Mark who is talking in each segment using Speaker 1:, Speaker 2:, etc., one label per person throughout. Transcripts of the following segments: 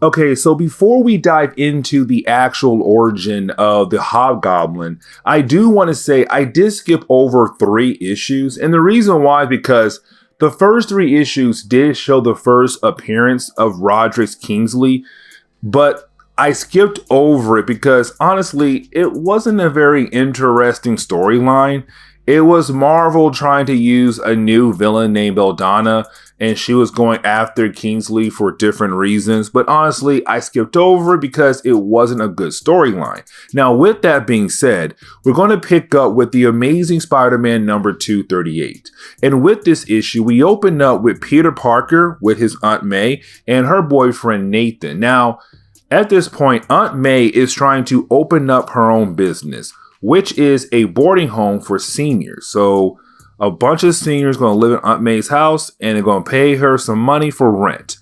Speaker 1: Okay, so before we dive into the actual origin of the Hobgoblin, I do want to say I did skip over 3 issues. And the reason why is because the first 3 issues did show the first appearance of Roderick Kingsley, but I skipped over it because honestly, it wasn't a very interesting storyline. It was Marvel trying to use a new villain named Belladonna, and she was going after Kingsley for different reasons. But honestly, I skipped over it because it wasn't a good storyline. Now, with that being said, we're going to pick up with the Amazing Spider-Man number 238. And with this issue, we open up with Peter Parker with his Aunt May and her boyfriend Nathan. Now, at this point, Aunt May is trying to open up her own business, which is a boarding home for seniors. So a bunch of seniors going to live in Aunt May's house and they're going to pay her some money for rent.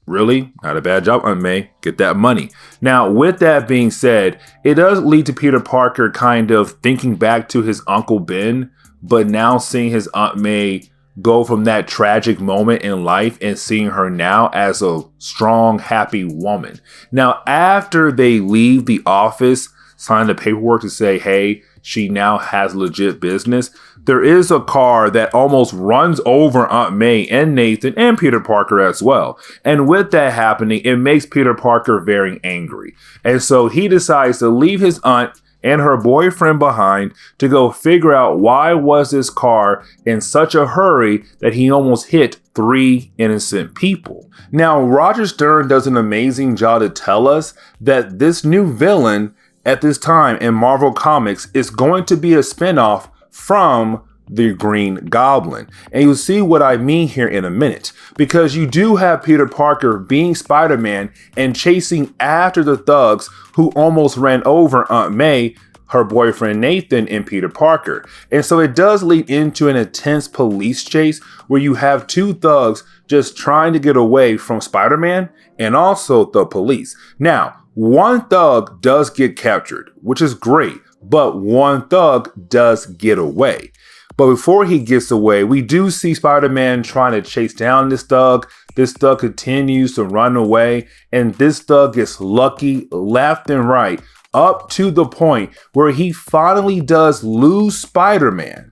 Speaker 1: Really? Not a bad job, Aunt May. Get that money. Now, with that being said, it does lead to Peter Parker kind of thinking back to his Uncle Ben, but now seeing his Aunt May go from that tragic moment in life and seeing her now as a strong, happy woman. Now, after they leave the office, sign the paperwork to say, hey, she now has legit business, there is a car that almost runs over Aunt May and Nathan and Peter Parker as well. And with that happening, it makes Peter Parker very angry. And so he decides to leave his aunt and her boyfriend behind to go figure out why was this car in such a hurry that he almost hit 3 innocent people. Now, Roger Stern does an amazing job to tell us that this new villain at this time in Marvel Comics is going to be a spinoff from the Green Goblin. And you'll see what I mean here in a minute, because you do have Peter Parker being Spider-Man and chasing after the thugs who almost ran over Aunt May, her boyfriend Nathan, and Peter Parker. And so it does lead into an intense police chase where you have 2 thugs just trying to get away from Spider-Man and also the police. Now, 1 thug does get captured, which is great, but 1 thug does get away. But before he gets away, we do see Spider-Man trying to chase down this thug. This thug continues to run away, and this thug gets lucky left and right, up to the point where he finally does lose Spider-Man.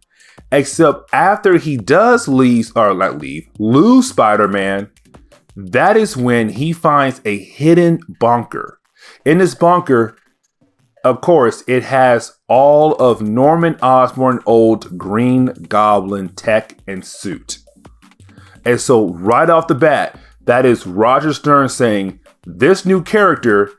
Speaker 1: Except after he does lose Spider-Man, that is when he finds a hidden bunker. In this bunker, of course, it has all of Norman Osborn's old Green Goblin tech and suit. And so right off the bat, that is Roger Stern saying this new character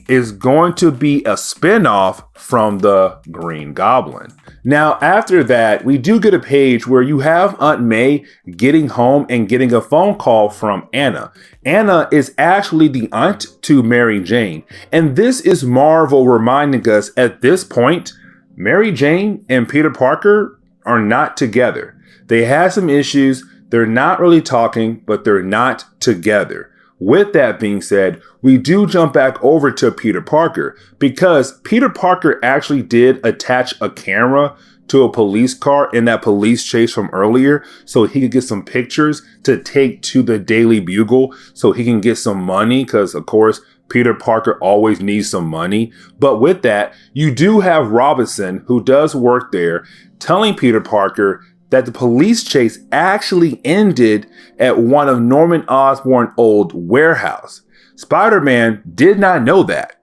Speaker 1: is going to be a spin-off from the Green Goblin. Now, after that, we do get a page where you have Aunt May getting home and getting a phone call from Anna. Anna is actually the aunt to Mary Jane. And this is Marvel reminding us at this point, Mary Jane and Peter Parker are not together. They had some issues. They're not really talking, but they're not together. With that being said, we do jump back over to Peter Parker because Peter Parker actually did attach a camera to a police car in that police chase from earlier so he could get some pictures to take to the Daily Bugle so he can get some money because, of course, Peter Parker always needs some money. But with that, you do have Robinson, who does work there, telling Peter Parker that the police chase actually ended at one of Norman Osborn's old warehouse. Spider-Man did not know that.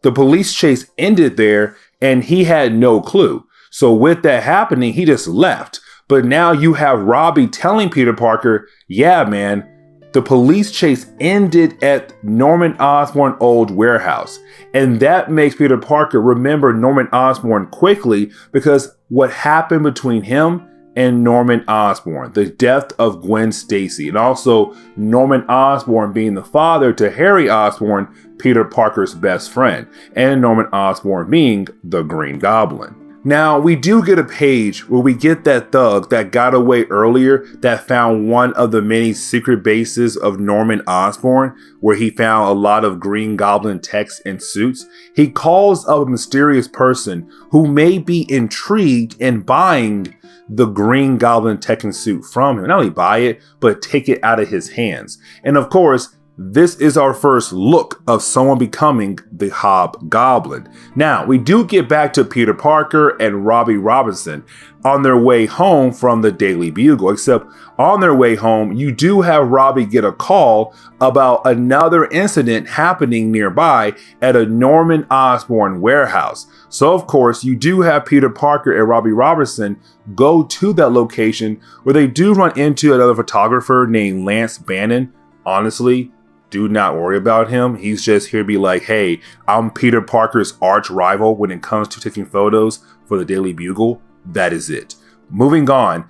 Speaker 1: The police chase ended there and he had no clue. So with that happening, he just left. But now you have Robbie telling Peter Parker, yeah, man, the police chase ended at Norman Osborn's old warehouse. And that makes Peter Parker remember Norman Osborn quickly because what happened between him and Norman Osborn, the death of Gwen Stacy, and also Norman Osborn being the father to Harry Osborn, Peter Parker's best friend, and Norman Osborn being the Green Goblin. Now, we do get a page where we get that thug that got away earlier that found one of the many secret bases of Norman Osborn, where he found a lot of Green Goblin techs and suits. He calls up a mysterious person who may be intrigued in buying the Green Goblin tech and suit from him. Not only buy it, but take it out of his hands. And of course, this is our first look of someone becoming the Hobgoblin. Now, we do get back to Peter Parker and Robbie Robinson on their way home from the Daily Bugle, except on their way home, you do have Robbie get a call about another incident happening nearby at a Norman Osborn warehouse. So, of course, you do have Peter Parker and Robbie Robinson go to that location where they do run into another photographer named Lance Bannon. Honestly, do not worry about him. He's just here to be like, hey, I'm Peter Parker's arch rival when it comes to taking photos for the Daily Bugle. That is it. Moving on.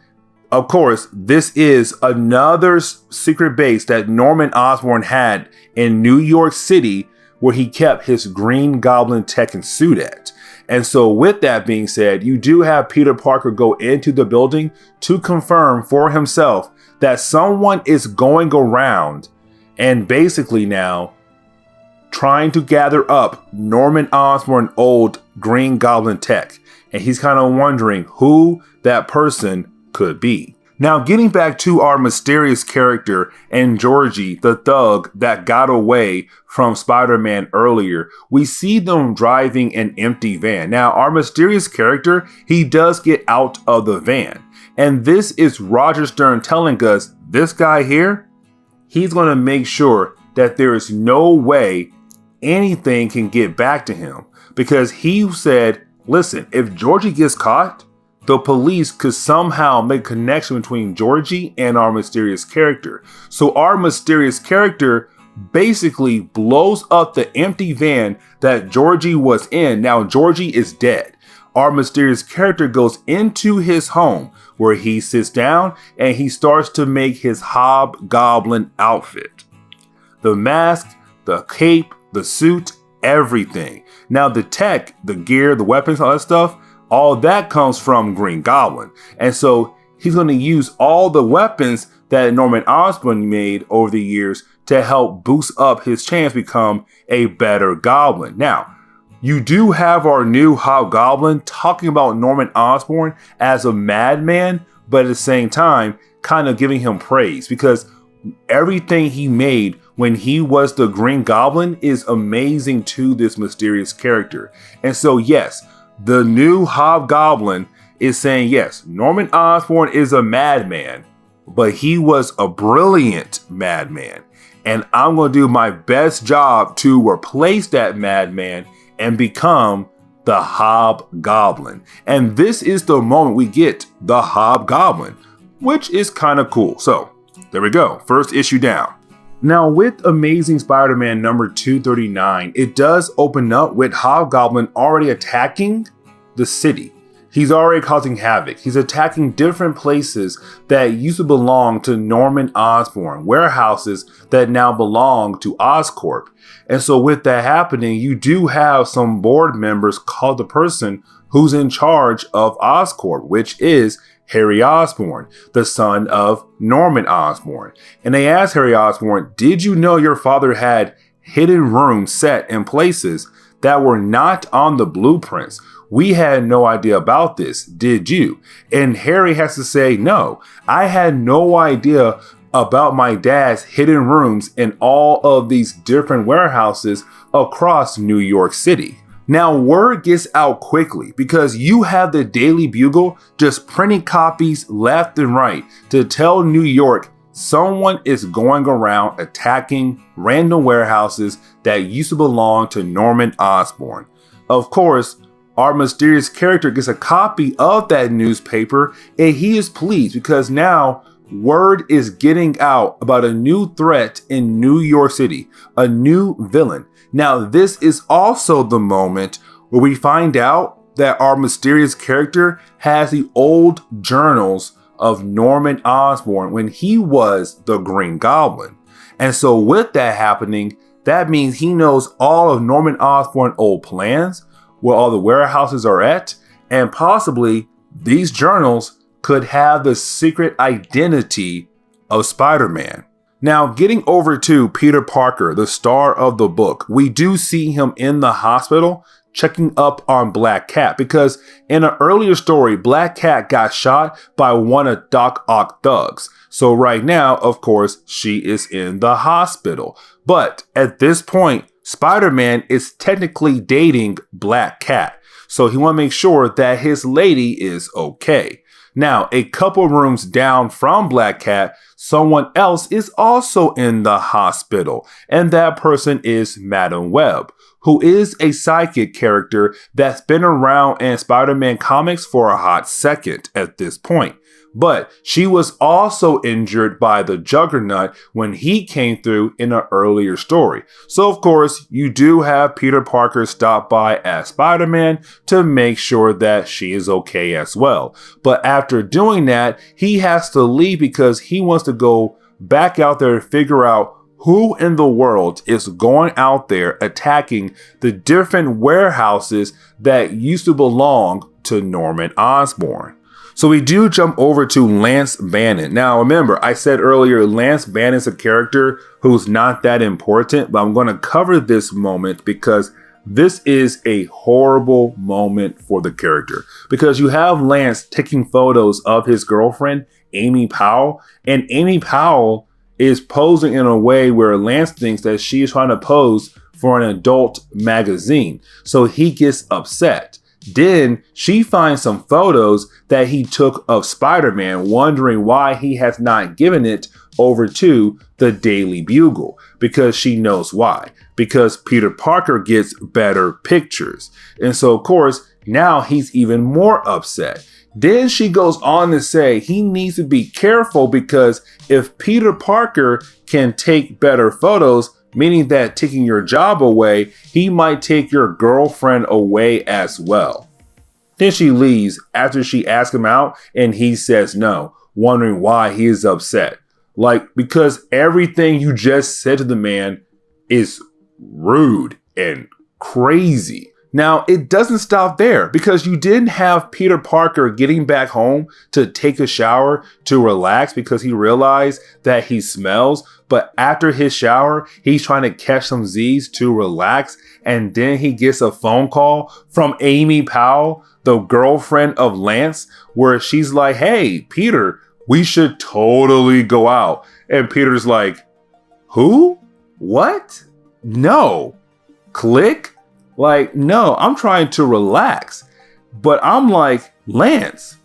Speaker 1: Of course, this is another secret base that Norman Osborn had in New York City where he kept his Green Goblin tech and suit at. And so with that being said, you do have Peter Parker go into the building to confirm for himself that someone is going around and basically now trying to gather up Norman Osborn old Green Goblin tech. And he's kind of wondering who that person could be. Now, getting back to our mysterious character and Georgie, the thug that got away from Spider-Man earlier, we see them driving an empty van. Now, our mysterious character, he does get out of the van. And this is Roger Stern telling us this guy here, he's going to make sure that there is no way anything can get back to him. Because he said, listen, if Georgie gets caught, the police could somehow make a connection between Georgie and our mysterious character. So our mysterious character basically blows up the empty van that Georgie was in. Now Georgie is dead. Our mysterious character goes into his home where he sits down and he starts to make his Hobgoblin outfit. The mask, the cape, the suit, everything. Now the tech, the gear, the weapons, all that stuff, all that comes from Green Goblin. And so he's going to use all the weapons that Norman Osborn made over the years to help boost up his chance to become a better Goblin. Now, you do have our new Hobgoblin talking about Norman Osborn as a madman, but at the same time, kind of giving him praise because everything he made when he was the Green Goblin is amazing to this mysterious character. And so, yes, the new Hobgoblin is saying, yes, Norman Osborn is a madman, but he was a brilliant madman. And I'm going to do my best job to replace that madman and become the Hobgoblin. And this is the moment we get the Hobgoblin, which is kind of cool. So there we go. First issue down. Now with Amazing Spider-Man number 239, it does open up with Hobgoblin already attacking the city. He's already causing havoc. He's attacking different places that used to belong to Norman Osborn, warehouses that now belong to Oscorp. And so with that happening, you do have some board members call the person who's in charge of Oscorp, which is Harry Osborn, the son of Norman Osborn. And they asked Harry Osborn, did you know your father had hidden rooms set in places that were not on the blueprints? We had no idea about this, did you? And Harry has to say, no, I had no idea about my dad's hidden rooms in all of these different warehouses across New York City. Now, word gets out quickly because you have the Daily Bugle just printing copies left and right to tell New York someone is going around attacking random warehouses that used to belong to Norman Osborn. Of course, our mysterious character gets a copy of that newspaper and he is pleased because now word is getting out about a new threat in New York City, a new villain. Now, this is also the moment where we find out that our mysterious character has the old journals of Norman Osborn when he was the Green Goblin. And so with that happening, that means he knows all of Norman Osborn's old plans, where all the warehouses are at, and possibly these journals could have the secret identity of Spider-Man. Now, getting over to Peter Parker, the star of the book, we do see him in the hospital checking up on Black Cat because in an earlier story, Black Cat got shot by one of Doc Ock thugs. So right now, of course, she is in the hospital. But at this point, Spider-Man is technically dating Black Cat. So he want to make sure that his lady is okay. Now, a couple rooms down from Black Cat, someone else is also in the hospital. And that person is Madam Web, who is a psychic character that's been around in Spider-Man comics for a hot second at this point. But she was also injured by the Juggernaut when he came through in an earlier story. So of course, you do have Peter Parker stop by as Spider-Man to make sure that she is okay as well. But after doing that, he has to leave because he wants to go back out there to figure out who in the world is going out there attacking the different warehouses that used to belong to Norman Osborn. So we do jump over to Lance Bannon. Now, remember, I said earlier, Lance Bannon is a character who's not that important, but I'm going to cover this moment because this is a horrible moment for the character. Because you have Lance taking photos of his girlfriend, Amy Powell, and Amy Powell is posing in a way where Lance thinks that she is trying to pose for an adult magazine. So he gets upset. Then she finds some photos that he took of Spider-Man, wondering why he has not given it over to the Daily Bugle, because she knows why. Because Peter Parker gets better pictures. And so, of course, now he's even more upset. Then she goes on to say he needs to be careful because if Peter Parker can take better photos, meaning that taking your job away, he might take your girlfriend away as well. Then she leaves after she asks him out and he says no, wondering why he is upset. Because everything you just said to the man is rude and crazy. Now, it doesn't stop there because you didn't have Peter Parker getting back home to take a shower to relax because he realized that he smells. But after his shower, he's trying to catch some Z's to relax. And then he gets a phone call from Amy Powell, the girlfriend of Lance, where she's like, hey, Peter, we should totally go out. And Peter's like, who? What? No. Click? No, I'm trying to relax. But I'm like, Lance,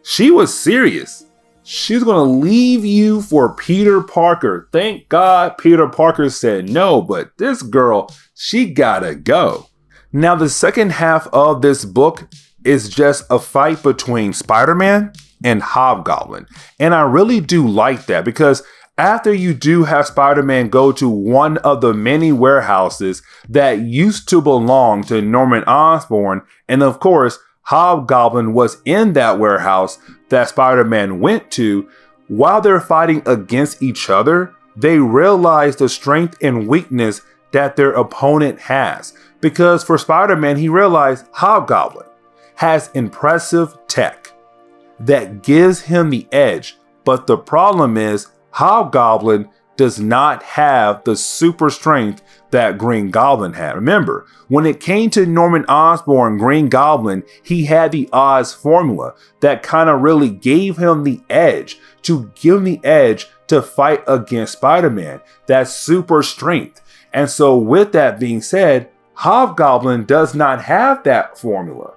Speaker 1: she was serious. She's going to leave you for Peter Parker. Thank God Peter Parker said no, but this girl, she gotta go. Now, the second half of this book is just a fight between Spider-Man and Hobgoblin. And I really do like that because after you do have Spider-Man go to one of the many warehouses that used to belong to Norman Osborn, and of course, Hobgoblin was in that warehouse that Spider-Man went to, while they're fighting against each other, they realize the strength and weakness that their opponent has. Because for Spider-Man, he realized Hobgoblin has impressive tech that gives him the edge, but the problem is Hobgoblin does not have the super strength that Green Goblin had. Remember, when it came to Norman Osborn, Green Goblin, he had the Oz formula that kind of really gave him the edge to fight against Spider-Man, that super strength. And so with that being said, Hobgoblin does not have that formula.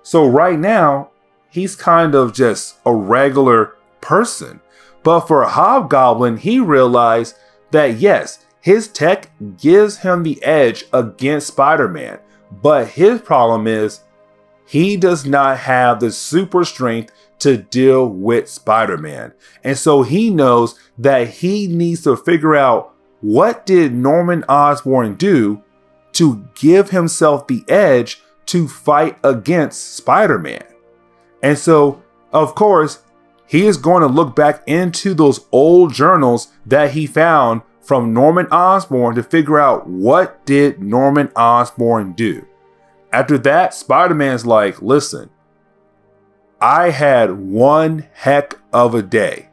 Speaker 1: So right now, he's kind of just a regular person. But for Hobgoblin, he realized that yes, his tech gives him the edge against Spider-Man. But his problem is he does not have the super strength to deal with Spider-Man. And so he knows that he needs to figure out what did Norman Osborn do to give himself the edge to fight against Spider-Man. And so, of course, he is going to look back into those old journals that he found from Norman Osborn to figure out what did Norman Osborn do. After that, Spider-Man's like, listen, I had one heck of a day,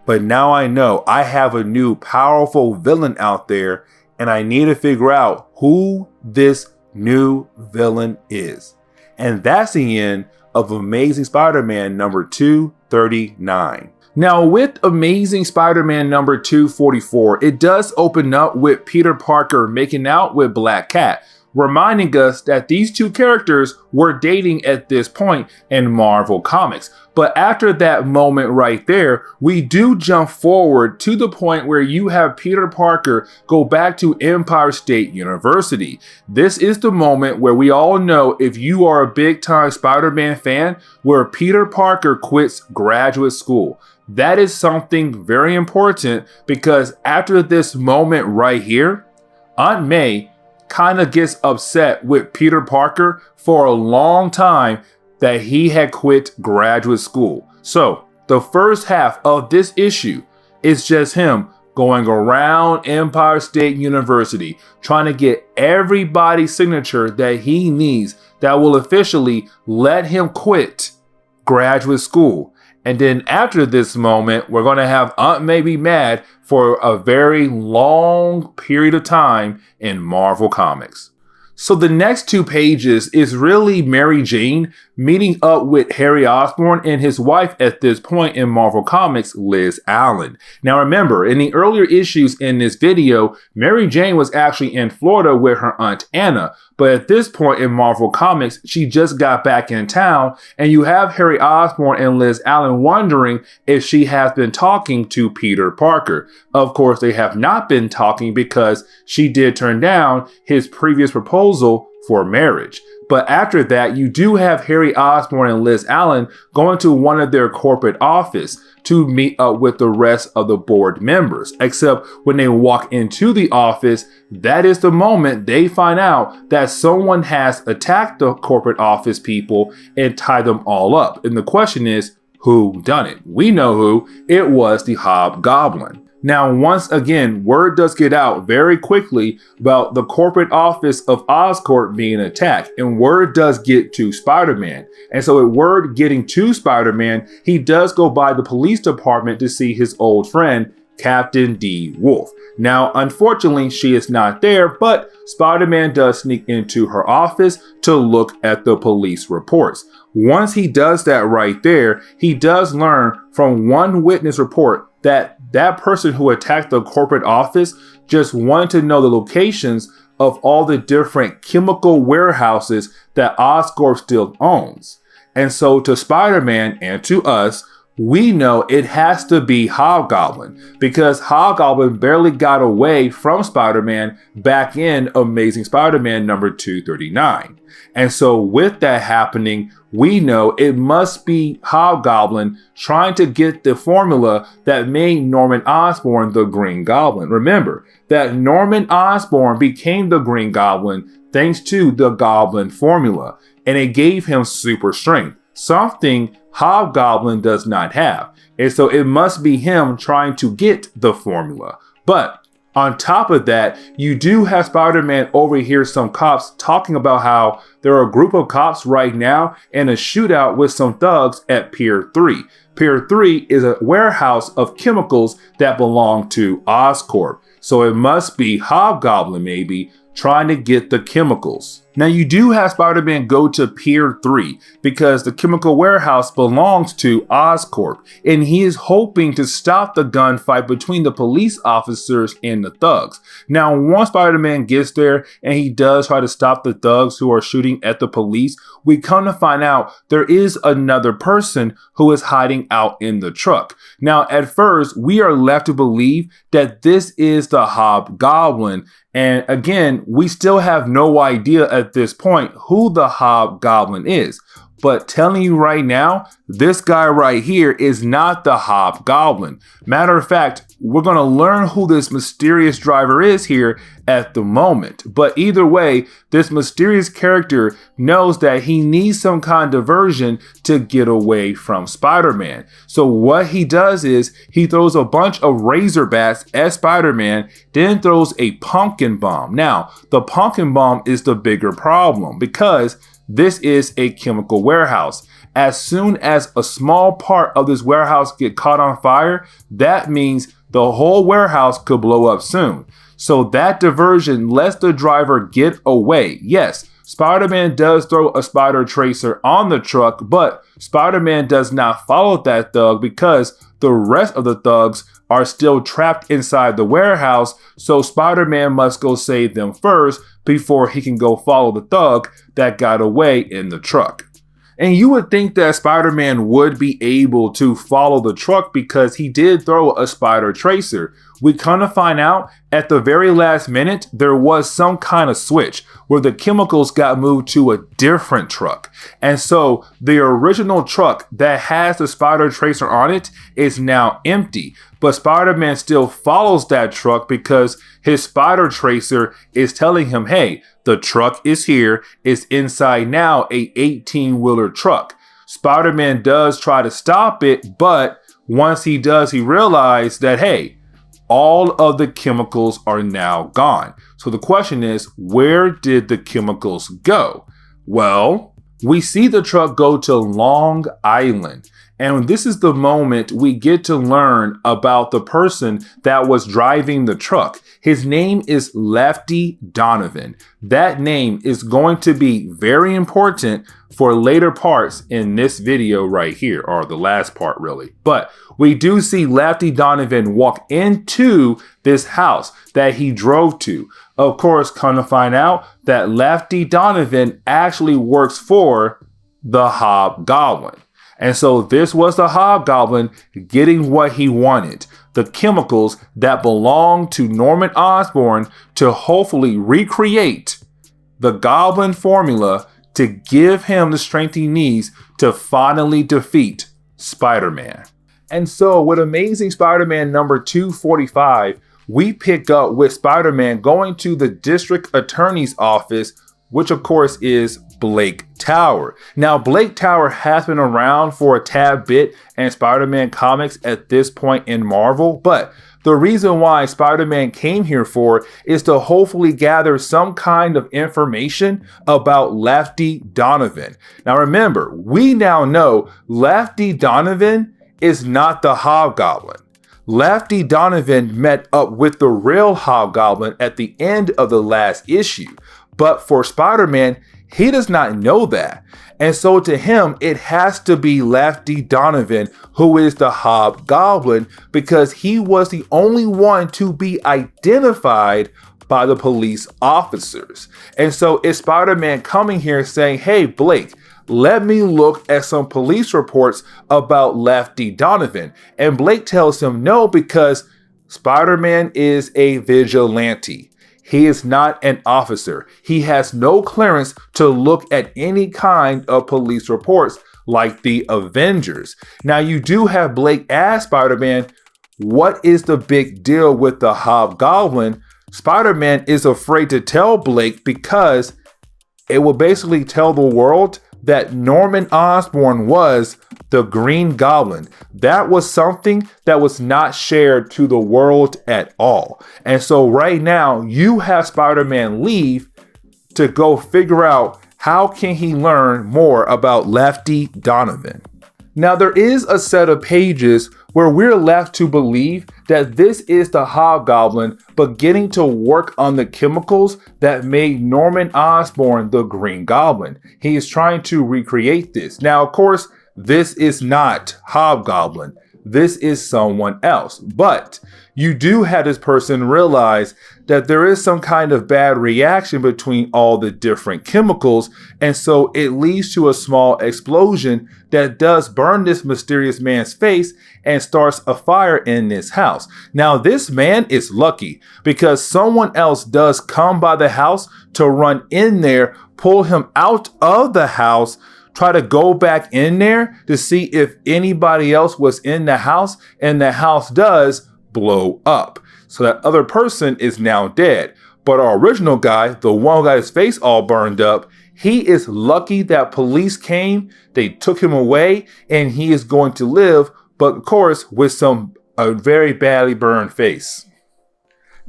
Speaker 1: but now I know I have a new powerful villain out there and I need to figure out who this new villain is. And that's the end of Amazing Spider-Man number 239. Now, with Amazing Spider-Man number 244, it does open up with Peter Parker making out with Black Cat, reminding us that these two characters were dating at this point in Marvel Comics. But after that moment right there, we do jump forward to the point where you have Peter Parker go back to Empire State University. This is the moment where we all know, if you are a big time Spider-Man fan, where Peter Parker quits graduate school. That is something very important, because after this moment right here, Aunt May kind of gets upset with Peter Parker for a long time that he had quit graduate school. So the first half of this issue is just him going around Empire State University trying to get everybody's signature that he needs that will officially let him quit graduate school. And then after this moment, we're going to have Aunt May be mad for a very long period of time in Marvel Comics. So the next 2 pages is really Mary Jane meeting up with Harry Osborn and his wife at this point in Marvel Comics, Liz Allen. Now remember, in the earlier issues in this video, Mary Jane was actually in Florida with her Aunt Anna. But at this point in Marvel Comics, she just got back in town, and you have Harry Osborn and Liz Allen wondering if she has been talking to Peter Parker. Of course, they have not been talking, because she did turn down his previous proposal for marriage. But after that, you do have Harry Osborn and Liz Allen going to one of their corporate office to meet up with the rest of the board members. Except when they walk into the office, that is the moment they find out that someone has attacked the corporate office people and tied them all up. And the question is, who done it? We know who. It was the Hobgoblin. Now, once again, word does get out very quickly about the corporate office of Oscorp being attacked, and word does get to Spider-Man. And so with word getting to Spider-Man, he does go by the police department to see his old friend, Captain D. Wolf. Now, unfortunately, she is not there, but Spider-Man does sneak into her office to look at the police reports. Once he does that right there, he does learn from one witness report that person who attacked the corporate office just wanted to know the locations of all the different chemical warehouses that Oscorp still owns. And so to Spider-Man and to us, we know it has to be Hobgoblin, because Hobgoblin barely got away from Spider-Man back in Amazing Spider-Man number 239. And so with that happening, we know it must be Hobgoblin trying to get the formula that made Norman Osborn the Green Goblin. Remember that Norman Osborn became the Green Goblin thanks to the Goblin formula, and it gave him super strength, something Hobgoblin does not have. And so it must be him trying to get the formula. But on top of that, you do have Spider-Man overhear some cops talking about how there are a group of cops right now in a shootout with some thugs at Pier 3. Pier 3 is a warehouse of chemicals that belong to Oscorp. So it must be Hobgoblin maybe trying to get the chemicals. Now you do have Spider-Man go to Pier 3 because the chemical warehouse belongs to Oscorp, and he is hoping to stop the gunfight between the police officers and the thugs. Now once Spider-Man gets there and he does try to stop the thugs who are shooting at the police, we come to find out there is another person who is hiding out in the truck. Now at first we are left to believe that this is the Hobgoblin, and again we still have no idea at this point who the Hobgoblin is. But telling you right now, this guy right here is not the Hobgoblin. Matter of fact, we're going to learn who this mysterious driver is here at the moment. But either way, this mysterious character knows that he needs some kind of diversion to get away from Spider-Man. So what he does is he throws a bunch of razor bats at Spider-Man, then throws a pumpkin bomb. Now, the pumpkin bomb is the bigger problem because this is a chemical warehouse. As soon as a small part of this warehouse get caught on fire, that means the whole warehouse could blow up soon. So that diversion lets the driver get away. Yes, Spider-Man does throw a spider tracer on the truck, but Spider-Man does not follow that thug because the rest of the thugs are still trapped inside the warehouse, so Spider-Man must go save them first before he can go follow the thug that got away in the truck. And you would think that Spider-Man would be able to follow the truck because he did throw a spider tracer. We kind of find out at the very last minute, there was some kind of switch where the chemicals got moved to a different truck. And so the original truck that has the spider tracer on it is now empty. But Spider-Man still follows that truck because his spider tracer is telling him, hey, the truck is here. It's inside now, a 18-wheeler truck. Spider-Man does try to stop it, but once he does, he realizes that, hey, all of the chemicals are now gone. So the question is, where did the chemicals go? Well, we see the truck go to Long Island. And this is the moment we get to learn about the person that was driving the truck. His name is Lefty Donovan. That name is going to be very important for later parts in this video right here, or the last part really. But we do see Lefty Donovan walk into this house that he drove to. Of course, come to find out that Lefty Donovan actually works for the Hobgoblin. And so this was the Hobgoblin getting what he wanted, the chemicals that belonged to Norman Osborn to hopefully recreate the Goblin formula to give him the strength he needs to finally defeat Spider-Man. And so with Amazing Spider-Man number 245, we pick up with Spider-Man going to the district attorney's office, which of course is Blake Tower. Now, Blake Tower has been around for a tad bit in Spider-Man comics at this point in Marvel, but the reason why Spider-Man came here for is to hopefully gather some kind of information about Lefty Donovan. Now remember, we now know Lefty Donovan is not the Hobgoblin. Lefty Donovan met up with the real Hobgoblin at the end of the last issue, but for Spider-Man, he does not know that. And so to him, it has to be Lefty Donovan who is the Hobgoblin because he was the only one to be identified by the police officers. And so it's Spider-Man coming here saying, hey, Blake, let me look at some police reports about Lefty Donovan. And Blake tells him no because Spider-Man is a vigilante. He is not an officer. He has no clearance to look at any kind of police reports like the Avengers. Now, you do have Blake ask Spider-Man, what is the big deal with the Hobgoblin? Spider-Man is afraid to tell Blake because it will basically tell the world that Norman Osborn was the Green Goblin. That was something that was not shared to the world at all. And so right now you have Spider-Man leave to go figure out how can he learn more about Lefty Donovan. Now there is a set of pages where we're left to believe that this is the Hobgoblin beginning to work on the chemicals that made Norman Osborn the Green Goblin. He is trying to recreate this. Now, of course, this is not Hobgoblin. This is someone else. But you do have this person realize that there is some kind of bad reaction between all the different chemicals. And so it leads to a small explosion that does burn this mysterious man's face and starts a fire in this house. Now, this man is lucky because someone else does come by the house to run in there, pull him out of the house, try to go back in there to see if anybody else was in the house, and the house does blow up. So that other person is now dead. But our original guy, the one who got his face all burned up, he is lucky that police came, they took him away, and he is going to live, but of course with a very badly burned face.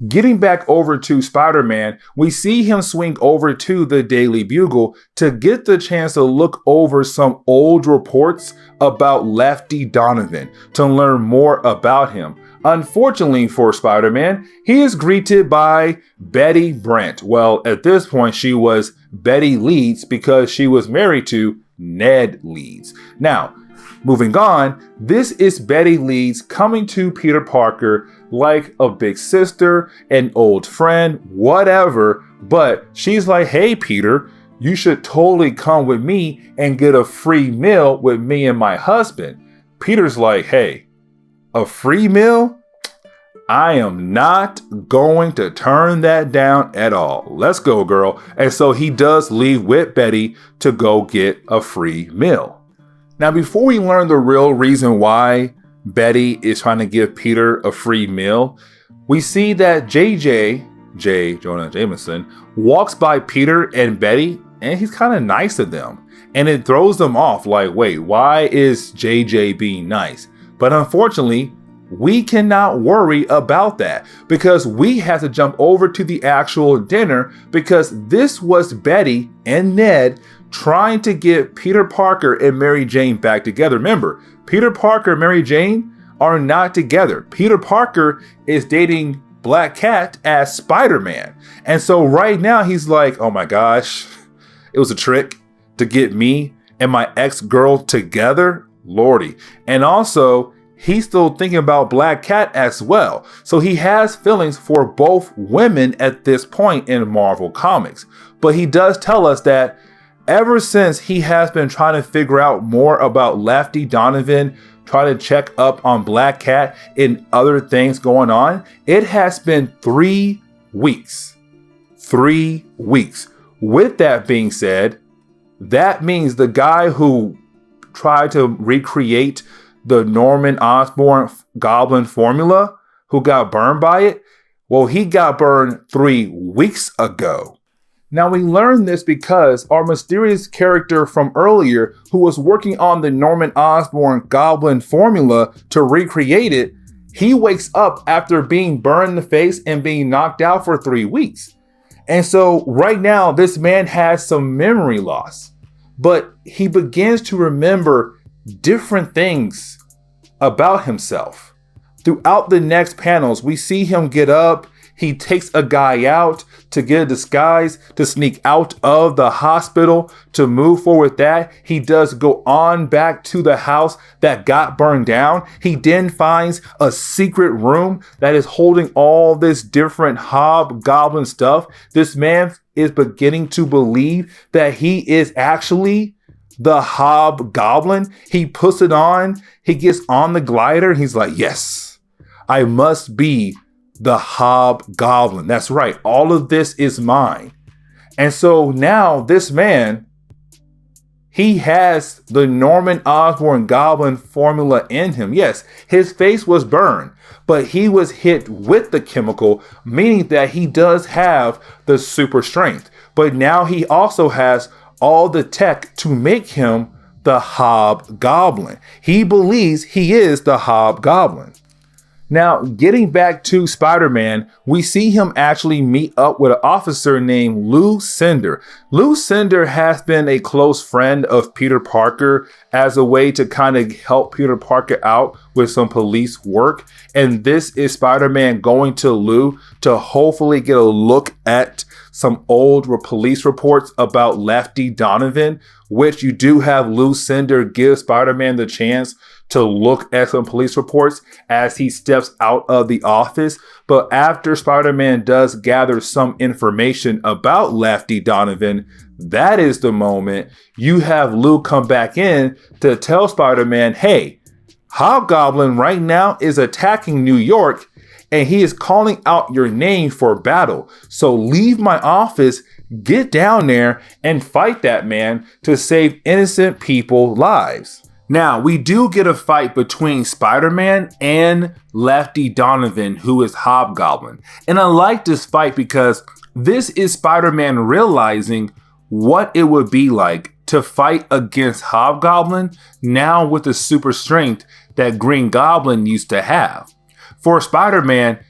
Speaker 1: Getting back over to Spider-Man, we see him swing over to the Daily Bugle to get the chance to look over some old reports about Lefty Donovan to learn more about him. Unfortunately for Spider-Man, he is greeted by Betty Brant. Well, at this point, she was Betty Leeds because she was married to Ned Leeds. Now, moving on, this is Betty Leeds coming to Peter Parker like a big sister, an old friend, whatever. But she's like, hey, Peter, you should totally come with me and get a free meal with me and my husband. Peter's like, hey, a free meal? I am not going to turn that down at all. Let's go, girl. And so he does leave with Betty to go get a free meal. Now, before we learn the real reason why Betty is trying to give Peter a free meal, we see that J. Jonah Jameson, walks by Peter and Betty, and he's kind of nice to them. And it throws them off like, wait, why is JJ being nice? But unfortunately, we cannot worry about that because we have to jump over to the actual dinner because this was Betty and Ned trying to get Peter Parker and Mary Jane back together. Remember, Peter Parker and Mary Jane are not together. Peter Parker is dating Black Cat as Spider-Man. And so right now he's like, oh my gosh, it was a trick to get me and my ex-girl together. Lordy. And also, he's still thinking about Black Cat as well. So he has feelings for both women at this point in Marvel Comics. But he does tell us that ever since he has been trying to figure out more about Lefty Donovan, trying to check up on Black Cat and other things going on, it has been 3 weeks. 3 weeks. With that being said, that means the guy who tried to recreate the Norman Osborn Goblin formula, who got burned by it, well, he got burned 3 weeks ago. Now, we learned this because our mysterious character from earlier, who was working on the Norman Osborn Goblin formula to recreate it, he wakes up after being burned in the face and being knocked out for 3 weeks. And so right now, this man has some memory loss, but he begins to remember different things about himself. Throughout the next panels, we see him get up. He takes a guy out to get a disguise to sneak out of the hospital to move forward with that. He does go on back to the house that got burned down. He then finds a secret room that is holding all this different hobgoblin stuff. This man is beginning to believe that he is actually the Hobgoblin. He puts it on. He gets on the glider. And he's like, yes, I must be the Hobgoblin. That's right. All of this is mine. And so now this man, he has the Norman Osborn Goblin formula in him. Yes, his face was burned, but he was hit with the chemical, meaning that he does have the super strength. But now he also has all the tech to make him the Hobgoblin. He believes he is the Hobgoblin. Now, getting back to Spider-Man, we see him actually meet up with an officer named Lou Cinder. Lou Cinder has been a close friend of Peter Parker as a way to kind of help Peter Parker out with some police work. And this is Spider-Man going to Lou to hopefully get a look at some old police reports about Lefty Donovan, which you do have Lou Cinder give Spider-Man the chance to look at some police reports as he steps out of the office. But after Spider-Man does gather some information about Lefty Donovan, that is the moment you have Lou come back in to tell Spider-Man, hey, Hobgoblin right now is attacking New York and he is calling out your name for battle. So leave my office, get down there and fight that man to save innocent people's lives. Now, we do get a fight between Spider-Man and Lefty Donovan, who is Hobgoblin. And I like this fight because this is Spider-Man realizing what it would be like to fight against Hobgoblin now with the super strength that Green Goblin used to have. For Spider-Man,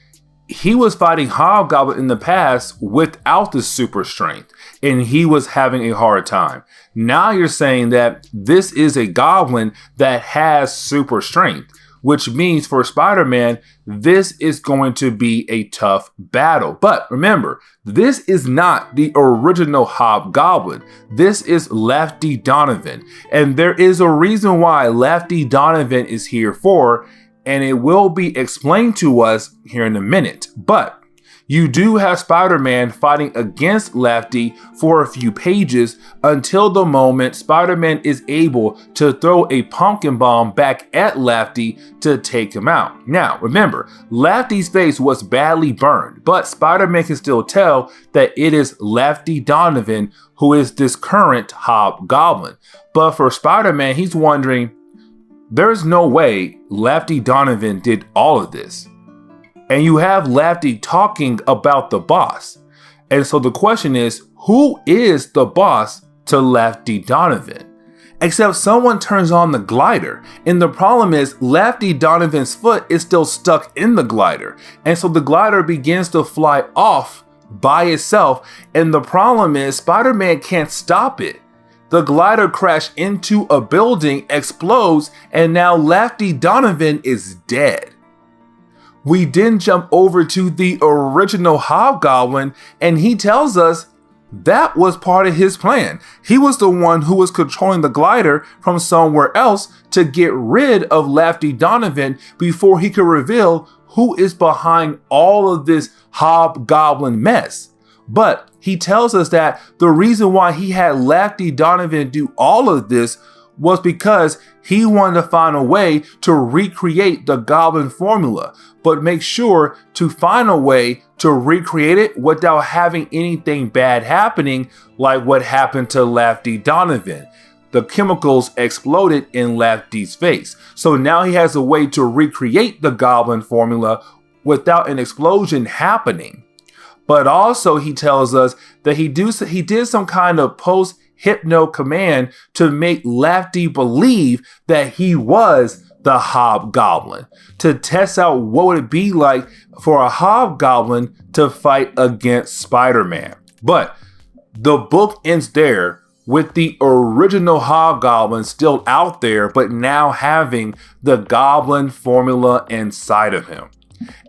Speaker 1: he was fighting Hobgoblin in the past without the super strength, and he was having a hard time. Now you're saying that this is a goblin that has super strength, which means for Spider-Man, this is going to be a tough battle. But remember, this is not the original Hobgoblin. This is Lefty Donovan. And there is a reason why Lefty Donovan is here for, and it will be explained to us here in a minute. But you do have Spider-Man fighting against Lefty for a few pages until the moment Spider-Man is able to throw a pumpkin bomb back at Lefty to take him out. Now, remember, Lefty's face was badly burned, but Spider-Man can still tell that it is Lefty Donovan who is this current Hobgoblin. But for Spider-Man, he's wondering, there's no way Lefty Donovan did all of this. And you have Lefty talking about the boss. And so the question is, who is the boss to Lefty Donovan? Except someone turns on the glider. And the problem is Lefty Donovan's foot is still stuck in the glider. And so the glider begins to fly off by itself. And the problem is Spider-Man can't stop it. The glider crashed into a building, explodes, and now Lefty Donovan is dead. We then jump over to the original Hobgoblin, and he tells us that was part of his plan. He was the one who was controlling the glider from somewhere else to get rid of Lefty Donovan before he could reveal who is behind all of this Hobgoblin mess. But he tells us that the reason why he had Lefty Donovan do all of this was because he wanted to find a way to recreate the Goblin formula, but make sure to find a way to recreate it without having anything bad happening like what happened to Lefty Donovan. The chemicals exploded in Lefty's face. So now he has a way to recreate the Goblin formula without an explosion happening. But also he tells us that he did some kind of post-hypno command to make Lefty believe that he was the Hobgoblin, to test out what would it be like for a Hobgoblin to fight against Spider-Man. But the book ends there with the original Hobgoblin still out there, but now having the Goblin formula inside of him.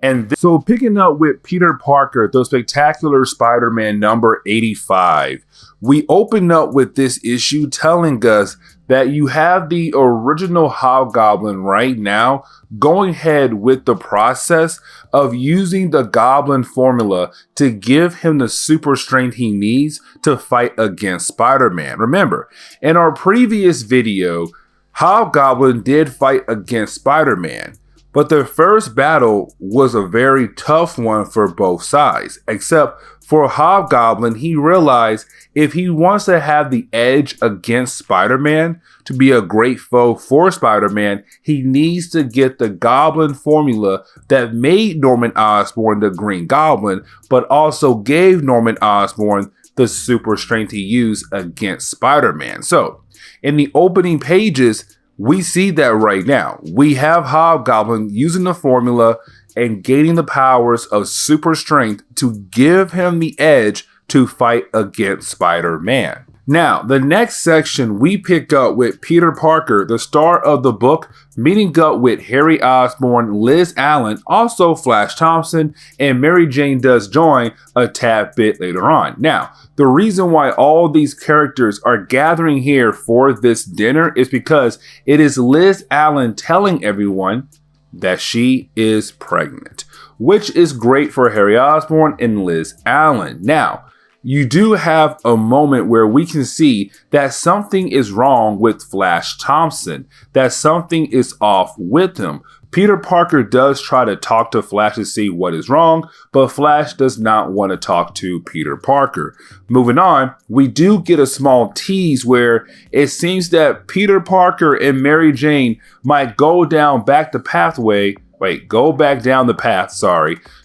Speaker 1: And so picking up with Peter Parker, the Spectacular Spider-Man number 85, we open up with this issue telling us that you have the original Hobgoblin right now going ahead with the process of using the Goblin formula to give him the super strength he needs to fight against Spider-Man. Remember, in our previous video, Hobgoblin did fight against Spider-Man. But the first battle was a very tough one for both sides, except for Hobgoblin, he realized if he wants to have the edge against Spider-Man, to be a great foe for Spider-Man, he needs to get the Goblin formula that made Norman Osborn the Green Goblin, but also gave Norman Osborn the super strength he used against Spider-Man. So, in the opening pages, we see that right now. We have Hobgoblin using the formula and gaining the powers of super strength to give him the edge to fight against Spider-Man. Now, the next section we pick up with Peter Parker, the star of the book, meeting up with Harry Osborn, Liz Allen, also Flash Thompson, and Mary Jane does join a tad bit later on. Now, the reason why all these characters are gathering here for this dinner is because it is Liz Allen telling everyone that she is pregnant, which is great for Harry Osborn and Liz Allen. Now, you do have a moment where we can see that something is wrong with Flash Thompson, that something is off with him. Peter Parker does try to talk to Flash to see what is wrong, but Flash does not want to talk to Peter Parker. Moving on, we do get a small tease where it seems that Peter Parker and Mary Jane might go back the path,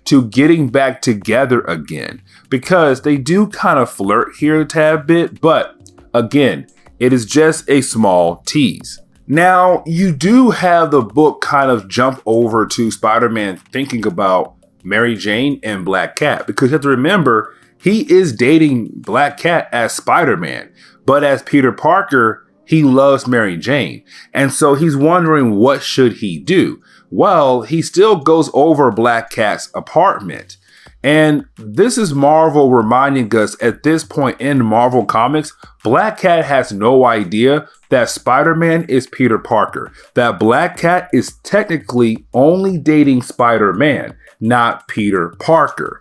Speaker 1: to getting back together again. Because they do kind of flirt here a tad bit, but again, it is just a small tease. Now, you do have the book kind of jump over to Spider-Man thinking about Mary Jane and Black Cat, because you have to remember, he is dating Black Cat as Spider-Man, but as Peter Parker, he loves Mary Jane. And so he's wondering, what should he do? Well, he still goes over Black Cat's apartment. And this is Marvel reminding us at this point in Marvel Comics, Black Cat has no idea that Spider-Man is Peter Parker, that Black Cat is technically only dating Spider-Man, not Peter Parker.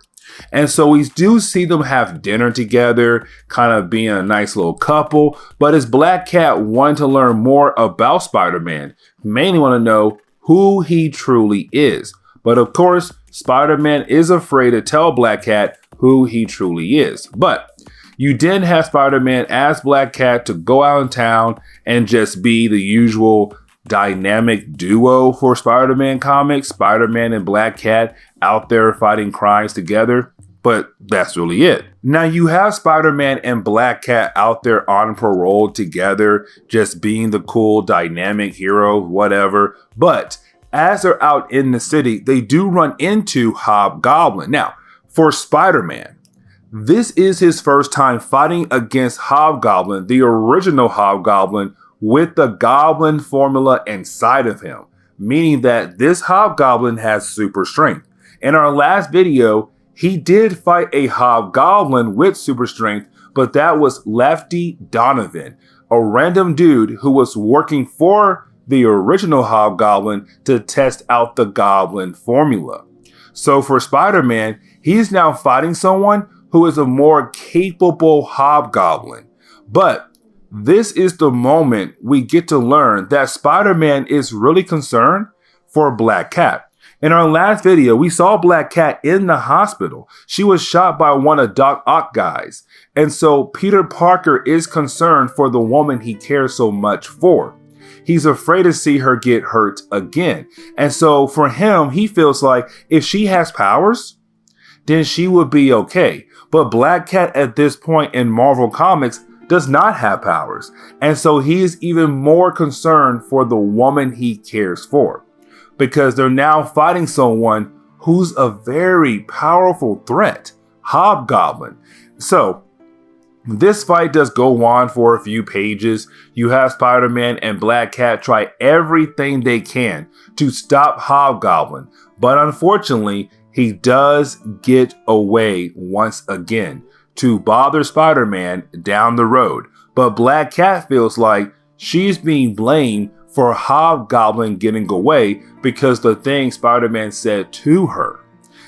Speaker 1: And so we do see them have dinner together, kind of being a nice little couple. But as Black Cat wanting to learn more about Spider-Man, mainly want to know who he truly is. But of course, Spider-Man is afraid to tell Black Cat who he truly is. But you did have Spider-Man ask Black Cat to go out in town and just be the usual dynamic duo for Spider-Man comics, Spider-Man and Black Cat out there fighting crimes together. But that's really it. Now you have Spider-Man and Black Cat out there on parole together, just being the cool dynamic hero, whatever. But as they're out in the city, they do run into Hobgoblin. Now, for Spider-Man, this is his first time fighting against Hobgoblin, the original Hobgoblin, with the Goblin formula inside of him, meaning that this Hobgoblin has super strength. In our last video, he did fight a Hobgoblin with super strength, but that was Lefty Donovan, a random dude who was working for the original Hobgoblin to test out the Goblin formula. So for Spider-Man, he's now fighting someone who is a more capable Hobgoblin. But this is the moment we get to learn that Spider-Man is really concerned for Black Cat. In our last video, we saw Black Cat in the hospital. She was shot by one of Doc Ock guys. And so Peter Parker is concerned for the woman he cares so much for. He's afraid to see her get hurt again. And so for him, he feels like if she has powers, then she would be okay. But Black Cat at this point in Marvel Comics does not have powers. And so he is even more concerned for the woman he cares for, because they're now fighting someone who's a very powerful threat, Hobgoblin. So this fight does go on for a few pages. You have Spider-Man and Black Cat try everything they can to stop Hobgoblin, but unfortunately, he does get away once again to bother Spider-Man down the road. But Black Cat feels like she's being blamed for Hobgoblin getting away because the thing Spider-Man said to her.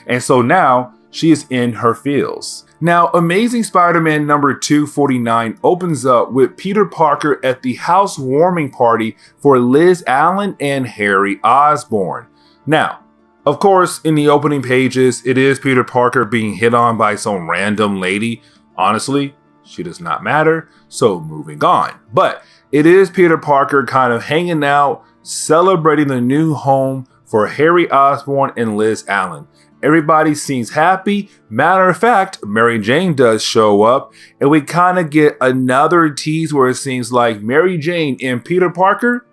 Speaker 1: And so now she is in her feels. Now, Amazing Spider-Man number 249 opens up with Peter Parker at the housewarming party for Liz Allen and Harry Osborn. Now, of course, in the opening pages, it is Peter Parker being hit on by some random lady. Honestly, she does not matter, so moving on. But it is Peter Parker kind of hanging out, celebrating the new home for Harry Osborn and Liz Allen. Everybody seems happy. Matter of fact, Mary Jane does show up, and we kind of get another tease where it seems like Mary Jane and Peter Parker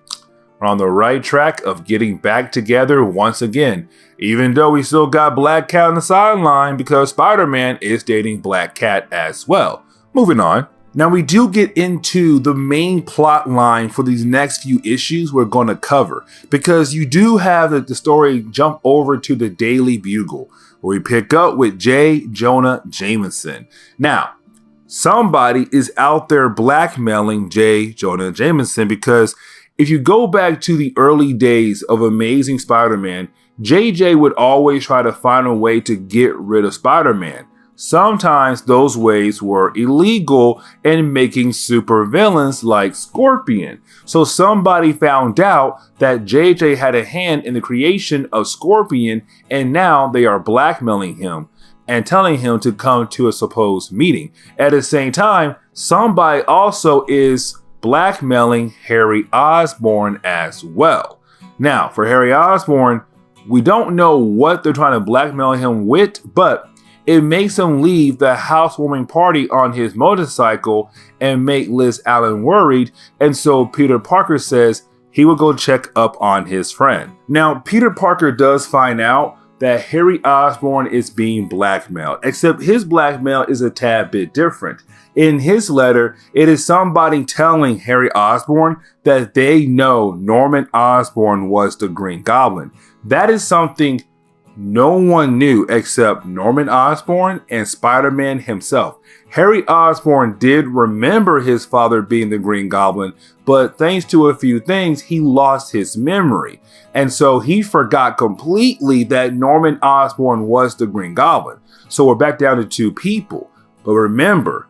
Speaker 1: are on the right track of getting back together once again, even though we still got Black Cat on the sideline because Spider-Man is dating Black Cat as well. Moving on. Now we do get into the main plot line for these next few issues we're going to cover, because you do have the story jump over to the Daily Bugle, where we pick up with J. Jonah Jameson. Now, somebody is out there blackmailing J. Jonah Jameson, because if you go back to the early days of Amazing Spider-Man, JJ would always try to find a way to get rid of Spider-Man. Sometimes those ways were illegal and making supervillains like Scorpion. So somebody found out that JJ had a hand in the creation of Scorpion, and now they are blackmailing him and telling him to come to a supposed meeting. At the same time, somebody also is blackmailing Harry Osborn as well. Now, for Harry Osborn, we don't know what they're trying to blackmail him with, but it makes him leave the housewarming party on his motorcycle and make Liz Allen worried. And so Peter Parker says he will go check up on his friend. Now, Peter Parker does find out that Harry Osborn is being blackmailed, except his blackmail is a tad bit different. In his letter, it is somebody telling Harry Osborn that they know Norman Osborn was the Green Goblin. That is something no one knew except Norman Osborn and Spider-Man himself. Harry Osborn did remember his father being the Green Goblin, but thanks to a few things, he lost his memory. And so he forgot completely that Norman Osborn was the Green Goblin. So we're back down to two people. But remember,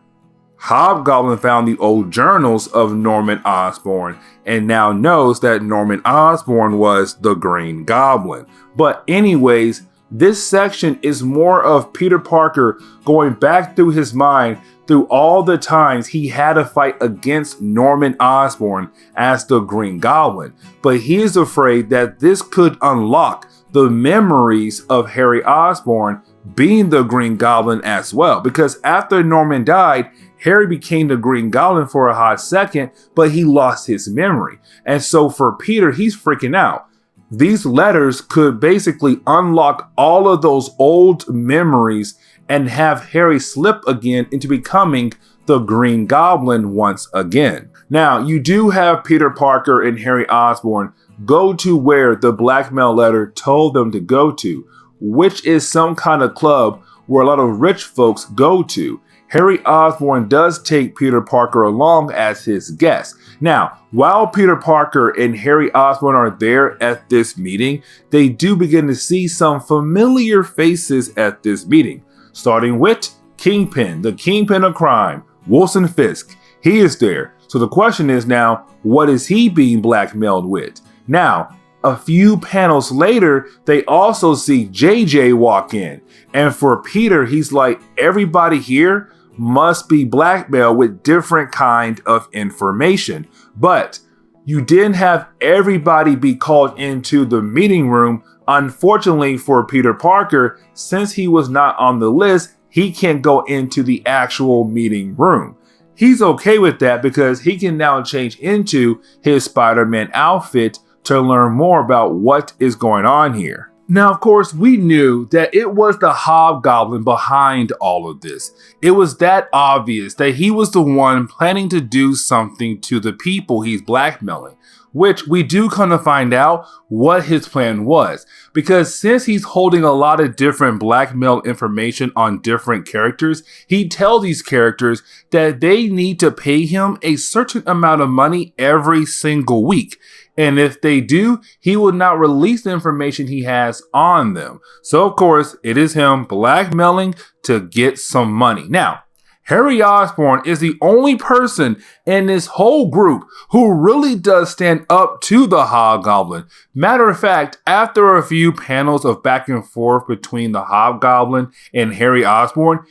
Speaker 1: Hobgoblin found the old journals of Norman Osborn and now knows that Norman Osborn was the Green Goblin. But anyways, this section is more of Peter Parker going back through his mind through all the times he had to fight against Norman Osborn as the Green Goblin. But he is afraid that this could unlock the memories of Harry Osborn being the Green Goblin as well. Because after Norman died, Harry became the Green Goblin for a hot second, but he lost his memory. And so for Peter, he's freaking out. These letters could basically unlock all of those old memories and have Harry slip again into becoming the Green Goblin once again. Now, you do have Peter Parker and Harry Osborn go to where the blackmail letter told them to go to, which is some kind of club where a lot of rich folks go to. Harry Osborn does take Peter Parker along as his guest. Now, while Peter Parker and Harry Osborn are there at this meeting, they do begin to see some familiar faces at this meeting, starting with Kingpin, the Kingpin of crime, Wilson Fisk. He is there. So the question is now, what is he being blackmailed with? Now, a few panels later, they also see JJ walk in. And for Peter, he's like, everybody here must be blackmailed with different kind of information. But you didn't have everybody be called into the meeting room. Unfortunately for Peter Parker, since he was not on the list, he can't go into the actual meeting room. He's okay with that because he can now change into his Spider-Man outfit to learn more about what is going on here. Now, of course, we knew that it was the Hobgoblin behind all of this. It was that obvious that he was the one planning to do something to the people he's blackmailing, which we do kind of find out what his plan was. Because since he's holding a lot of different blackmail information on different characters, he tells these characters that they need to pay him a certain amount of money every single week. And if they do, he will not release the information he has on them. So, of course, it is him blackmailing to get some money. Now, Harry Osborn is the only person in this whole group who really does stand up to the Hobgoblin. Matter of fact, after a few panels of back and forth between the Hobgoblin and Harry Osborn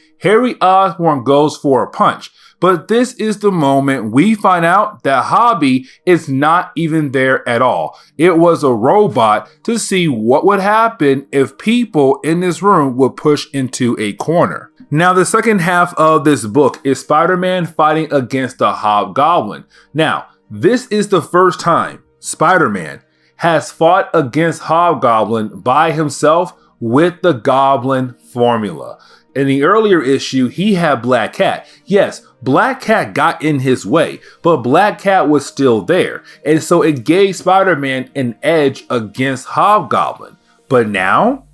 Speaker 1: goes for a punch. But this is the moment we find out that Hobby is not even there at all. It was a robot to see what would happen if people in this room would push into a corner. Now, the second half of this book is Spider-Man fighting against the Hobgoblin. Now, this is the first time Spider-Man has fought against Hobgoblin by himself with the Goblin formula. In the earlier issue, he had Black Cat. Yes, Black Cat got in his way, but Black Cat was still there. And so it gave Spider-Man an edge against Hobgoblin. But now,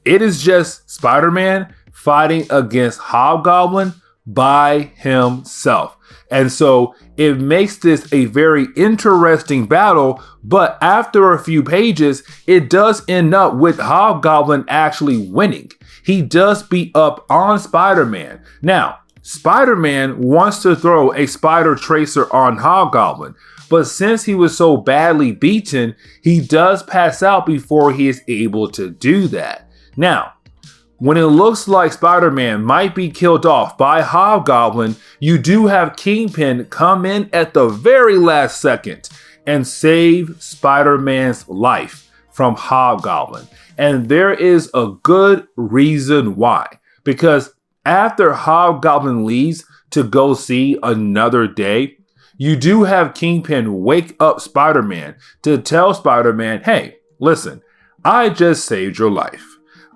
Speaker 1: it is just Spider-Man fighting against Hobgoblin by himself. And so it makes this a very interesting battle, but after a few pages, it does end up with Hobgoblin actually winning. He does beat up on Spider-Man. Now, Spider-Man wants to throw a spider tracer on Hobgoblin, but since he was so badly beaten, he does pass out before he is able to do that. Now, when it looks like Spider-Man might be killed off by Hobgoblin, you do have Kingpin come in at the very last second and save Spider-Man's life from Hobgoblin. And there is a good reason why. Because after Hobgoblin leaves to go see another day, you do have Kingpin wake up Spider-Man to tell Spider-Man, hey, listen, I just saved your life.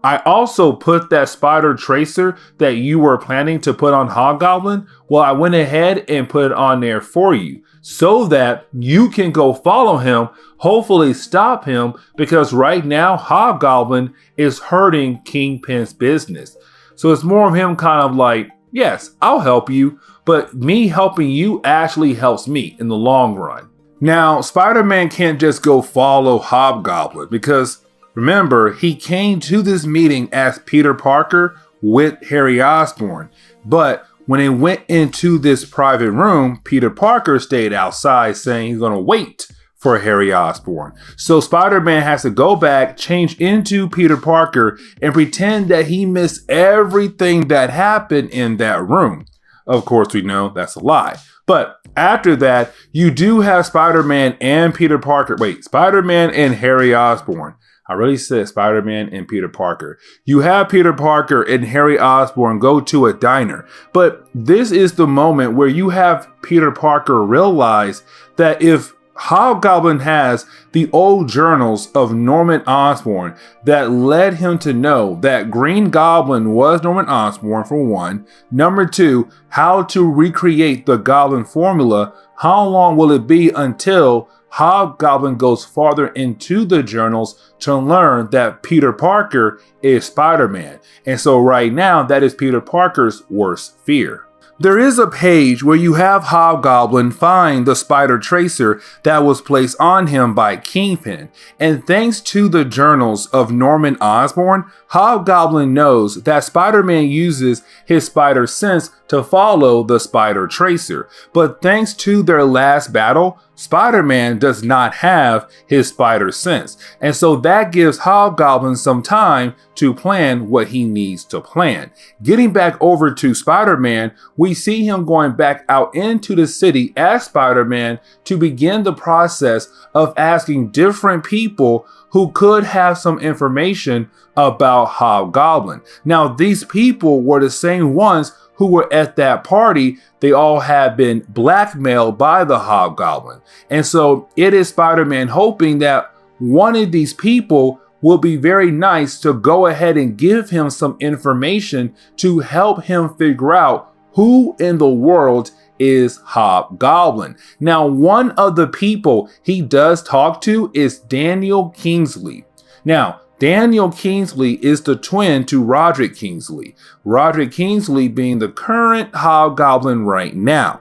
Speaker 1: I also put that spider tracer that you were planning to put on Hobgoblin. Well, I went ahead and put it on there for you so that you can go follow him, hopefully stop him, because right now Hobgoblin is hurting Kingpin's business. So it's more of him kind of like, yes, I'll help you, but me helping you actually helps me in the long run. Now, Spider-Man can't just go follow Hobgoblin because remember, he came to this meeting as Peter Parker with Harry Osborn, but when they went into this private room, Peter Parker stayed outside saying he's going to wait for Harry Osborn. So Spider-Man has to go back, change into Peter Parker, and pretend that he missed everything that happened in that room. Of course, we know that's a lie. But after that, you do have Spider-Man and Peter Parker. Wait, Spider-Man and Harry Osborn. I really said Spider-Man and Peter Parker. You have Peter Parker and Harry Osborn go to a diner. But this is the moment where you have Peter Parker realize that if Hobgoblin has the old journals of Norman Osborn that led him to know that Green Goblin was Norman Osborn, for one. Number two, how to recreate the Goblin formula. How long will it be until Hobgoblin goes farther into the journals to learn that Peter Parker is Spider-Man? And so right now, that is Peter Parker's worst fear. There is a page where you have Hobgoblin find the spider tracer that was placed on him by Kingpin, and thanks to the journals of Norman Osborn, Hobgoblin knows that Spider-Man uses his spider sense to follow the spider tracer, but thanks to their last battle, Spider-Man does not have his spider sense, and so that gives Hobgoblin some time to plan what he needs to plan. Getting back over to Spider-Man, we see him going back out into the city as Spider-Man to begin the process of asking different people who could have some information about Hobgoblin. Now, these people were the same ones who were at that party. They all had been blackmailed by the Hobgoblin. And so it is Spider-Man hoping that one of these people will be very nice to go ahead and give him some information to help him figure out who in the world is Hobgoblin. Now, one of the people he does talk to is Daniel Kingsley. Now, Daniel Kingsley is the twin to Roderick Kingsley. Roderick Kingsley being the current Hobgoblin right now.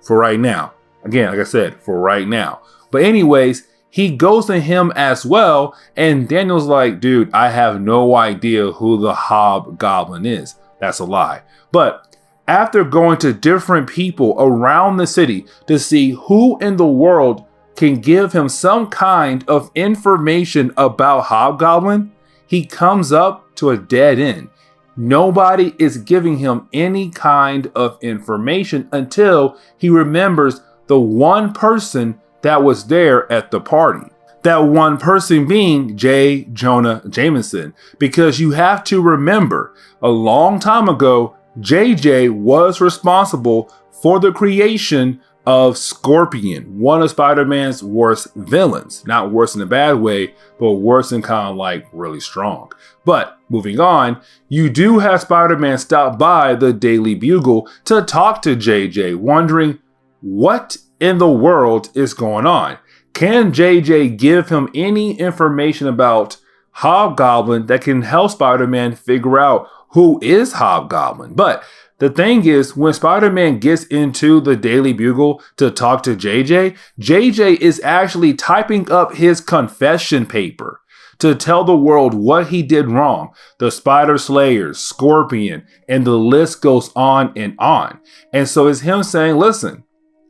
Speaker 1: For right now. Again, like I said, for right now. But anyways, he goes to him as well, and Daniel's like, dude, I have no idea who the Hobgoblin is. That's a lie. But after going to different people around the city to see who in the world can give him some kind of information about Hobgoblin, he comes up to a dead end. Nobody is giving him any kind of information until he remembers the one person that was there at the party. That one person being J. Jonah Jameson. Because you have to remember, a long time ago, JJ was responsible for the creation of Scorpion, one of Spider-Man's worst villains. Not worse in a bad way, but worse in kind of like really strong. But moving on, you do have Spider-Man stop by the Daily Bugle to talk to JJ, wondering what in the world is going on. Can JJ give him any information about Hobgoblin that can help Spider-Man figure out who is Hobgoblin? But the thing is, when Spider-Man gets into the Daily Bugle to talk to JJ, JJ is actually typing up his confession paper to tell the world what he did wrong. The Spider Slayers, Scorpion, and the list goes on and on. And so it's him saying, listen,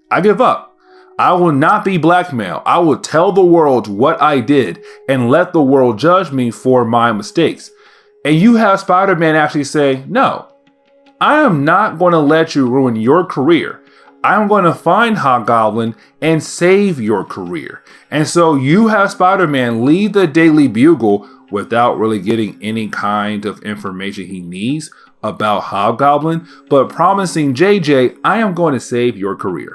Speaker 1: I give up. I will not be blackmailed. I will tell the world what I did and let the world judge me for my mistakes. And you have Spider-Man actually say, no, I am not going to let you ruin your career. I'm going to find Hobgoblin and save your career. And so you have Spider-Man leave the Daily Bugle without really getting any kind of information he needs about Hobgoblin, but promising JJ, I am going to save your career.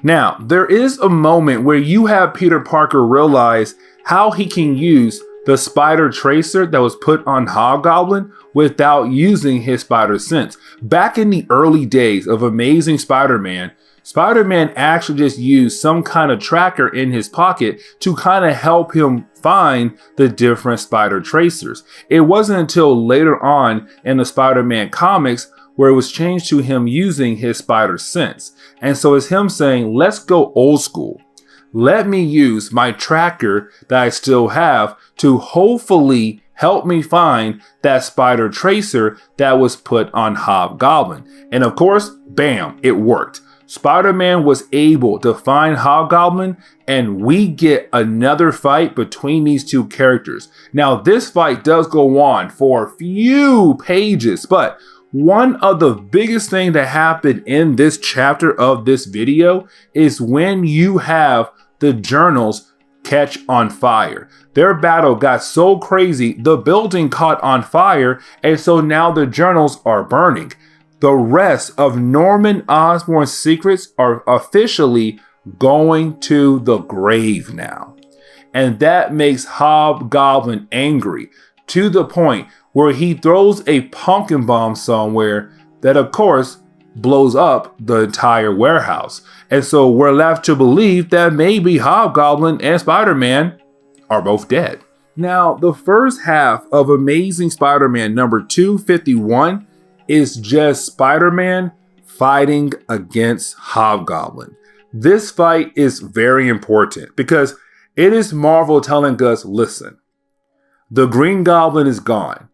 Speaker 1: Now, there is a moment where you have Peter Parker realize how he can use the spider tracer that was put on Hobgoblin without using his spider sense. Back in the early days of Amazing Spider-Man, Spider-Man actually just used some kind of tracker in his pocket to kind of help him find the different spider tracers. It wasn't until later on in the Spider-Man comics where it was changed to him using his spider sense. And so it's him saying, let's go old school. Let me use my tracker that I still have to hopefully help me find that spider tracer that was put on Hobgoblin. And of course, bam, it worked. Spider-Man was able to find Hobgoblin, and we get another fight between these two characters. Now, this fight does go on for a few pages, but one of the biggest things that happened in this chapter of this video is when you have the journals catch on fire. Their battle got so crazy, the building caught on fire, and so now the journals are burning. The rest of Norman Osborn's secrets are officially going to the grave now. And that makes Hobgoblin angry to the point where he throws a pumpkin bomb somewhere that, of course, blows up the entire warehouse. And so we're left to believe that maybe Hobgoblin and Spider-Man are both dead. Now, the first half of Amazing Spider-Man number 251 is just Spider-Man fighting against Hobgoblin. This fight is very important because it is Marvel telling us, listen, the Green Goblin is gone,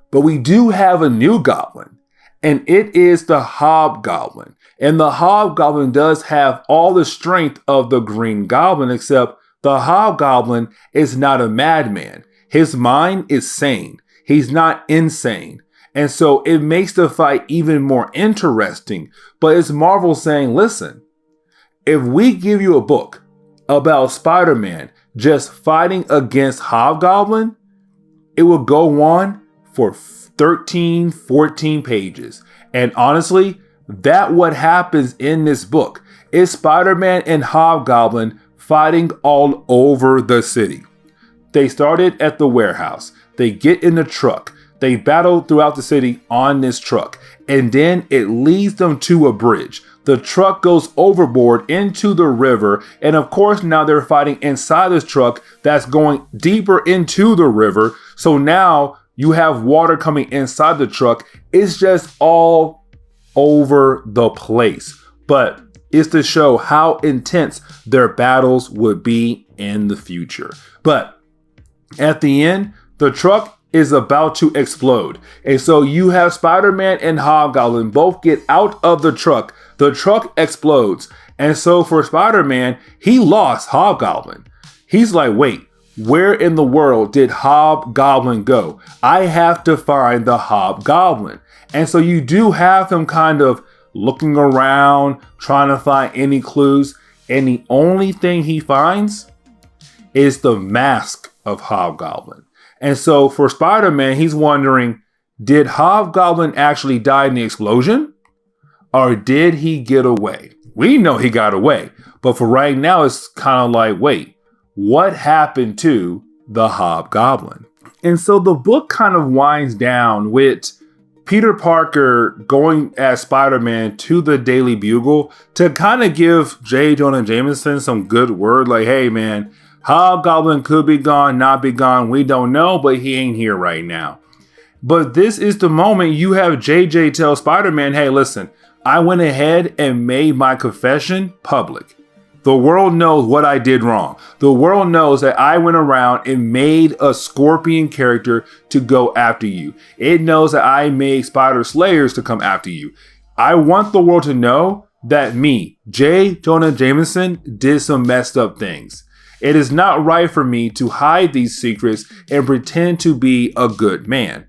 Speaker 1: but we do have a new goblin, and it is the Hobgoblin. And the Hobgoblin does have all the strength of the Green Goblin, except the Hobgoblin is not a madman. His mind is sane. He's not insane. And so it makes the fight even more interesting. But it's Marvel saying, listen, if we give you a book about Spider-Man just fighting against Hobgoblin, it will go on for 13, 14 pages. And honestly, that's what happens in this book. Is Spider-Man and Hobgoblin fighting all over the city. They started at the warehouse. They get in the truck. They battle throughout the city on this truck, and then it leads them to a bridge. The truck goes overboard into the river, and of course now they're fighting inside this truck that's going deeper into the river. So now you have water coming inside the truck. It's just all over the place. But it's to show how intense their battles would be in the future. But at the end, the truck is about to explode. And so you have Spider-Man and Hobgoblin both get out of the truck. The truck explodes. And so for Spider-Man, he lost Hobgoblin. He's like, wait, where in the world did Hobgoblin go? I have to find the Hobgoblin. And so you do have him kind of looking around, trying to find any clues. And the only thing he finds is the mask of Hobgoblin. And so for Spider-Man, he's wondering, did Hobgoblin actually die in the explosion? Or did he get away? We know he got away. But for right now, it's kind of like, wait, what happened to the Hobgoblin? And so the book kind of winds down with Peter Parker going as Spider-Man to the Daily Bugle to kind of give J. Jonah Jameson some good word. Like, hey, man, Hobgoblin could be gone, not be gone. We don't know, but he ain't here right now. But this is the moment you have JJ tell Spider-Man, hey, listen, I went ahead and made my confession public. The world knows what I did wrong. The world knows that I went around and made a Scorpion character to go after you. It knows that I made Spider Slayers to come after you. I want the world to know that me, J. Jonah Jameson, did some messed up things. It is not right for me to hide these secrets and pretend to be a good man.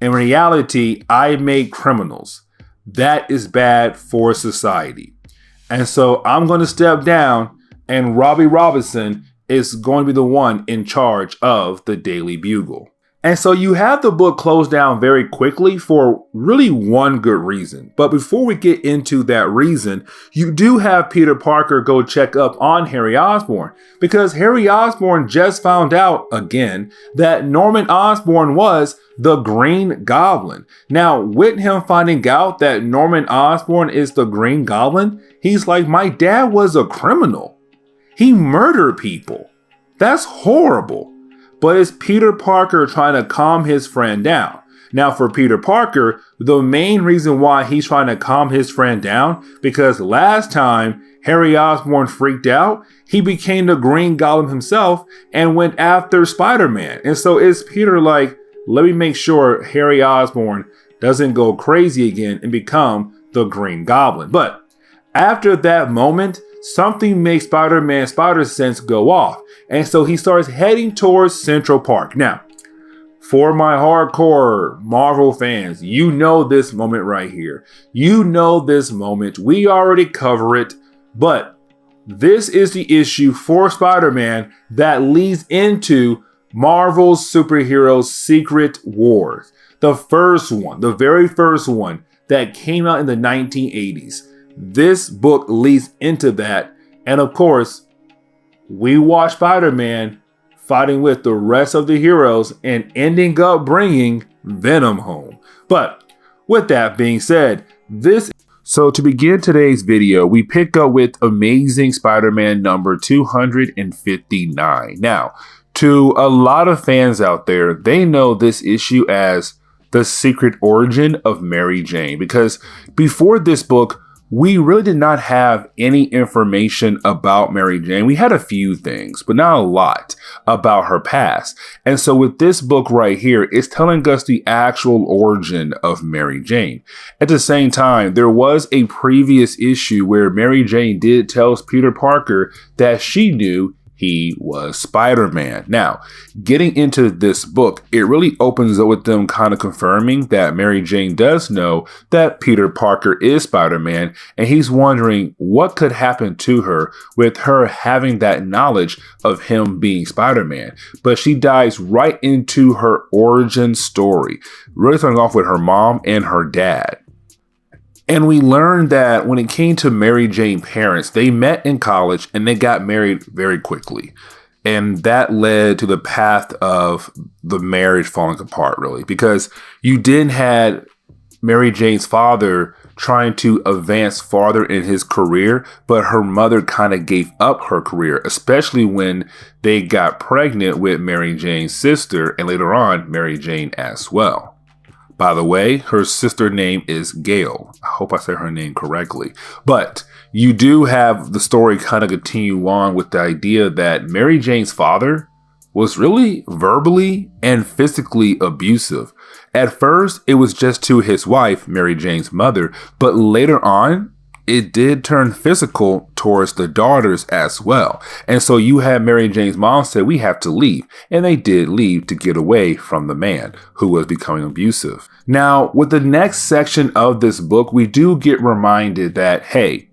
Speaker 1: In reality, I made criminals. That is bad for society. And so I'm going to step down, and Robbie Robinson is going to be the one in charge of the Daily Bugle. And so you have the book closed down very quickly for really one good reason. But before we get into that reason, you do have Peter Parker go check up on Harry Osborn, because Harry Osborn just found out again that Norman Osborn was the Green Goblin. Now, with him finding out that Norman Osborn is the Green Goblin, he's like, my dad was a criminal. He murdered people. That's horrible. But it's Peter Parker trying to calm his friend down. Now, for Peter Parker, the main reason why he's trying to calm his friend down, because last time Harry Osborn freaked out, he became the Green Goblin himself and went after Spider-Man. And so it's Peter like, let me make sure Harry Osborn doesn't go crazy again and become the Green Goblin. But after that moment, something makes Spider-Man's spider sense go off. And so he starts heading towards Central Park. Now, for my hardcore Marvel fans, you know this moment right here. You know this moment. We already cover it. But this is the issue for Spider-Man that leads into Marvel's Superheroes Secret Wars. The first one, the very first one that came out in the 1980s. This book leads into that. And of course, we watch Spider-Man fighting with the rest of the heroes and ending up bringing Venom home. But with that being said, So to begin today's video, we pick up with Amazing Spider-Man number 259. Now, to a lot of fans out there, they know this issue as the secret origin of Mary Jane, because before this book, we really did not have any information about Mary Jane. We had a few things, but not a lot about her past. And so with this book right here, it's telling us the actual origin of Mary Jane. At the same time, there was a previous issue where Mary Jane did tell Peter Parker that she knew he was Spider-Man. Now, getting into this book, it really opens up with them kind of confirming that Mary Jane does know that Peter Parker is Spider-Man, and he's wondering what could happen to her with her having that knowledge of him being Spider-Man. But she dives right into her origin story, really starting off with her mom and her dad. And we learned that when it came to Mary Jane parents, they met in college and they got married very quickly. And that led to the path of the marriage falling apart, really, because you then had Mary Jane's father trying to advance farther in his career, but her mother kind of gave up her career, especially when they got pregnant with Mary Jane's sister and later on Mary Jane as well. By the way, her sister name is Gail. I hope I said her name correctly. But you do have the story kind of continue on with the idea that Mary Jane's father was really verbally and physically abusive. At first, it was just to his wife, Mary Jane's mother, but later on, it did turn physical towards the daughters as well. And so you had Mary Jane's mom say, we have to leave. And they did leave to get away from the man who was becoming abusive. Now, with the next section of this book, we do get reminded that, hey,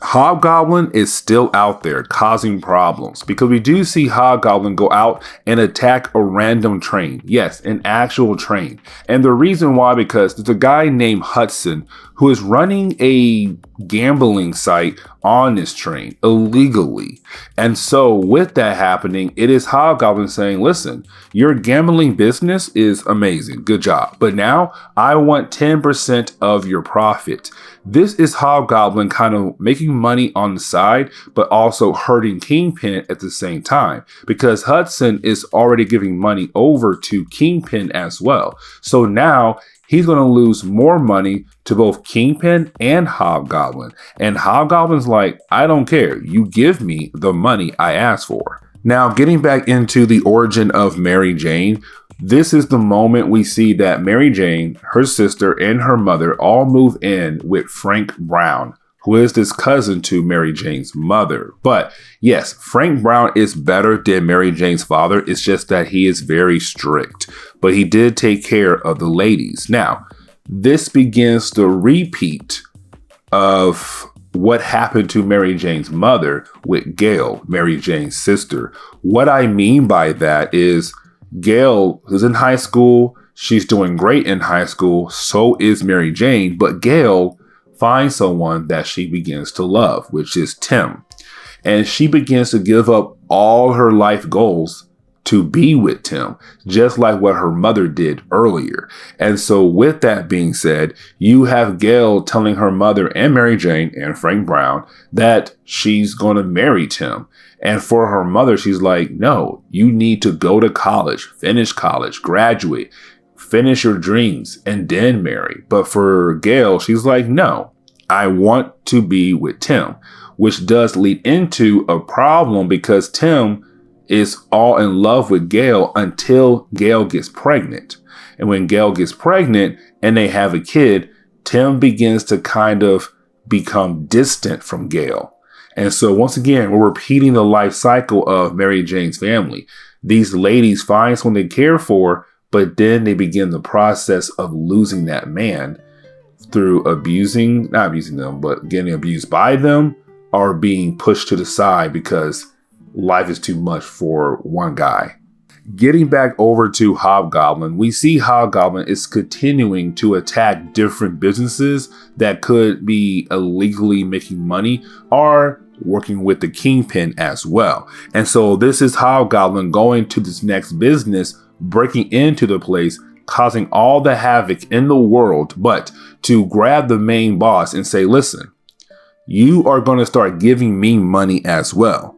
Speaker 1: Hobgoblin is still out there causing problems, because we do see Hobgoblin go out and attack a random train. Yes, an actual train. And the reason why, because there's a guy named Hudson who is running a gambling site on this train illegally. And so with that happening, it is Hobgoblin saying, listen, your gambling business is amazing. Good job. But now I want 10% of your profit. This is Hobgoblin kind of making money on the side, but also hurting Kingpin at the same time, because Hudson is already giving money over to Kingpin as well. So now he's going to lose more money to both Kingpin and Hobgoblin. And Hobgoblin's like, I don't care. You give me the money I asked for. Now, getting back into the origin of Mary Jane, this is the moment we see that Mary Jane, her sister, and her mother all move in with Frank Brown, who is this cousin to Mary Jane's mother. But yes, Frank Brown is better than Mary Jane's father. It's just that he is very strict, but he did take care of the ladies. Now, this begins the repeat of what happened to Mary Jane's mother with Gail, Mary Jane's sister. What I mean by that is, Gail is in high school. She's doing great in high school. So is Mary Jane. But Gail finds someone that she begins to love, which is Tim. And she begins to give up all her life goals to be with Tim, just like what her mother did earlier. And so with that being said, you have Gail telling her mother and Mary Jane and Frank Brown that she's going to marry Tim. And for her mother, she's like, no, you need to go to college, finish college, graduate, finish your dreams, and then marry. But for Gail, she's like, no, I want to be with Tim, which does lead into a problem because Tim is all in love with Gail until Gail gets pregnant. And when Gail gets pregnant and they have a kid, Tim begins to kind of become distant from Gail. And so once again, we're repeating the life cycle of Mary Jane's family. These ladies find someone they care for, but then they begin the process of losing that man through not abusing them, but getting abused by them or being pushed to the side because life is too much for one guy. Getting back over to Hobgoblin, we see Hobgoblin is continuing to attack different businesses that could be illegally making money or working with the Kingpin as well. And so this is Hobgoblin going to this next business, breaking into the place, causing all the havoc in the world, but to grab the main boss and say, listen, you are going to start giving me money as well.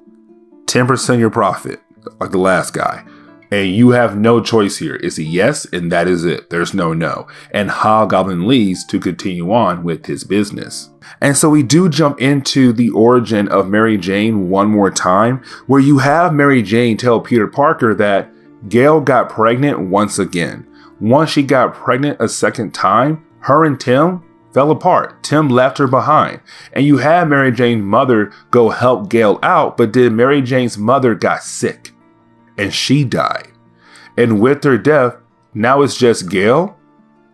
Speaker 1: 10% of your profit, like the last guy. And you have no choice here. It's a yes, and that is it. There's no. And Hobgoblin leaves to continue on with his business. And so we do jump into the origin of Mary Jane one more time, where you have Mary Jane tell Peter Parker that Gail got pregnant once again. Once she got pregnant a second time, her and Tim fell apart. Tim left her behind. And you had Mary Jane's mother go help Gail out, but then Mary Jane's mother got sick and she died. And with her death, now it's just Gail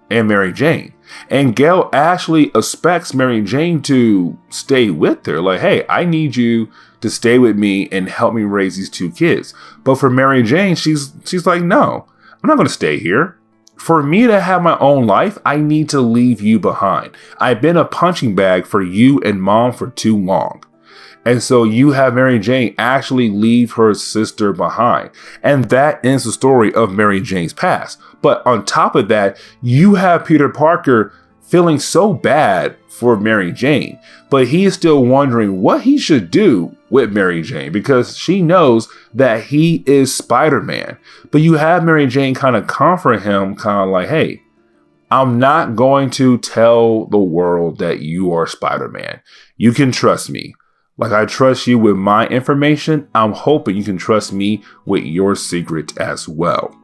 Speaker 1: and Mary Jane. And Gail actually expects Mary Jane to stay with her. Like, hey, I need you to stay with me and help me raise these two kids. But for Mary Jane, she's like, no, I'm not going to stay here. For me to have my own life, I need to leave you behind. I've been a punching bag for you and mom for too long. And so you have Mary Jane actually leave her sister behind. And that ends the story of Mary Jane's past. But on top of that, you have Peter Parker feeling so bad for Mary Jane, but he is still wondering what he should do with Mary Jane because she knows that he is Spider-Man. But you have Mary Jane kind of comfort him, kind of like, hey, I'm not going to tell the world that you are Spider-Man. You can trust me. Like I trust you with my information, I'm hoping you can trust me with your secret as well.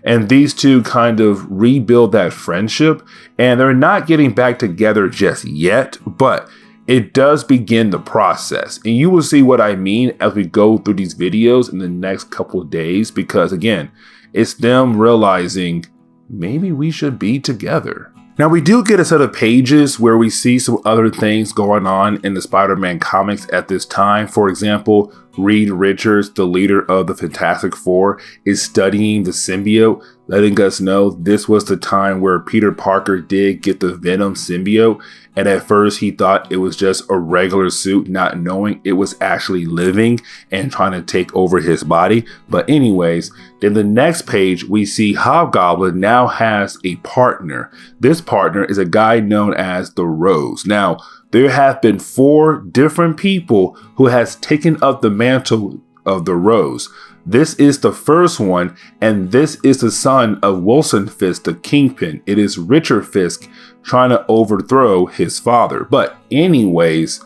Speaker 1: And these two kind of rebuild that friendship, and they're not getting back together just yet, but it does begin the process. And you will see what I mean as we go through these videos in the next couple of days, because again, it's them realizing maybe we should be together. Now, we do get a set of pages where we see some other things going on in the Spider-Man comics at this time. For example, Reed Richards, the leader of the Fantastic Four, is studying the symbiote, letting us know this was the time where Peter Parker did get the Venom symbiote. And at first he thought it was just a regular suit, not knowing it was actually living and trying to take over his body. But anyways, then the next page, we see Hobgoblin now has a partner. This partner is a guy known as the Rose. Now, there have been 4 different people who has taken up the mantle of the Rose. This is the first one, and this is the son of Wilson Fisk, the Kingpin. It is Richard Fisk trying to overthrow his father. But anyways,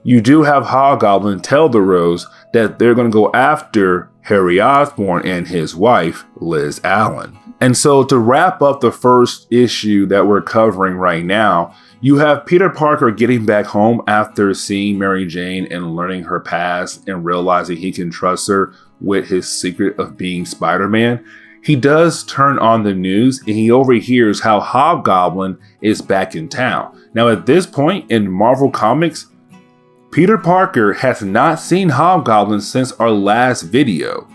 Speaker 1: you do have Hobgoblin tell the Rose that they're going to go after Harry Osborn and his wife, Liz Allen. And so to wrap up the first issue that we're covering right now, you have Peter Parker getting back home after seeing Mary Jane and learning her past and realizing he can trust her with his secret of being Spider-Man. He does turn on the news and he overhears how Hobgoblin is back in town. Now at this point in Marvel Comics, Peter Parker has not seen Hobgoblin since our last video,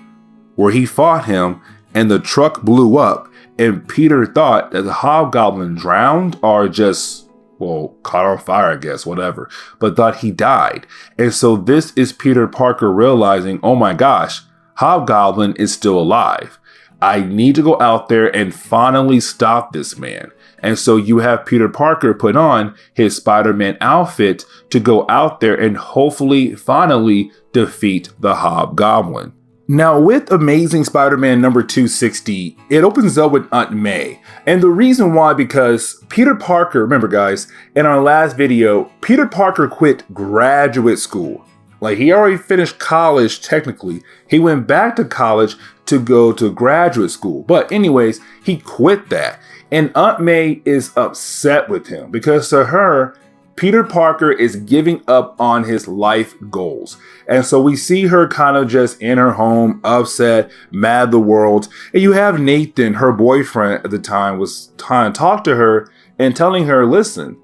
Speaker 1: where he fought him and the truck blew up, and Peter thought that the Hobgoblin drowned or just, well, caught on fire, I guess, whatever, but thought he died. And so this is Peter Parker realizing, oh my gosh, Hobgoblin is still alive. I need to go out there and finally stop this man. And so you have Peter Parker put on his Spider-Man outfit to go out there and hopefully finally defeat the Hobgoblin. Now with Amazing Spider-Man number 260, it opens up with Aunt May. And the reason why, because Peter Parker, remember guys, in our last video, Peter Parker quit graduate school. Like, he already finished college technically. He went back to college to go to graduate school. But anyways, he quit that. And Aunt May is upset with him because to her, Peter Parker is giving up on his life goals. And so we see her kind of just in her home, upset, mad at the world. And you have Nathan, her boyfriend at the time, was trying to talk to her and telling her, listen,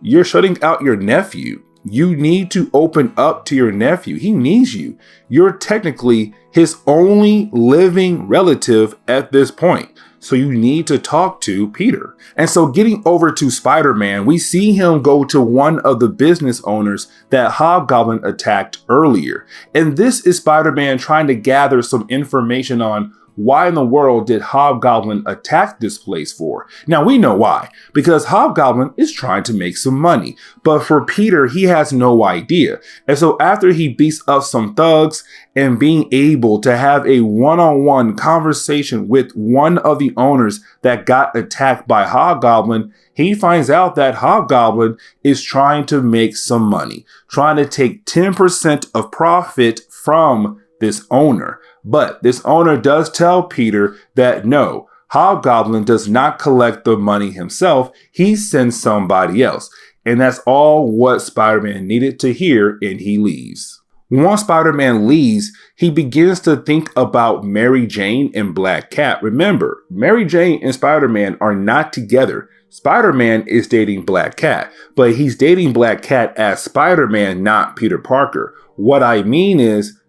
Speaker 1: you're shutting out your nephew. You need to open up to your nephew. He needs you. You're technically his only living relative at this point. So you need to talk to Peter. And so getting over to Spider-Man, we see him go to one of the business owners that Hobgoblin attacked earlier. And this is Spider-Man trying to gather some information on why in the world did Hobgoblin attack this place for? Now we know why, because Hobgoblin is trying to make some money, but for Peter, he has no idea. And so after he beats up some thugs and being able to have a one-on-one conversation with one of the owners that got attacked by Hobgoblin, he finds out that Hobgoblin is trying to make some money, trying to take 10% of profit from this owner. But this owner does tell Peter that no, Hobgoblin does not collect the money himself. He sends somebody else. And that's all what Spider-Man needed to hear, and he leaves. Once Spider-Man leaves, he begins to think about Mary Jane and Black Cat. Remember, Mary Jane and Spider-Man are not together. Spider-Man is dating Black Cat, but he's dating Black Cat as Spider-Man, not Peter Parker. What I mean is,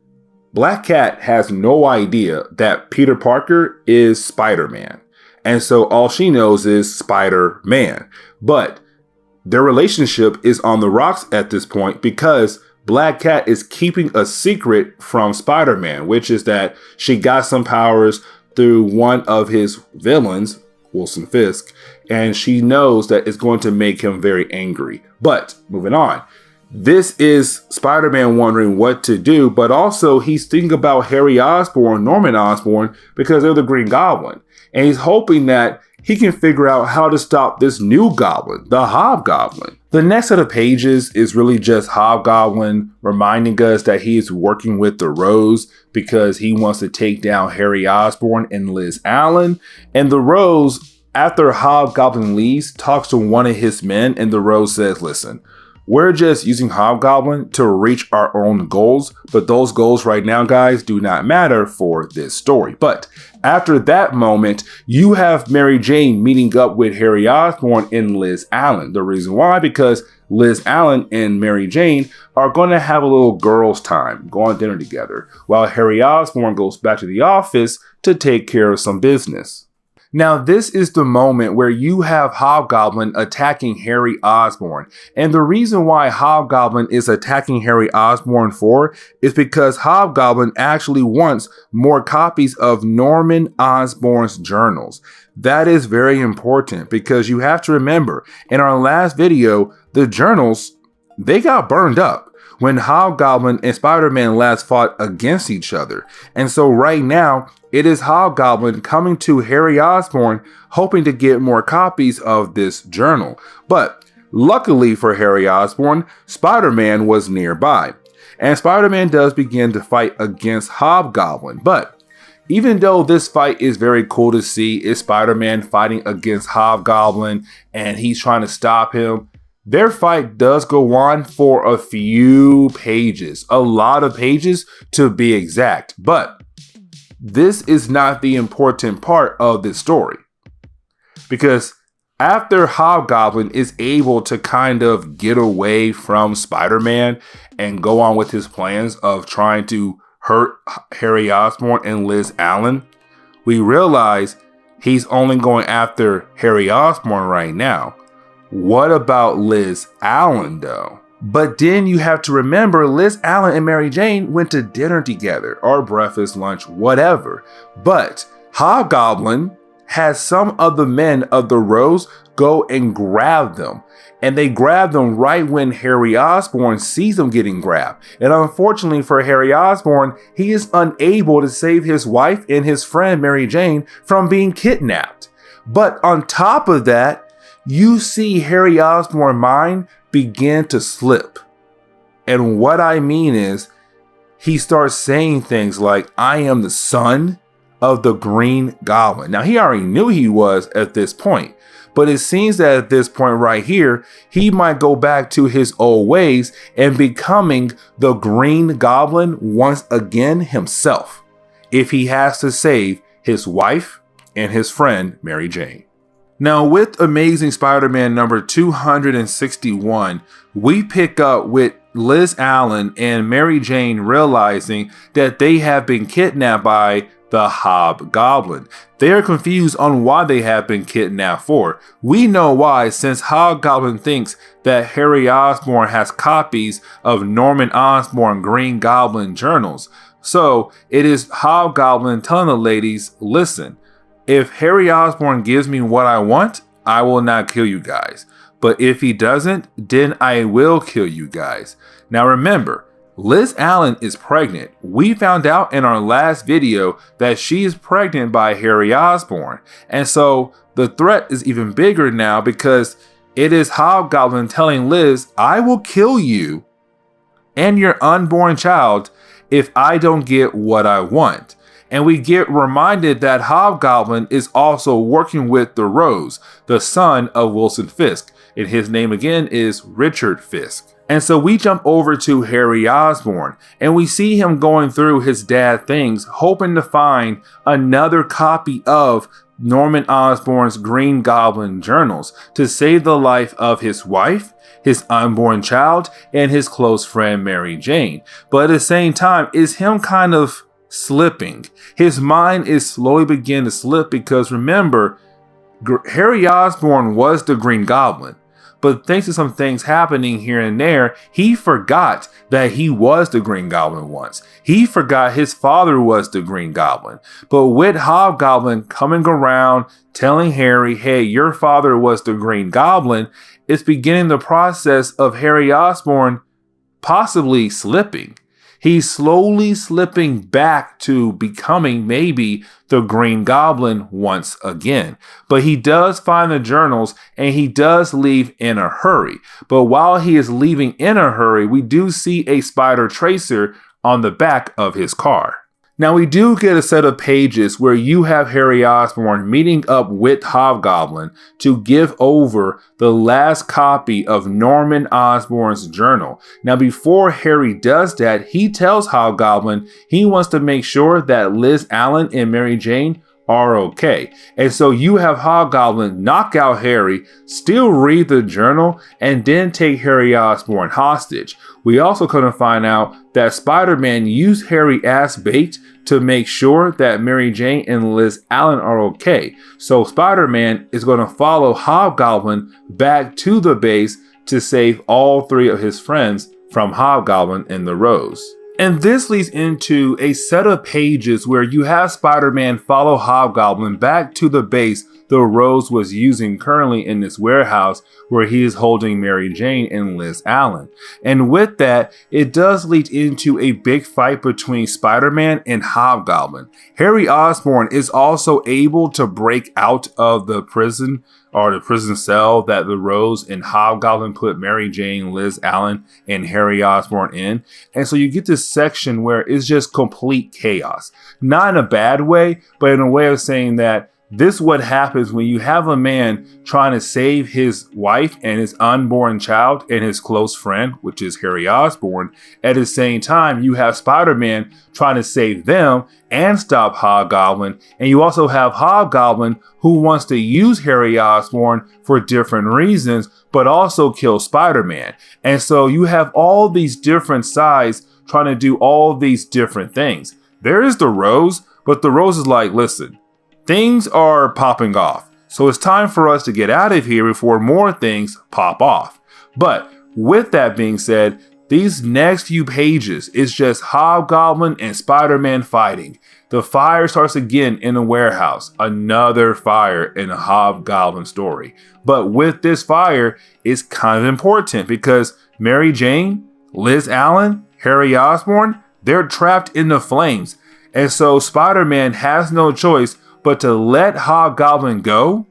Speaker 1: Black Cat has no idea that Peter Parker is Spider-Man. And so all she knows is Spider-Man. But their relationship is on the rocks at this point because Black Cat is keeping a secret from Spider-Man, which is that she got some powers through one of his villains, Wilson Fisk, and she knows that it's going to make him very angry. But moving on. This is Spider-Man wondering what to do, but also he's thinking about Harry Osborn, Norman Osborn, because they're the Green Goblin. And he's hoping that he can figure out how to stop this new goblin, the Hobgoblin. The next set of pages is really just Hobgoblin reminding us that he is working with the Rose because he wants to take down Harry Osborn and Liz Allen. And the Rose, after Hobgoblin leaves, talks to one of his men, and the Rose says, listen, we're just using Hobgoblin to reach our own goals, but those goals right now, guys, do not matter for this story. But after that moment, you have Mary Jane meeting up with Harry Osborn and Liz Allen. The reason why, because Liz Allen and Mary Jane are going to have a little girls' time, go on dinner together, while Harry Osborn goes back to the office to take care of some business. Now, this is the moment where you have Hobgoblin attacking Harry Osborn. And the reason why Hobgoblin is attacking Harry Osborn for is because Hobgoblin actually wants more copies of Norman Osborn's journals. That is very important because you have to remember, in our last video, the journals, they got burned up when Hobgoblin and Spider-Man last fought against each other. And so right now, it is Hobgoblin coming to Harry Osborn hoping to get more copies of this journal. But luckily for Harry Osborn, Spider-Man was nearby. And Spider-Man does begin to fight against Hobgoblin. But even though this fight is very cool to see, is Spider-Man fighting against Hobgoblin and he's trying to stop him, their fight does go on for a few pages, a lot of pages to be exact. But this is not the important part of this story, because after Hobgoblin is able to kind of get away from Spider-Man and go on with his plans of trying to hurt Harry Osborn and Liz Allen, we realize he's only going after Harry Osborn right now. What about Liz Allen though? But then you have to remember Liz Allen and Mary Jane went to dinner together, or breakfast, lunch, whatever. But Hobgoblin has some of the men of the Rose go and grab them. And they grab them right when Harry Osborn sees them getting grabbed. And unfortunately for Harry Osborn, he is unable to save his wife and his friend Mary Jane from being kidnapped. But on top of that, you see Harry Osborn's mind begin to slip. And what I mean is, he starts saying things like, I am the son of the Green Goblin. Now, he already knew he was at this point, but it seems that at this point right here, he might go back to his old ways and becoming the Green Goblin once again himself, if he has to save his wife and his friend Mary Jane. Now, with Amazing Spider-Man number 261, we pick up with Liz Allen and Mary Jane realizing that they have been kidnapped by the Hobgoblin. They are confused on why they have been kidnapped for. We know why, since Hobgoblin thinks that Harry Osborn has copies of Norman Osborn Green Goblin journals. So it is Hobgoblin telling the ladies, listen, if Harry Osborn gives me what I want, I will not kill you guys. But if he doesn't, then I will kill you guys. Now remember, Liz Allen is pregnant. We found out in our last video that she is pregnant by Harry Osborn. And so the threat is even bigger now because it is Hobgoblin telling Liz, I will kill you and your unborn child if I don't get what I want. And we get reminded that Hobgoblin is also working with the Rose, the son of Wilson Fisk. And his name again is Richard Fisk. And so we jump over to Harry Osborn and we see him going through his dad things, hoping to find another copy of Norman Osborn's Green Goblin journals to save the life of his wife, his unborn child, and his close friend Mary Jane. But at the same time, is him kind of slipping. His mind is slowly beginning to slip because remember, Harry Osborn was the Green Goblin. But thanks to some things happening here and there, he forgot that he was the Green Goblin once. He forgot his father was the Green Goblin. But with Hobgoblin coming around, telling Harry, hey, your father was the Green Goblin, it's beginning the process of Harry Osborn possibly slipping. He's slowly slipping back to becoming maybe the Green Goblin once again. But he does find the journals and he does leave in a hurry. But while he is leaving in a hurry, we do see a spider tracer on the back of his car. Now we do get a set of pages where you have Harry Osborn meeting up with Hobgoblin to give over the last copy of Norman Osborn's journal. Now before Harry does that, he tells Hobgoblin he wants to make sure that Liz Allen and Mary Jane are okay. And so you have Hobgoblin knock out Harry, still read the journal, and then take Harry Osborn hostage. We also come to find out that Spider-Man used Harry as bait to make sure that Mary Jane and Liz Allen are okay. So Spider-Man is going to follow Hobgoblin back to the base to save all three of his friends from Hobgoblin and the Rose. And this leads into a set of pages where you have Spider-Man follow Hobgoblin back to the base the Rose was using currently in this warehouse where he is holding Mary Jane and Liz Allen. And with that, it does lead into a big fight between Spider-Man and Hobgoblin. Harry Osborn is also able to break out of the prison or the prison cell that the Rose and Hobgoblin put Mary Jane, Liz Allen, and Harry Osborn in. And so you get this section where it's just complete chaos. Not in a bad way, but in a way of saying that this is what happens when you have a man trying to save his wife and his unborn child and his close friend, which is Harry Osborn. At the same time, you have Spider-Man trying to save them and stop Hobgoblin. And you also have Hobgoblin who wants to use Harry Osborn for different reasons, but also kill Spider-Man. And so you have all these different sides trying to do all these different things. There is the Rose, but the Rose is like, listen, things are popping off. So it's time for us to get out of here before more things pop off. But with that being said, these next few pages is just Hobgoblin and Spider-Man fighting. The fire starts again in a warehouse. Another fire in a Hobgoblin story. But with this fire, it's kind of important because Mary Jane, Liz Allen, Harry Osborn, they're trapped in the flames. And so Spider-Man has no choice but to let Hobgoblin go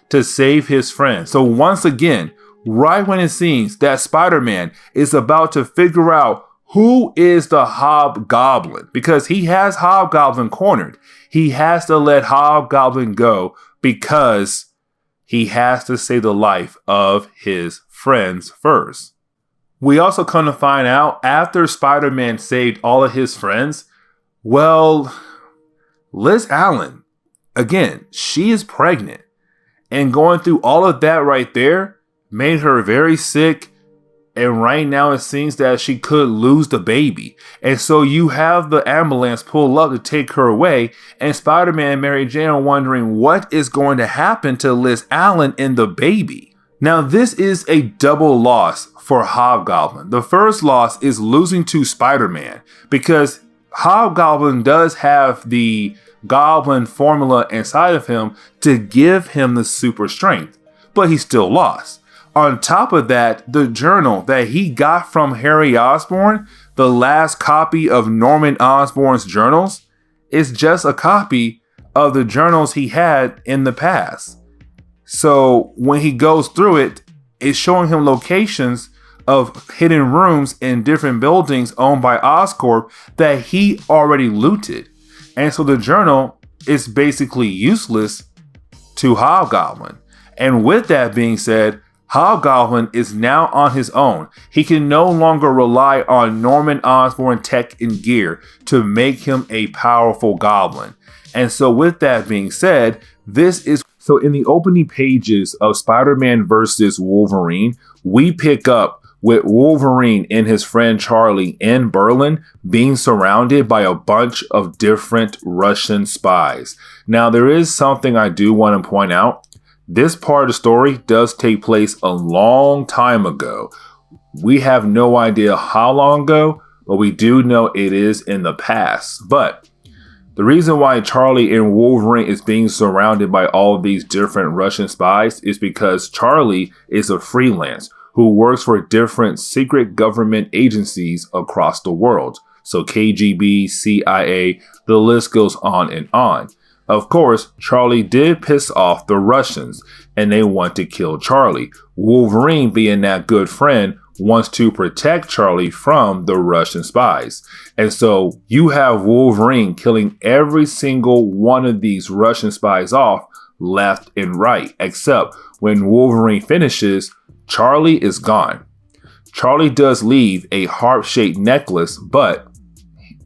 Speaker 1: to save his friend. So once again, right when it seems that Spider-Man is about to figure out who is the Hobgoblin, because he has Hobgoblin cornered, he has to let Hobgoblin go because he has to save the life of his friends first. We also come to find out after Spider-Man saved all of his friends, well, Liz Allen, again, she is pregnant. And going through all of that right there made her very sick. And right now it seems that she could lose the baby. And so you have the ambulance pull up to take her away. And Spider-Man and Mary Jane are wondering what is going to happen to Liz Allen and the baby. Now this is a double loss for Hobgoblin. The first loss is losing to Spider-Man because Hobgoblin does have the Goblin formula inside of him to give him the super strength, but he still lost. On top of that, the journal that he got from Harry Osborn, the last copy of Norman Osborn's journals, is just a copy of the journals he had in the past. So when he goes through it, it's showing him locations of hidden rooms in different buildings owned by Oscorp that he already looted. And so the journal is basically useless to Hobgoblin. And with that being said, Hobgoblin is now on his own. He can no longer rely on Norman Osborn tech and gear to make him a powerful goblin. And so with that being said, so in the opening pages of Spider-Man vs. Wolverine, we pick up with Wolverine and his friend Charlie in Berlin being surrounded by a bunch of different Russian spies. Now, there is something I do want to point out. This part of the story does take place a long time ago. We have no idea how long ago, but we do know it is in the past. But the reason why Charlie and Wolverine is being surrounded by all of these different Russian spies is because Charlie is a freelance who works for different secret government agencies across the world. So KGB, CIA, the list goes on and on. Of course, Charlie did piss off the Russians and they want to kill Charlie. Wolverine, being that good friend, wants to protect Charlie from the Russian spies. And so you have Wolverine killing every single one of these Russian spies off left and right, except when Wolverine finishes, Charlie is gone. Charlie does leave a heart-shaped necklace, but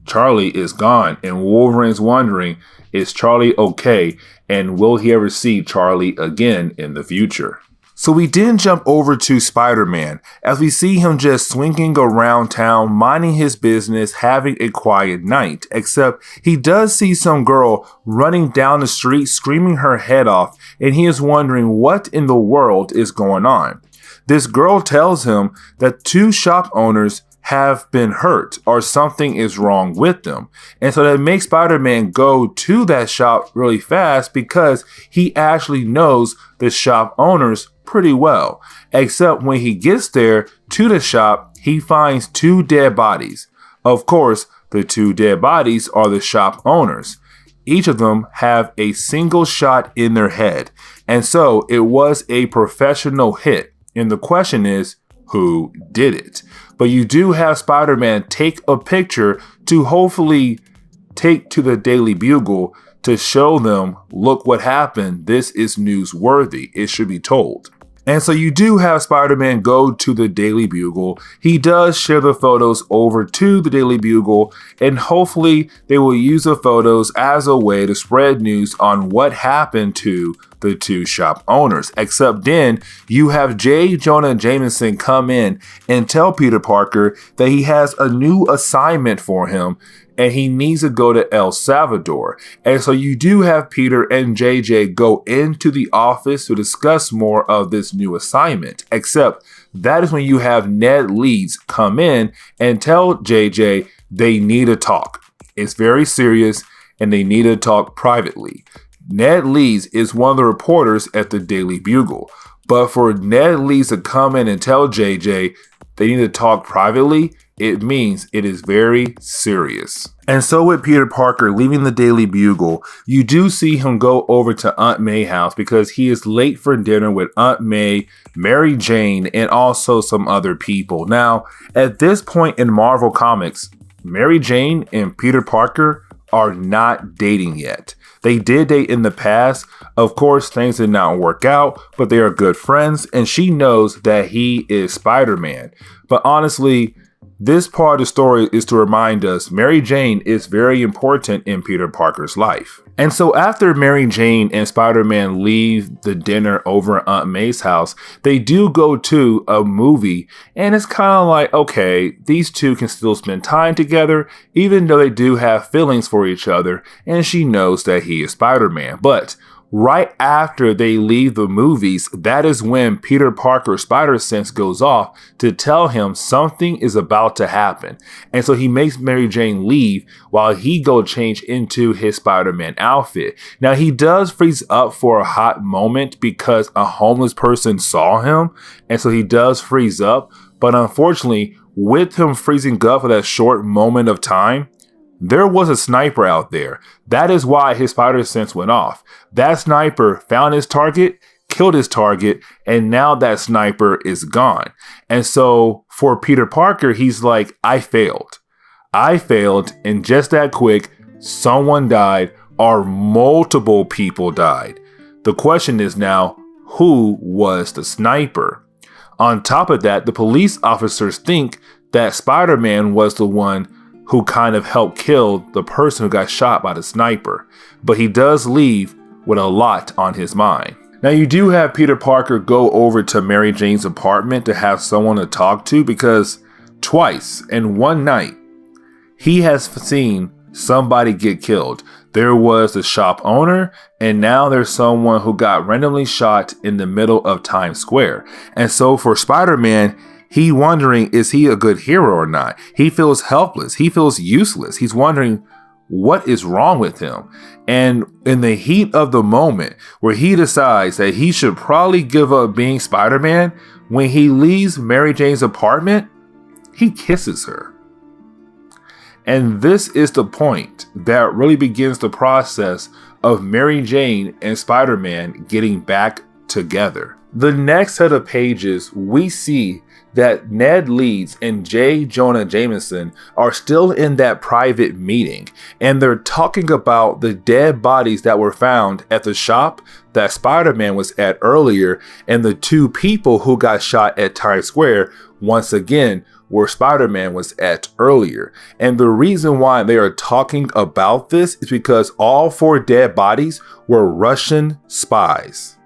Speaker 1: Charlie is gone. And Wolverine's wondering, is Charlie okay? And will he ever see Charlie again in the future? So we then jump over to Spider-Man as we see him just swinging around town, minding his business, having a quiet night. Except he does see some girl running down the street, screaming her head off, and he is wondering what in the world is going on. This girl tells him that 2 shop owners have been hurt or something is wrong with them. And so that makes Spider-Man go to that shop really fast because he actually knows the shop owners pretty well. Except when he gets there to the shop, he finds 2 dead bodies. Of course, the 2 dead bodies are the shop owners. Each of them have a single shot in their head. And so it was a professional hit. And the question is, who did it? But you do have Spider-Man take a picture to hopefully take to the Daily Bugle to show them, look what happened. This is newsworthy. It should be told. And so you do have Spider-Man go to the Daily Bugle. He does share the photos over to the Daily Bugle, and hopefully they will use the photos as a way to spread news on what happened to the two shop owners. Except then you have J. Jonah Jameson come in and tell Peter Parker that he has a new assignment for him and he needs to go to El Salvador. And so you do have Peter and JJ go into the office to discuss more of this new assignment. Except that is when you have Ned Leeds come in and tell JJ they need to talk. It's very serious and they need to talk privately. Ned Leeds is one of the reporters at the Daily Bugle. But for Ned Leeds to come in and tell JJ they need to talk privately, it means it is very serious. And so with Peter Parker leaving the Daily Bugle, you do see him go over to Aunt May's house because he is late for dinner with Aunt May, Mary Jane, and also some other people. Now, at this point in Marvel Comics, Mary Jane and Peter Parker are not dating yet. They did date in the past. Of course, things did not work out, but they are good friends, and she knows that he is Spider-Man. But honestly, this part of the story is to remind us Mary Jane is very important in Peter Parker's life. And so after Mary Jane and Spider-Man leave the dinner over at Aunt May's house, they do go to a movie, and it's kind of like, okay, these two can still spend time together, even though they do have feelings for each other, and she knows that he is Spider-Man. But right after they leave the movies, that is when Peter Parker's spider sense goes off to tell him something is about to happen. And so he makes Mary Jane leave while he go change into his Spider-Man outfit. Now he does freeze up for a hot moment because a homeless person saw him. And so he does freeze up. But unfortunately, with him freezing up for that short moment of time, there was a sniper out there. That is why his spider sense went off. That sniper found his target, killed his target, and now that sniper is gone. And so for Peter Parker, he's like, I failed. And just that quick, someone died or multiple people died. The question is now, who was the sniper? On top of that, the police officers think that Spider-Man was the one who kind of helped kill the person who got shot by the sniper. But he does leave with a lot on his mind. Now you do have Peter Parker go over to Mary Jane's apartment to have someone to talk to because twice in one night, he has seen somebody get killed. There was the shop owner, and now there's someone who got randomly shot in the middle of Times Square. And so for Spider-Man, he wondering, is he a good hero or not? He feels helpless. He feels useless. He's wondering what is wrong with him. And in the heat of the moment where he decides that he should probably give up being Spider-Man, when he leaves Mary Jane's apartment, he kisses her. And this is the point that really begins the process of Mary Jane and Spider-Man getting back together. The next set of pages, we see that Ned Leeds and J. Jonah Jameson are still in that private meeting, and they're talking about the dead bodies that were found at the shop that Spider-Man was at earlier, and the two people who got shot at Times Square, once again, where Spider-Man was at earlier. And the reason why they are talking about this is because all four dead bodies were Russian spies.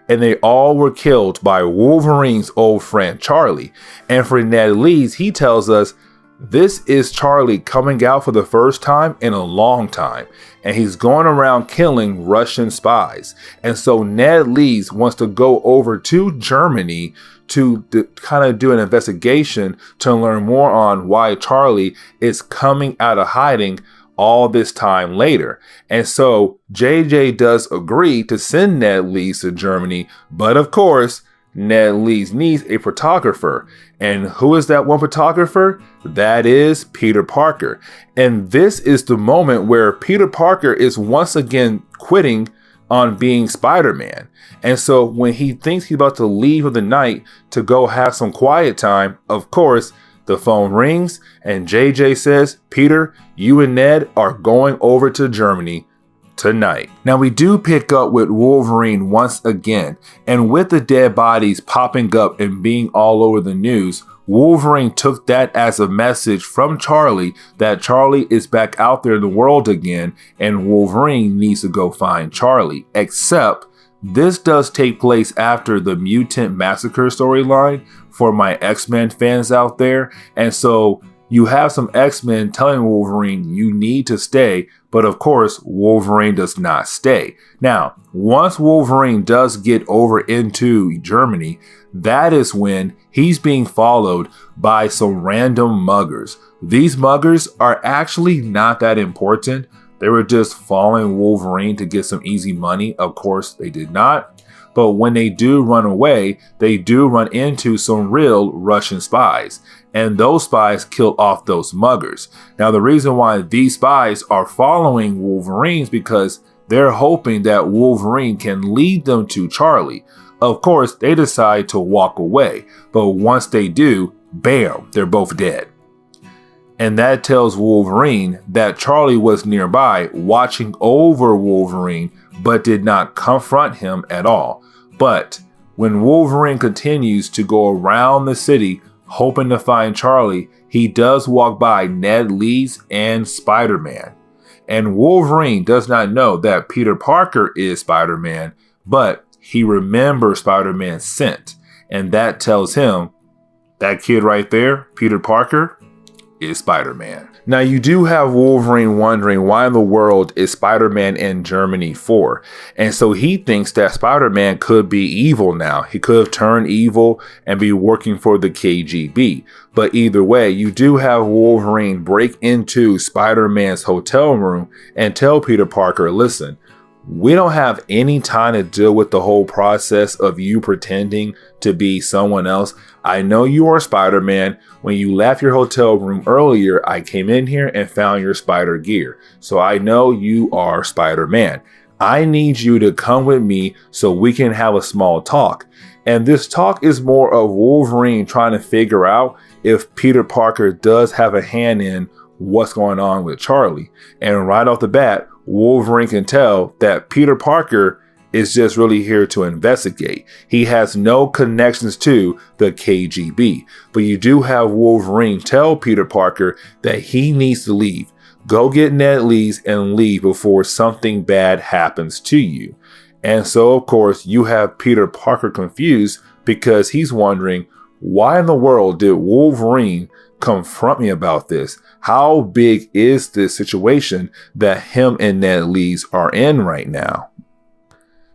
Speaker 1: And they all were killed by Wolverine's old friend, Charlie. And for Ned Leeds, he tells us this is Charlie coming out for the first time in a long time. And he's going around killing Russian spies. And so Ned Leeds wants to go over to Germany to kind of do an investigation to learn more on why Charlie is coming out of hiding all this time later. And so JJ does agree to send Ned Leeds to Germany, but of course, Ned Leeds needs a photographer. And who is that one photographer? That is Peter Parker. And this is the moment where Peter Parker is once again quitting on being Spider-Man. And so when he thinks he's about to leave for the night to go have some quiet time, of course, the phone rings and JJ says, Peter, you and Ned are going over to Germany tonight. Now we do pick up with Wolverine once again, and with the dead bodies popping up and being all over the news, Wolverine took that as a message from Charlie that Charlie is back out there in the world again and Wolverine needs to go find Charlie. Except This does take place after the Mutant Massacre storyline for my X-Men fans out there. And so you have some X-Men telling Wolverine you need to stay, but of course Wolverine does not stay. Now, once Wolverine does get over into Germany, that is when he's being followed by some random muggers. These muggers are actually not that important. They were just following Wolverine to get some easy money. Of course, they did not. But when they do run away, they do run into some real Russian spies. And those spies kill off those muggers. Now, the reason why these spies are following Wolverine is because they're hoping that Wolverine can lead them to Charlie. Of course, they decide to walk away. But once they do, bam, they're both dead. And that tells Wolverine that Charlie was nearby watching over Wolverine, but did not confront him at all. But when Wolverine continues to go around the city hoping to find Charlie, he does walk by Ned Leeds and Spider-Man. And Wolverine does not know that Peter Parker is Spider-Man, but he remembers Spider-Man's scent. And that tells him that kid right there, Peter Parker, is Spider-Man. Now, you do have Wolverine wondering why in the world is Spider-Man in Germany for? And so he thinks that Spider-Man could be evil now. He could have turned evil and be working for the KGB. But either way, you do have Wolverine break into Spider-Man's hotel room and tell Peter Parker, listen, we don't have any time to deal with the whole process of you pretending to be someone else. I know you are Spider-Man. When you left your hotel room earlier, I came in here and found your spider gear. So I know you are Spider-Man. I need you to come with me so we can have a small talk. And this talk is more of Wolverine trying to figure out if Peter Parker does have a hand in what's going on with Charlie. And right off the bat, Wolverine can tell that Peter Parker is just really here to investigate. He has no connections to the KGB. But you do have Wolverine tell Peter Parker that he needs to leave. Go get Ned Leeds and leave before something bad happens to you. And so, of course, you have Peter Parker confused because he's wondering, why in the world did Wolverine confront me about this? How big is this situation that him and Ned Leeds are in right now?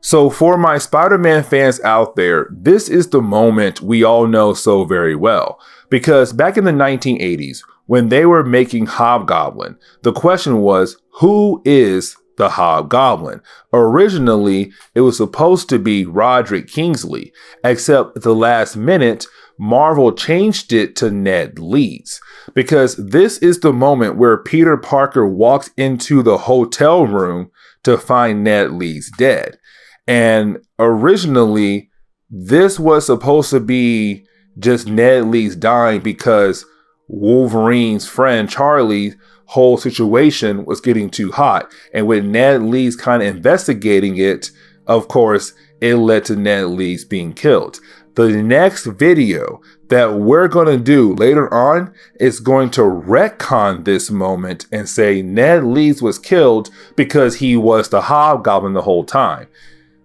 Speaker 1: So for my Spider-Man fans out there, this is the moment we all know so very well. Because back in the 1980s, when they were making Hobgoblin, the question was, who is the Hobgoblin? Originally, it was supposed to be Roderick Kingsley, except at the last minute, Marvel changed it to Ned Leeds. Because this is the moment where Peter Parker walks into the hotel room to find Ned Leeds dead. And originally, this was supposed to be just Ned Leeds dying because Wolverine's friend Charlie's whole situation was getting too hot. And with Ned Leeds kind of investigating it, of course, it led to Ned Leeds being killed. The next video that we're going to do later on is going to retcon this moment and say Ned Leeds was killed because he was the Hobgoblin the whole time.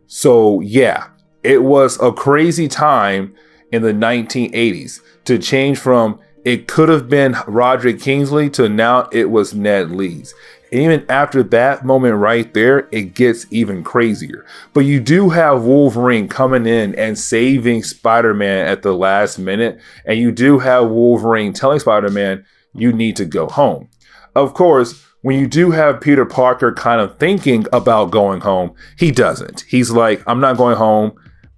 Speaker 1: So yeah, it was a crazy time in the 1980s to change from it could have been Roderick Kingsley to now it was Ned Leeds. And even after that moment right there, it gets even crazier. But you do have Wolverine coming in and saving Spider-Man at the last minute. And you do have Wolverine telling Spider-Man, you need to go home. Of course, when you do have Peter Parker kind of thinking about going home, he doesn't. He's like, I'm not going home.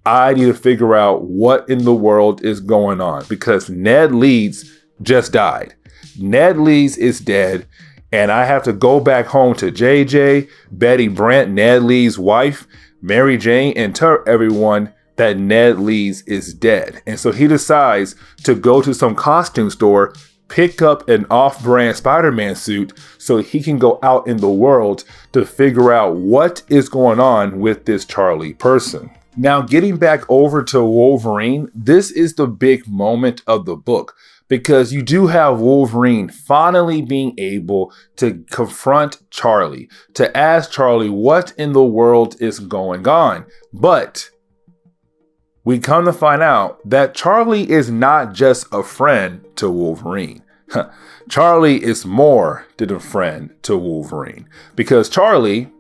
Speaker 1: I need to figure out what in the world is going on because Ned Leeds just died. Ned Leeds is dead. And I have to go back home to JJ, Betty Brant, Ned Leeds' wife, Mary Jane, and tell everyone that Ned Leeds is dead. And so he decides to go to some costume store, pick up an off-brand Spider-Man suit so he can go out in the world to figure out what is going on with this Charlie person. Now, getting back over to Wolverine, this is the big moment of the book because you do have Wolverine finally being able to confront Charlie, to ask Charlie what in the world is going on. But we come to find out that Charlie is not just a friend to Wolverine. Charlie is more than a friend to Wolverine, because Charlie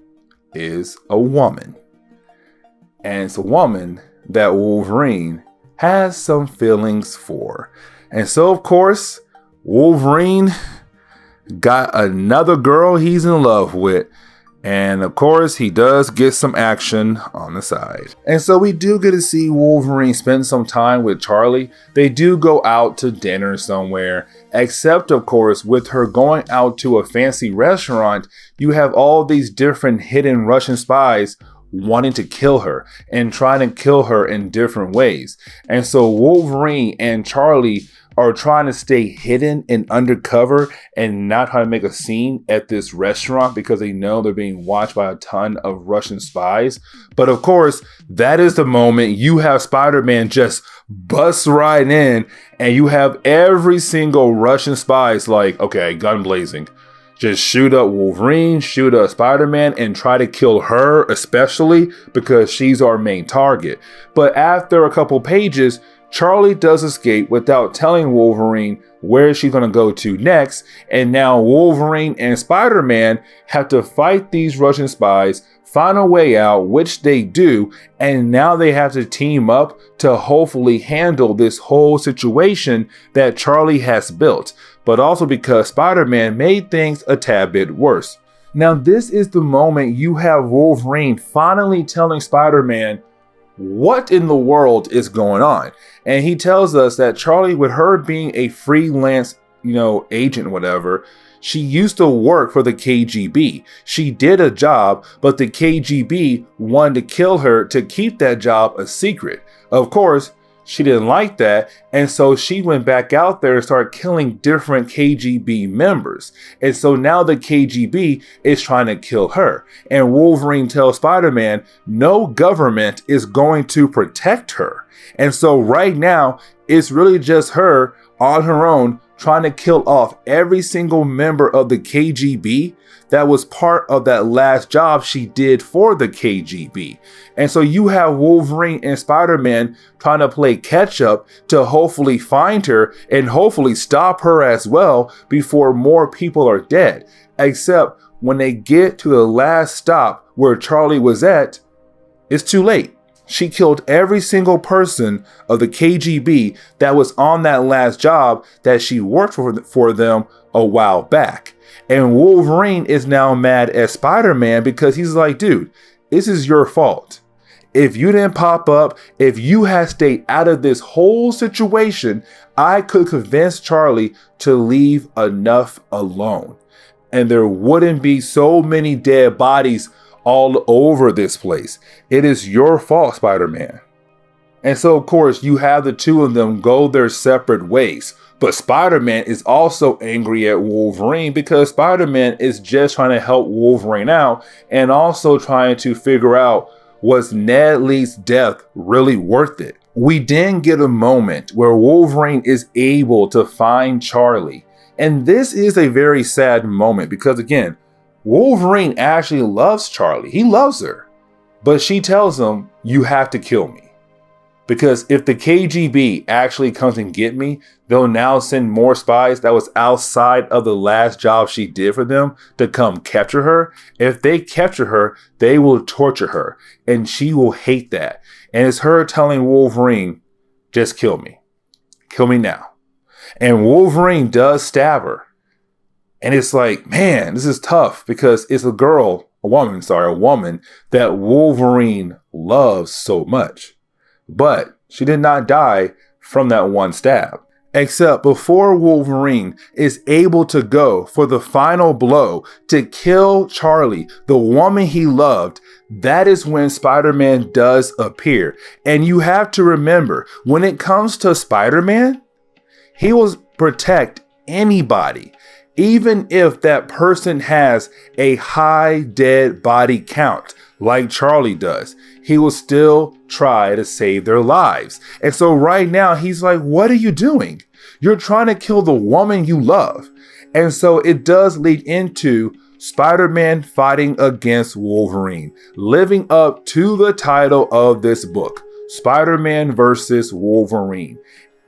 Speaker 1: is a woman. And it's a woman that Wolverine has some feelings for. And so, of course, Wolverine got another girl he's in love with. And of course, he does get some action on the side. And so we do get to see Wolverine spend some time with Charlie. They do go out to dinner somewhere, except of course, with her going out to a fancy restaurant, you have all these different hidden Russian spies wanting to kill her and trying to kill her in different ways. And so Wolverine and Charlie are trying to stay hidden and undercover and not try to make a scene at this restaurant because they know they're being watched by a ton of Russian spies. But of course, that is the moment you have Spider-Man just bust right in, and you have every single Russian spies like, okay, gun blazing. Just shoot up Wolverine, shoot up Spider-Man, and try to kill her, especially because she's our main target. But after a couple pages, Charlie does escape without telling Wolverine where she's going to go to next. And now Wolverine and Spider-Man have to fight these Russian spies, find a way out, which they do. And now they have to team up to hopefully handle this whole situation that Charlie has built. But also because Spider-Man made things a tad bit worse. Now, this is the moment you have Wolverine finally telling Spider-Man what in the world is going on. And he tells us that Charlie, with her being a freelance, agent, whatever, she used to work for the KGB. She did a job, but the KGB wanted to kill her to keep that job a secret. Of course, she didn't like that, and so she went back out there and started killing different KGB members. And so now the KGB is trying to kill her. And Wolverine tells Spider-Man no government is going to protect her. And so right now, it's really just her on her own trying to kill off every single member of the KGB that was part of that last job she did for the KGB. And so you have Wolverine and Spider-Man trying to play catch up to hopefully find her and hopefully stop her as well before more people are dead. Except when they get to the last stop where Charlie was at, it's too late. She killed every single person of the KGB that was on that last job that she worked for them a while back. And Wolverine is now mad at Spider-Man because he's like, dude, this is your fault. If you didn't pop up, if you had stayed out of this whole situation, I could convince Charlie to leave enough alone. And there wouldn't be so many dead bodies all over this place. It is your fault, Spider-Man. And so, of course, you have the two of them go their separate ways. But Spider-Man is also angry at Wolverine because Spider-Man is just trying to help Wolverine out and also trying to figure out, was Ned Lee's death really worth it? We then get a moment where Wolverine is able to find Charlie. And this is a very sad moment because, again, Wolverine actually loves Charlie. He loves her. But she tells him, you have to kill me. Because if the KGB actually comes and get me, they'll now send more spies that was outside of the last job she did for them to come capture her. If they capture her, they will torture her. And she will hate that. And it's her telling Wolverine, just kill me. Kill me now. And Wolverine does stab her. And it's like, man, this is tough because it's a woman that Wolverine loves so much. But she did not die from that one stab. Except before Wolverine is able to go for the final blow to kill Charlie, the woman he loved, that is when Spider-Man does appear. And you have to remember, when it comes to Spider-Man, he will protect anybody. Even if that person has a high dead body count, like Charlie does, he will still try to save their lives. And so right now he's like, what are you doing? You're trying to kill the woman you love. And so it does lead into Spider-Man fighting against Wolverine, living up to the title of this book, Spider-Man versus Wolverine.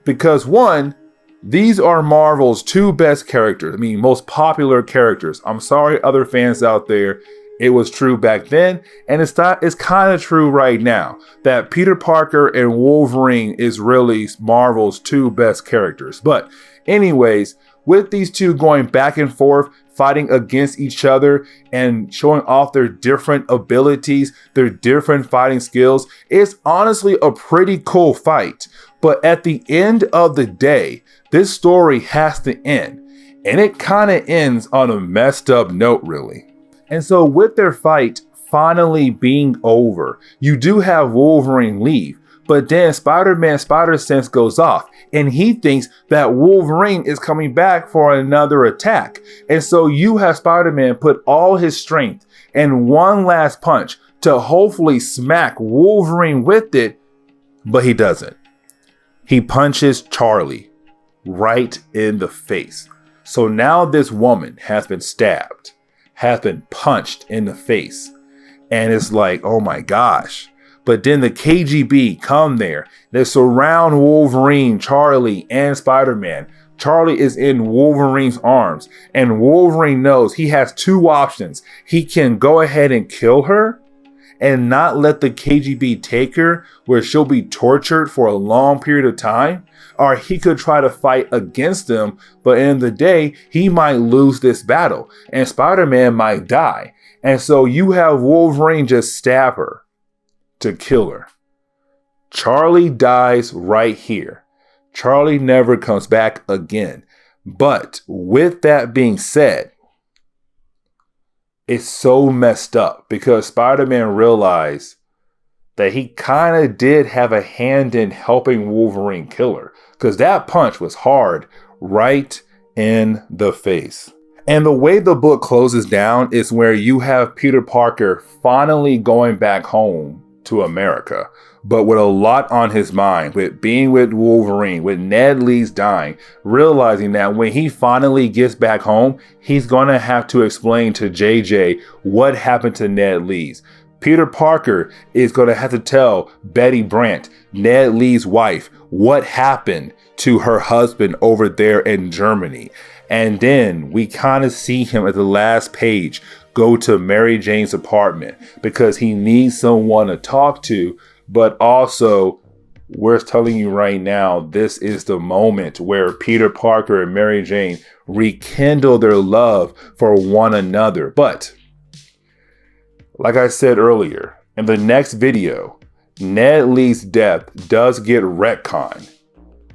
Speaker 1: Because one, these are Marvel's two best characters. I mean, most popular characters. I'm sorry, other fans out there. It was true back then, and it's kind of true right now that Peter Parker and Wolverine is really Marvel's two best characters. But anyways, with these two going back and forth, fighting against each other and showing off their different abilities, their different fighting skills, it's honestly a pretty cool fight. But at the end of the day, this story has to end. And it kind of ends on a messed up note, really. And so with their fight finally being over, you do have Wolverine leave. But then Spider-Man's spider sense goes off and he thinks that Wolverine is coming back for another attack. And so you have Spider-Man put all his strength and one last punch to hopefully smack Wolverine with it, but he doesn't. He punches Charlie right in the face. So now this woman has been stabbed, has been punched in the face. And it's like, oh my gosh. But then the KGB come there. They surround Wolverine, Charlie, and Spider-Man. Charlie is in Wolverine's arms. And Wolverine knows he has two options. He can go ahead and kill her and not let the KGB take her, where she'll be tortured for a long period of time. Or he could try to fight against them, but in the day, he might lose this battle. And Spider-Man might die. And so you have Wolverine just stab her to kill her. Charlie dies right here. Charlie never comes back again. But with that being said, it's so messed up because Spider-Man realized that he kind of did have a hand in helping Wolverine kill her, because that punch was hard right in the face. And the way the book closes down is where you have Peter Parker finally going back home to America, but with a lot on his mind, with being with Wolverine, with Ned Leeds dying, realizing that when he finally gets back home, he's going to have to explain to JJ what happened to Ned Leeds. Peter Parker is going to have to tell Betty Brant, Ned Leeds' wife, what happened to her husband over there in Germany. And then we kind of see him at the last page go to Mary Jane's apartment because he needs someone to talk to. But also, we're telling you right now, this is the moment where Peter Parker and Mary Jane rekindle their love for one another. But like I said earlier, in the next video, Ned Leeds' death does get retconned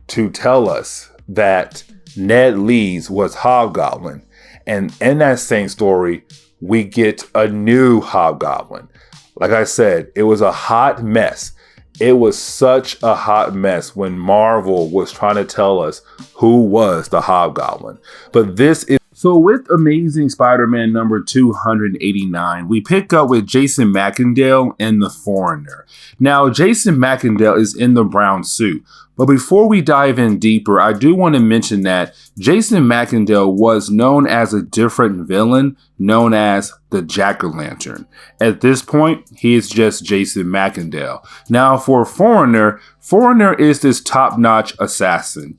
Speaker 1: to tell us that Ned Leeds was Hobgoblin. And in that same story, we get a new Hobgoblin. Like I said, it was a hot mess. It was such a hot mess when Marvel was trying to tell us who was the Hobgoblin. But this is so with Amazing Spider-Man number 289, we pick up with Jason Macendale and the Foreigner. Now, Jason Macendale is in the brown suit. But before we dive in deeper, I do want to mention that Jason Macendale was known as a different villain known as the Jack-O-Lantern. At this point, he is just Jason Macendale. Now for Foreigner, Foreigner is this top-notch assassin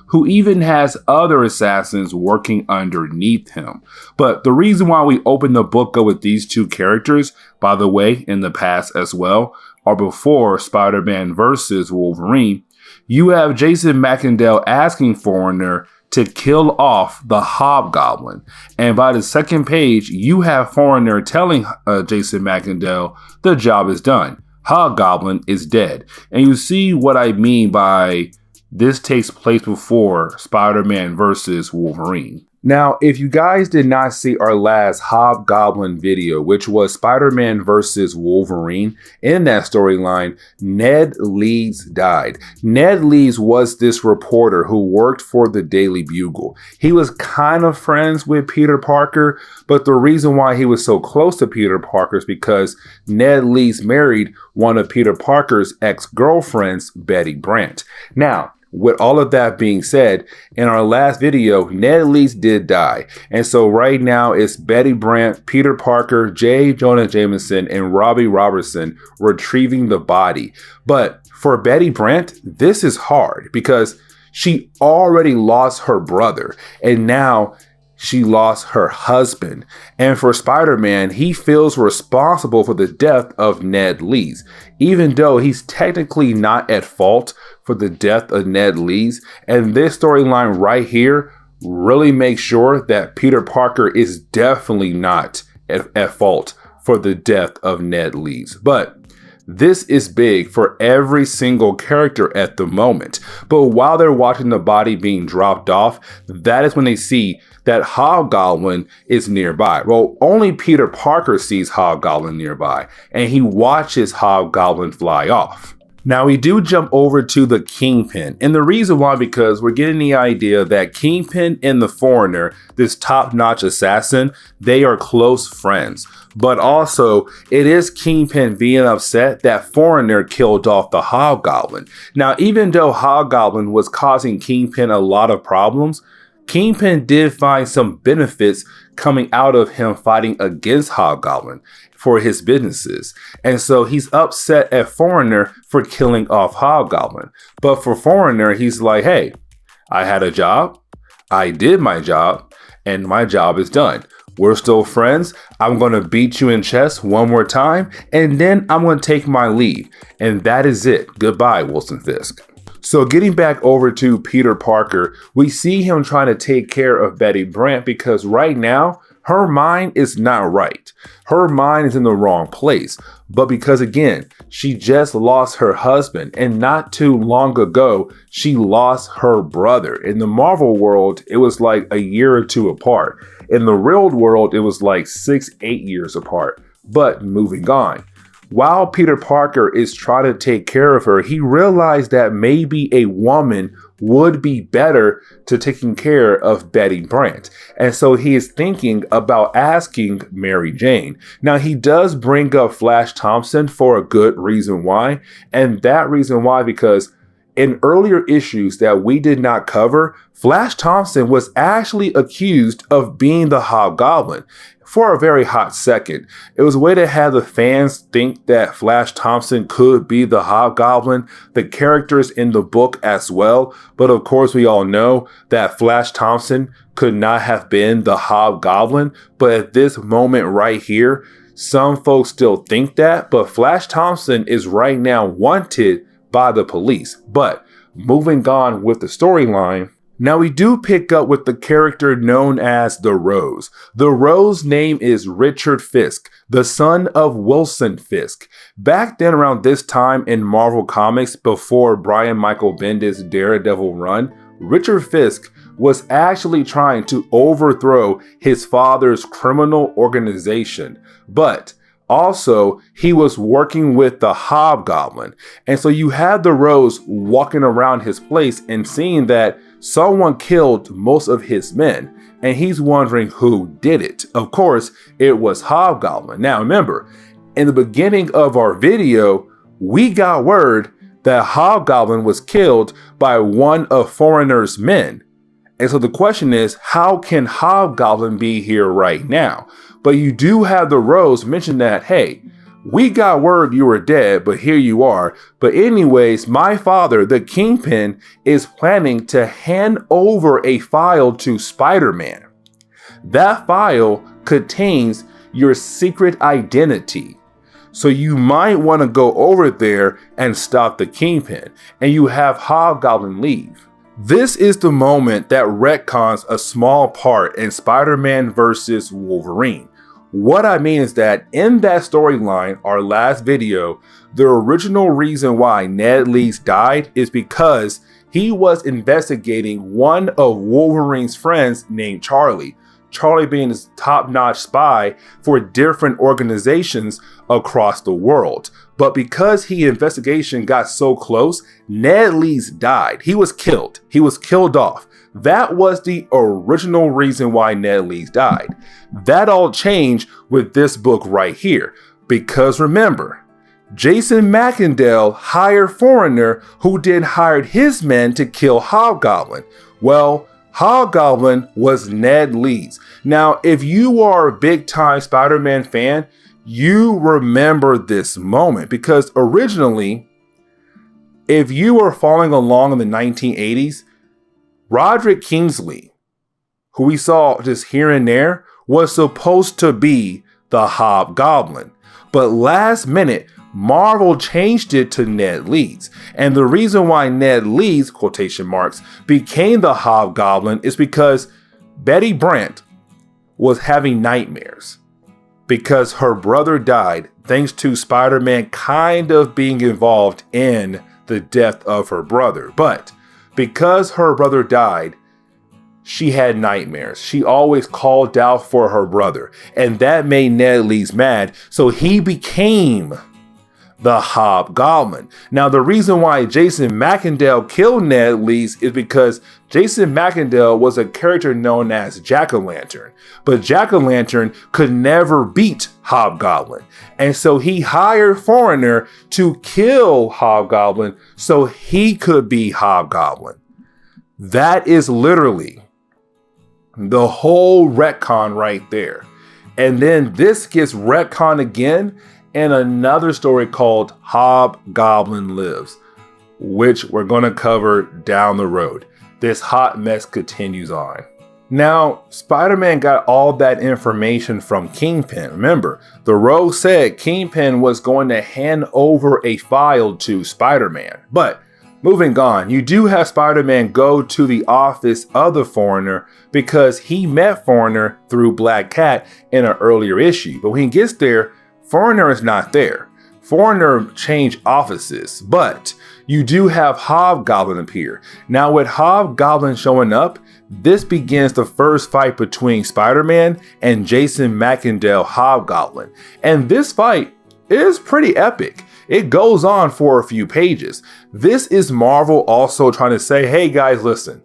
Speaker 1: who even has other assassins working underneath him. But the reason why we open the book up with these two characters, by the way, in the past as well, or before Spider-Man versus Wolverine, you have Jason Macendale asking Foreigner to kill off the Hobgoblin. And by the second page, you have Foreigner telling Jason Macendale the job is done. Hobgoblin is dead. And you see what I mean by this takes place before Spider-Man versus Wolverine. Now, if you guys did not see our last Hobgoblin video, which was Spider-Man versus Wolverine, in that storyline, Ned Leeds died. Ned Leeds was this reporter who worked for the Daily Bugle. He was kind of friends with Peter Parker, but the reason why he was so close to Peter Parker is because Ned Leeds married one of Peter Parker's ex-girlfriends, Betty Brant. Now, with all of that being said, in our last video, Ned Leeds did die. And so right now it's Betty Brant, Peter Parker, J. Jonah Jameson, and Robbie Robertson retrieving the body. But for Betty Brant, this is hard because she already lost her brother and now she lost her husband. And for Spider-Man, he feels responsible for the death of Ned Leeds, even though he's technically not at fault for the death of Ned Leeds. And this storyline right here really makes sure that Peter Parker is definitely not at fault for the death of Ned Leeds. But this is big for every single character at the moment. But while they're watching the body being dropped off, that is when they see that Hobgoblin is nearby. Well, only Peter Parker sees Hobgoblin nearby, and he watches Hobgoblin fly off. Now we do jump over to the Kingpin, and the reason why, because we're getting the idea that Kingpin and the Foreigner, this top-notch assassin, they are close friends. But also, it is Kingpin being upset that Foreigner killed off the Hobgoblin. Now, even though Hobgoblin was causing Kingpin a lot of problems, Kingpin did find some benefits coming out of him fighting against Hobgoblin for his businesses. And so he's upset at Foreigner for killing off Hobgoblin. But for Foreigner, he's like, hey, I had a job, I did my job, and my job is done. We're still friends. I'm going to beat you in chess one more time, and then I'm going to take my leave. And that is it. Goodbye, Wilson Fisk. So getting back over to Peter Parker, we see him trying to take care of Betty Brant because right now, her mind is not right. Her mind is in the wrong place. But because again, she just lost her husband, and not too long ago, she lost her brother. In the Marvel world, it was like a year or two apart. In the real world, it was like 6-8 years apart. But moving on. While Peter Parker is trying to take care of her, he realized that maybe a woman would be better to taking care of Betty Brant. And so he is thinking about asking Mary Jane. Now, he does bring up Flash Thompson for a good reason why. And that reason why, because in earlier issues that we did not cover, Flash Thompson was actually accused of being the Hobgoblin. For a very hot second, it was a way to have the fans think that Flash Thompson could be the Hobgoblin, the characters in the book as well. But of course, we all know that Flash Thompson could not have been the Hobgoblin. But at this moment right here, some folks still think that. But Flash Thompson is right now wanted by the police. But moving on with the storyline, now we do pick up with the character known as the Rose. The Rose name is Richard Fisk, the son of Wilson Fisk. Back then around this time in Marvel Comics, before Brian Michael Bendis' Daredevil run, Richard Fisk was actually trying to overthrow his father's criminal organization. But also, he was working with the Hobgoblin. And so you have the Rose walking around his place and seeing that someone killed most of his men. And he's wondering who did it. Of course, it was Hobgoblin. Now remember, in the beginning of our video, we got word that Hobgoblin was killed by one of Foreigner's men. And so the question is, how can Hobgoblin be here right now? But you do have the Rose mention that, hey, we got word you were dead, but here you are. But anyways, my father, the Kingpin, is planning to hand over a file to Spider-Man. That file contains your secret identity. So you might want to go over there and stop the Kingpin, and you have Hobgoblin leave. This is the moment that retcons a small part in Spider-Man vs. Wolverine. What I mean is that in that storyline, our last video, the original reason why Ned Leeds died is because he was investigating one of Wolverine's friends named Charlie. Charlie being his top-notch spy for different organizations across the world. But because his investigation got so close, Ned Leeds died. He was killed. He was killed off. That was the original reason why Ned Leeds died. That all changed with this book right here. Because remember, Jason Macendale hired Foreigner, who then hired his men to kill Hobgoblin. Well, Hobgoblin was Ned Leeds. Now, if you are a big-time Spider-Man fan, you remember this moment because originally, if you were following along in the 1980s, Roderick Kingsley, who we saw just here and there, was supposed to be the Hobgoblin. But last minute, Marvel changed it to Ned Leeds. And the reason why Ned Leeds, quotation marks, became the Hobgoblin is because Betty Brant was having nightmares because her brother died thanks to Spider-Man kind of being involved in the death of her brother. But because her brother died, she had nightmares. She always called out for her brother. And that made Ned Leeds mad. So he became the Hobgoblin. Now, the reason why Jason Macendale killed Ned Leeds is because Jason Macendale was a character known as Jack-o'-lantern. But Jack-o'-lantern could never beat Hobgoblin. And so he hired Foreigner to kill Hobgoblin so he could be Hobgoblin. That is literally the whole retcon right there. And then this gets retconned again in another story called Hobgoblin Lives, which we're going to cover down the road. This hot mess continues on. Now, Spider-Man got all that information from Kingpin. Remember, the Rogue said Kingpin was going to hand over a file to Spider-Man. But moving on, you do have Spider-Man go to the office of the Foreigner because he met Foreigner through Black Cat in an earlier issue. But when he gets there, Foreigner is not there. Foreigner changed offices, but you do have Hobgoblin appear. Now with Hobgoblin showing up, this begins the first fight between Spider-Man and Jason Macendale Hobgoblin. And this fight is pretty epic. It goes on for a few pages. This is Marvel also trying to say, hey guys, listen,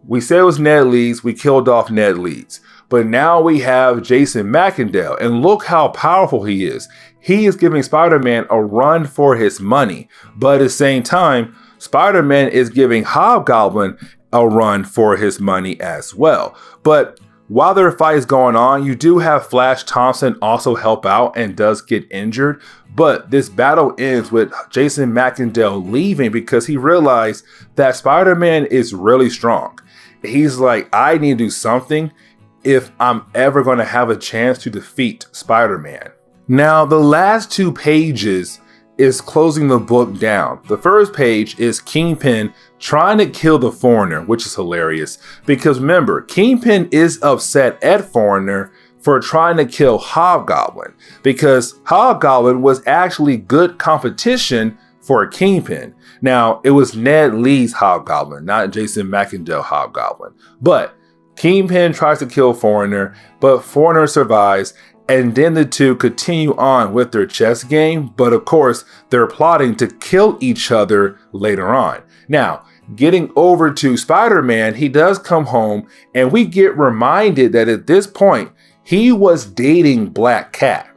Speaker 1: we said it was Ned Leeds, we killed off Ned Leeds. But now we have Jason Macendale, and look how powerful he is. He is giving Spider-Man a run for his money, but at the same time, Spider-Man is giving Hobgoblin a run for his money as well. But while their fight is going on, you do have Flash Thompson also help out and does get injured. But this battle ends with Jason Macendale leaving because he realized that Spider-Man is really strong. He's like, I need to do something if I'm ever going to have a chance to defeat Spider-Man. Now, the last two pages is closing the book down. The first page is Kingpin trying to kill the Foreigner, which is hilarious because remember, Kingpin is upset at Foreigner for trying to kill Hobgoblin because Hobgoblin was actually good competition for Kingpin. Now, it was Ned Leeds Hobgoblin, not Jason Macendale Hobgoblin. But Kingpin tries to kill Foreigner, but Foreigner survives, and then the two continue on with their chess game, but of course, they're plotting to kill each other later on. Now, getting over to Spider-Man, he does come home, and we get reminded that at this point, he was dating Black Cat.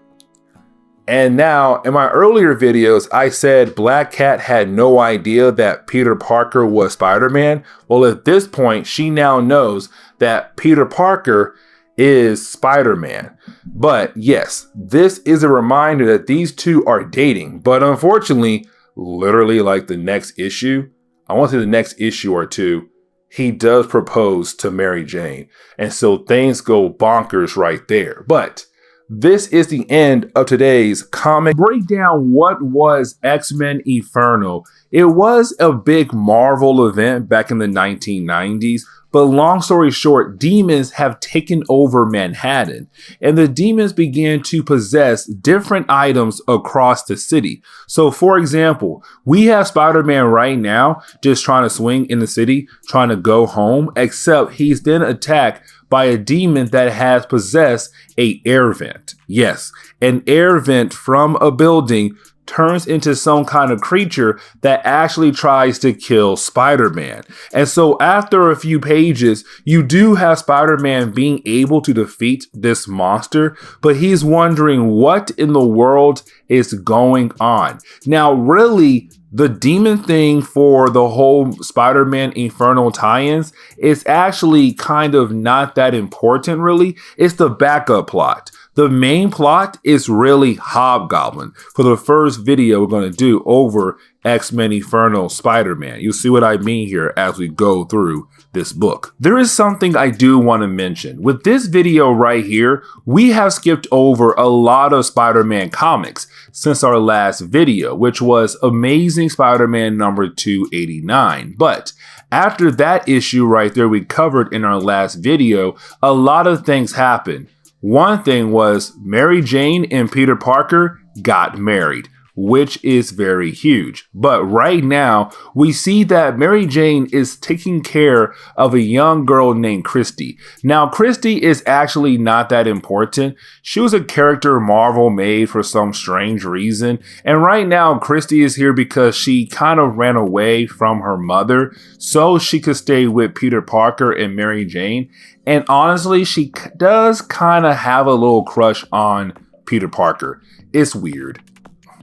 Speaker 1: And now, in my earlier videos, I said Black Cat had no idea that Peter Parker was Spider-Man. Well, at this point, she now knows that Peter Parker is Spider-Man. But yes, this is a reminder that these two are dating. But unfortunately, literally like the next issue, I want to say the next issue or two, he does propose to Mary Jane. And so things go bonkers right there. But this is the end of today's comic breakdown. What was X-Men Inferno? It was a big Marvel event back in the 1990s, but long story short, demons have taken over Manhattan, and the demons began to possess different items across the city. So for example, we have Spider-Man right now just trying to swing in the city, trying to go home, except he's then attacked by a demon that has possessed an air vent. Yes, an air vent from a building turns into some kind of creature that actually tries to kill Spider-Man. And so after a few pages, you do have Spider-Man being able to defeat this monster, but he's wondering what in the world is going on. Now, really, the demon thing for the whole Spider-Man Infernal tie-ins is actually kind of not that important, really. It's the backup plot. The main plot is really Hobgoblin for the first video we're going to do over X-Men Infernal Spider-Man. You'll see what I mean here as we go through this book. There is something I do want to mention. With this video right here, we have skipped over a lot of Spider-Man comics since our last video, which was Amazing Spider-Man number 289. But after that issue right there we covered in our last video, a lot of things happened. One thing was Mary Jane and Peter Parker got married, which is very huge. But right now, we see that Mary Jane is taking care of a young girl named Christy. Now, Christy is actually not that important. She was a character Marvel made for some strange reason. And right now, Christy is here because she kind of ran away from her mother so she could stay with Peter Parker and Mary Jane. And honestly, she does kind of have a little crush on Peter Parker. It's weird.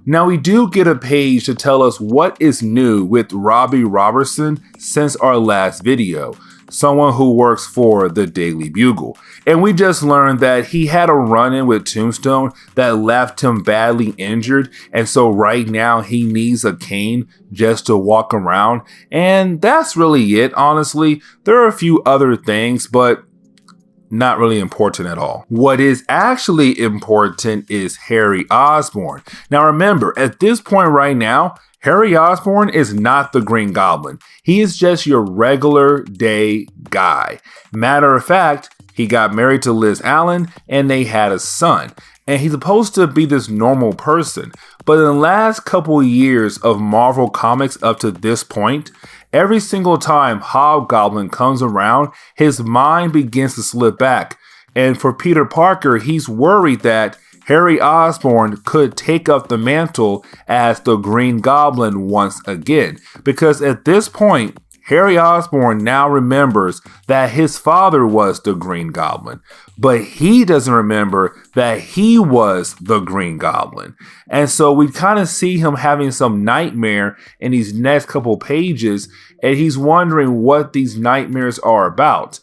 Speaker 1: Now, we do get a page to tell us what is new with Robbie Robertson since our last video, someone who works for the Daily Bugle. And we just learned that he had a run-in with Tombstone that left him badly injured, and so right now he needs a cane just to walk around. And that's really it, honestly. There are a few other things, but not really important at all. What is actually important is Harry Osborn. Now remember, at this point right now, Harry Osborn is not the Green Goblin. He is just your regular day guy. Matter of fact, he got married to Liz Allen and they had a son. And he's supposed to be this normal person. But in the last couple years of Marvel Comics up to this point, every single time Hobgoblin comes around, his mind begins to slip back. And for Peter Parker, he's worried that Harry Osborn could take up the mantle as the Green Goblin once again. Because at this point, Harry Osborn now remembers that his father was the Green Goblin, but he doesn't remember that he was the Green Goblin. And so we kind of see him having some nightmare in these next couple pages, and he's wondering what these nightmares are about.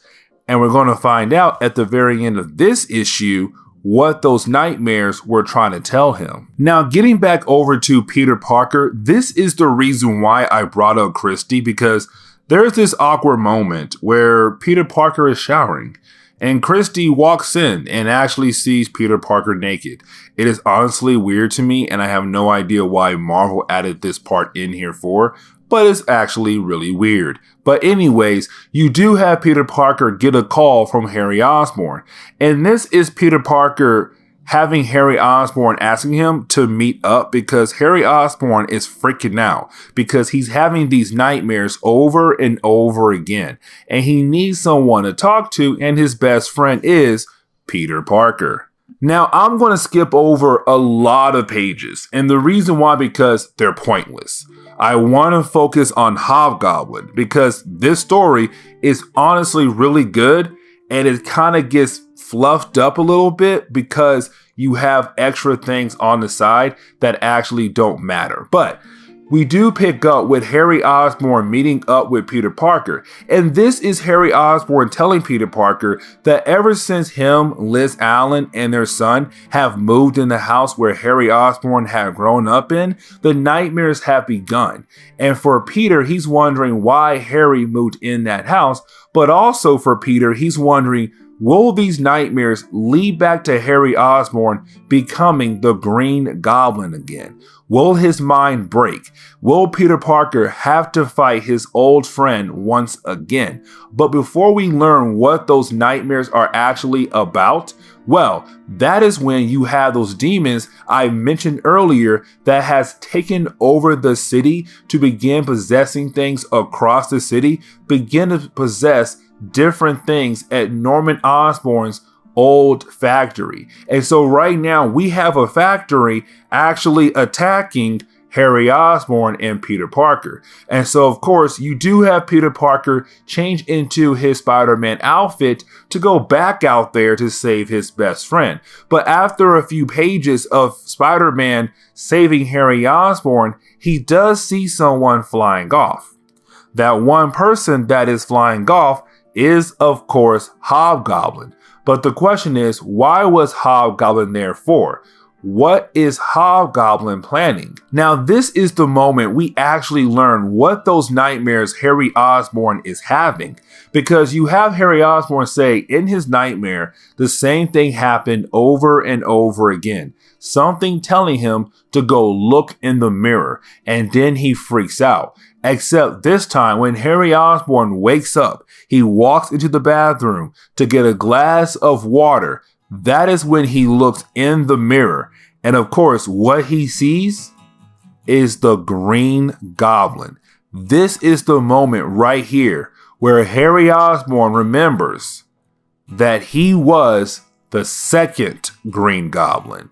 Speaker 1: And we're going to find out at the very end of this issue what those nightmares were trying to tell him. Now, getting back over to Peter Parker, this is the reason why I brought up Christy, because there's this awkward moment where Peter Parker is showering and Christy walks in and actually sees Peter Parker naked. It is honestly weird to me, and I have no idea why Marvel added this part in here for, but it's actually really weird. But anyways, you do have Peter Parker get a call from Harry Osborn, and this is Peter Parker having Harry Osborn asking him to meet up because Harry Osborn is freaking out because he's having these nightmares over and over again, and he needs someone to talk to, and his best friend is Peter Parker. Now, I'm going to skip over a lot of pages, and the reason why, because they're pointless. I want to focus on Hobgoblin because this story is honestly really good, and it kind of gets fluffed up a little bit because you have extra things on the side that actually don't matter. But we do pick up with Harry Osborn meeting up with Peter Parker. And this is Harry Osborn telling Peter Parker that ever since him, Liz Allen, and their son have moved in the house where Harry Osborn had grown up in, the nightmares have begun. And for Peter, he's wondering why Harry moved in that house. But also for Peter, he's wondering, will these nightmares lead back to Harry Osborn becoming the Green Goblin again? Will his mind break? Will Peter Parker have to fight his old friend once again? But before we learn what those nightmares are actually about, well, that is when you have those demons I mentioned earlier that has taken over the city to begin possessing things across the city, begin to possess different things at Norman Osborn's old factory. And so right now we have a factory actually attacking Harry Osborn and Peter Parker. And so, of course, you do have Peter Parker change into his Spider-Man outfit to go back out there to save his best friend. But after a few pages of Spider-Man saving Harry Osborn, he does see someone flying off. That one person that is flying off is, of course, Hobgoblin. But the question is, why was Hobgoblin there for? What is Hobgoblin planning? Now, this is the moment we actually learn what those nightmares Harry Osborn is having. Because you have Harry Osborn say in his nightmare, the same thing happened over and over again. Something telling him to go look in the mirror. And then he freaks out. Except this time, when Harry Osborn wakes up, he walks into the bathroom to get a glass of water. That is when he looks in the mirror. And of course, what he sees is the Green Goblin. This is the moment right here where Harry Osborn remembers that he was the second Green Goblin.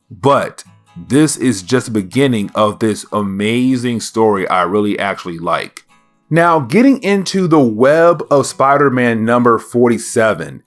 Speaker 1: But this is just the beginning of this amazing story I really actually like. Now, getting into the Web of Spider-Man number 47.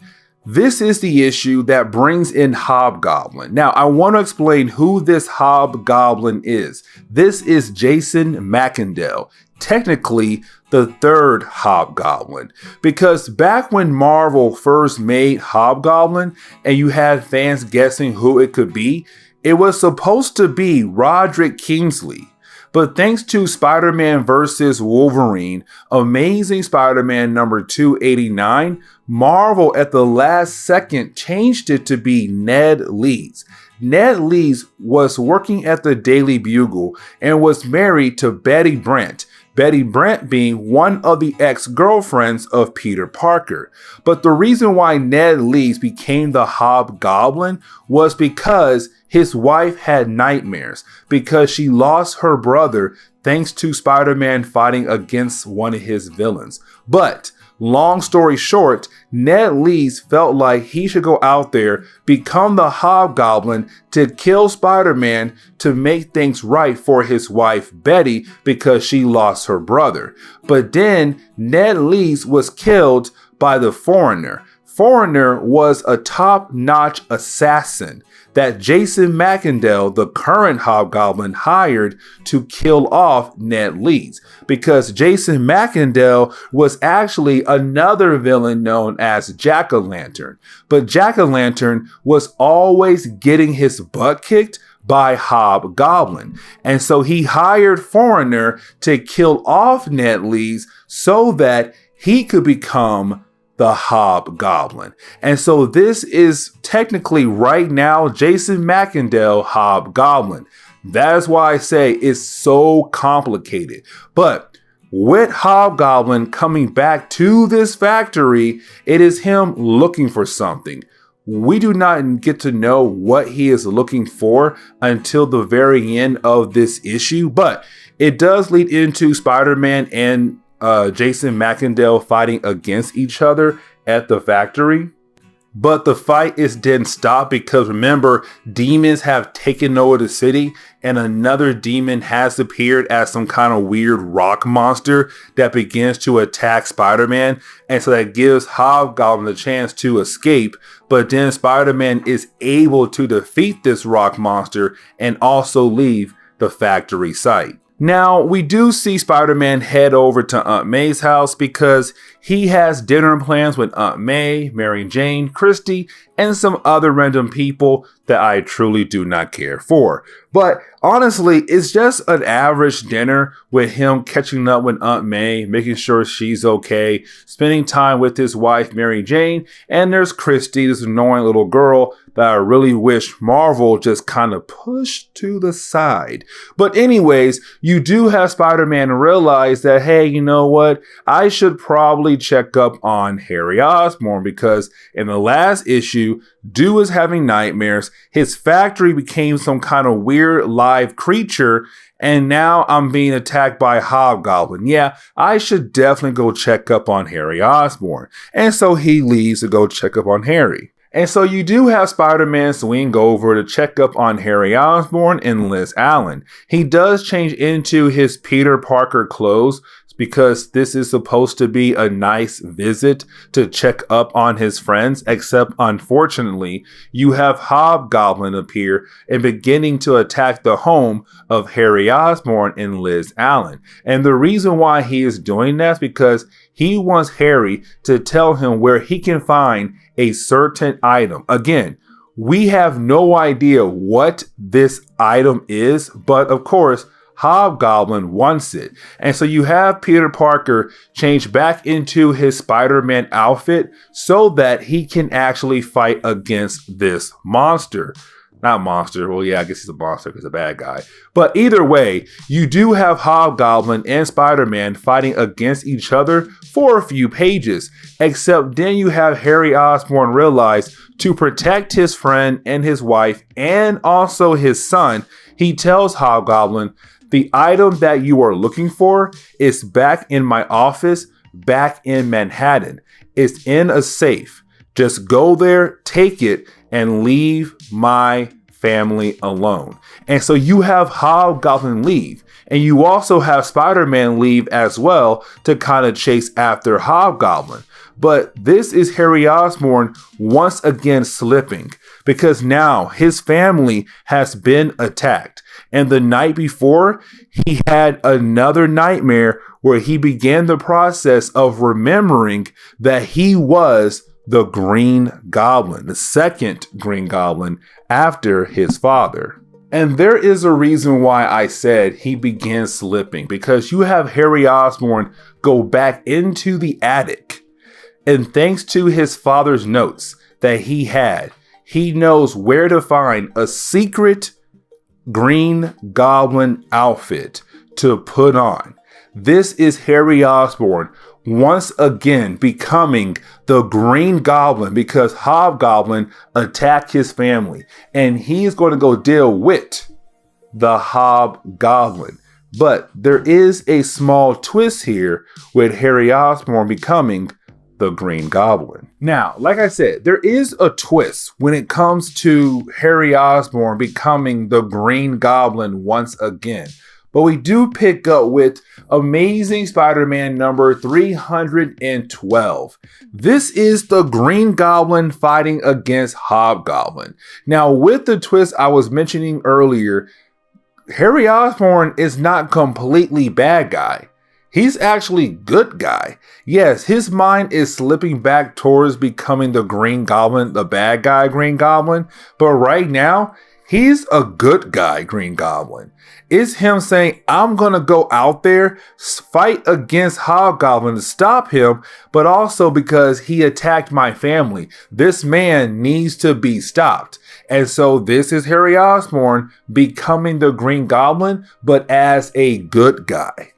Speaker 1: This is the issue that brings in Hobgoblin. Now, I want to explain who this Hobgoblin is. This is Jason Macendale, technically the third Hobgoblin. Because back when Marvel first made Hobgoblin and you had fans guessing who it could be, it was supposed to be Roderick Kingsley. But thanks to Spider-Man vs. Wolverine, Amazing Spider-Man number 289, Marvel at the last second changed it to be Ned Leeds. Ned Leeds was working at the Daily Bugle and was married to Betty Brant. Betty Brant being one of the ex-girlfriends of Peter Parker. But the reason why Ned Leeds became the Hobgoblin was because his wife had nightmares because she lost her brother thanks to Spider-Man fighting against one of his villains. But long story short, Ned Leeds felt like he should go out there, become the Hobgoblin to kill Spider-Man to make things right for his wife Betty because she lost her brother. But then Ned Leeds was killed by the Foreigner. Foreigner was a top-notch assassin that Jason Macendale, the current Hobgoblin, hired to kill off Ned Leeds. Because Jason Macendale was actually another villain known as Jack-o'-lantern. But Jack-o'-lantern was always getting his butt kicked by Hobgoblin. And so he hired Foreigner to kill off Ned Leeds so that he could become the Hobgoblin. And so this is technically right now Jason Macendale Hobgoblin. That is why I say it's so complicated. But with Hobgoblin coming back to this factory, it is him looking for something. We do not get to know what he is looking for until the very end of this issue, but it does lead into Spider-Man and Jason Macendale fighting against each other at the factory. But the fight is then stopped because remember, demons have taken over the city and another demon has appeared as some kind of weird rock monster that begins to attack Spider-Man. And so that gives Hobgoblin the chance to escape. But then Spider-Man is able to defeat this rock monster and also leave the factory site. Now, we do see Spider-Man head over to Aunt May's house because he has dinner plans with Aunt May, Mary Jane, Christy, and some other random people that I truly do not care for. But honestly, it's just an average dinner with him catching up with Aunt May, making sure she's okay, spending time with his wife, Mary Jane, and there's Christy, this annoying little girl that I really wish Marvel just kind of pushed to the side. But anyways, you do have Spider-Man realize that, hey, you know what? I should probably check up on Harry Osborn because in the last issue, dude was having nightmares. His factory became some kind of weird live creature. And now I'm being attacked by Hobgoblin. Yeah, I should definitely go check up on Harry Osborn. And so he leaves to go check up on Harry. And so you do have Spider-Man swing over to check up on Harry Osborn and Liz Allen. He does change into his Peter Parker clothes because this is supposed to be a nice visit to check up on his friends, except unfortunately, you have Hobgoblin appear and beginning to attack the home of Harry Osborn and Liz Allen. And the reason why he is doing that is because he wants Harry to tell him where he can find a certain item. Again, we have no idea what this item is, but of course, Hobgoblin wants it. And so you have Peter Parker change back into his Spider-Man outfit so that he can actually fight against this monster. Not monster. Well, yeah, I guess he's a monster because he's a bad guy. But either way, you do have Hobgoblin and Spider-Man fighting against each other for a few pages. Except then you have Harry Osborn realize to protect his friend and his wife and also his son, he tells Hobgoblin, the item that you are looking for is back in my office, back in Manhattan. It's in a safe. Just go there, take it, and leave my family alone. And so you have Hobgoblin leave. And you also have Spider-Man leave as well to kind of chase after Hobgoblin. But this is Harry Osborn once again slipping because now his family has been attacked. And the night before, he had another nightmare where he began the process of remembering that he was the Green Goblin, the second Green Goblin after his father. And there is a reason why I said he began slipping, because you have Harry Osborn go back into the attic. And thanks to his father's notes that he had, he knows where to find a secret Green Goblin outfit to put on. This is Harry Osborn once again becoming the Green Goblin because Hobgoblin attacked his family and he's going to go deal with the Hobgoblin. But there is a small twist here with Harry Osborn becoming the Green Goblin. Now, like I said, there is a twist when it comes to Harry Osborn becoming the Green Goblin once again. But we do pick up with Amazing Spider-Man number 312. This is the Green Goblin fighting against Hobgoblin. Now, with the twist I was mentioning earlier, Harry Osborn is not completely bad guy. He's actually good guy. Yes, his mind is slipping back towards becoming the Green Goblin, the bad guy Green Goblin. But right now, he's a good guy Green Goblin. It's him saying, I'm going to go out there, fight against Hobgoblin to stop him, but also because he attacked my family. This man needs to be stopped. And so this is Harry Osborn becoming the Green Goblin, but as a good guy.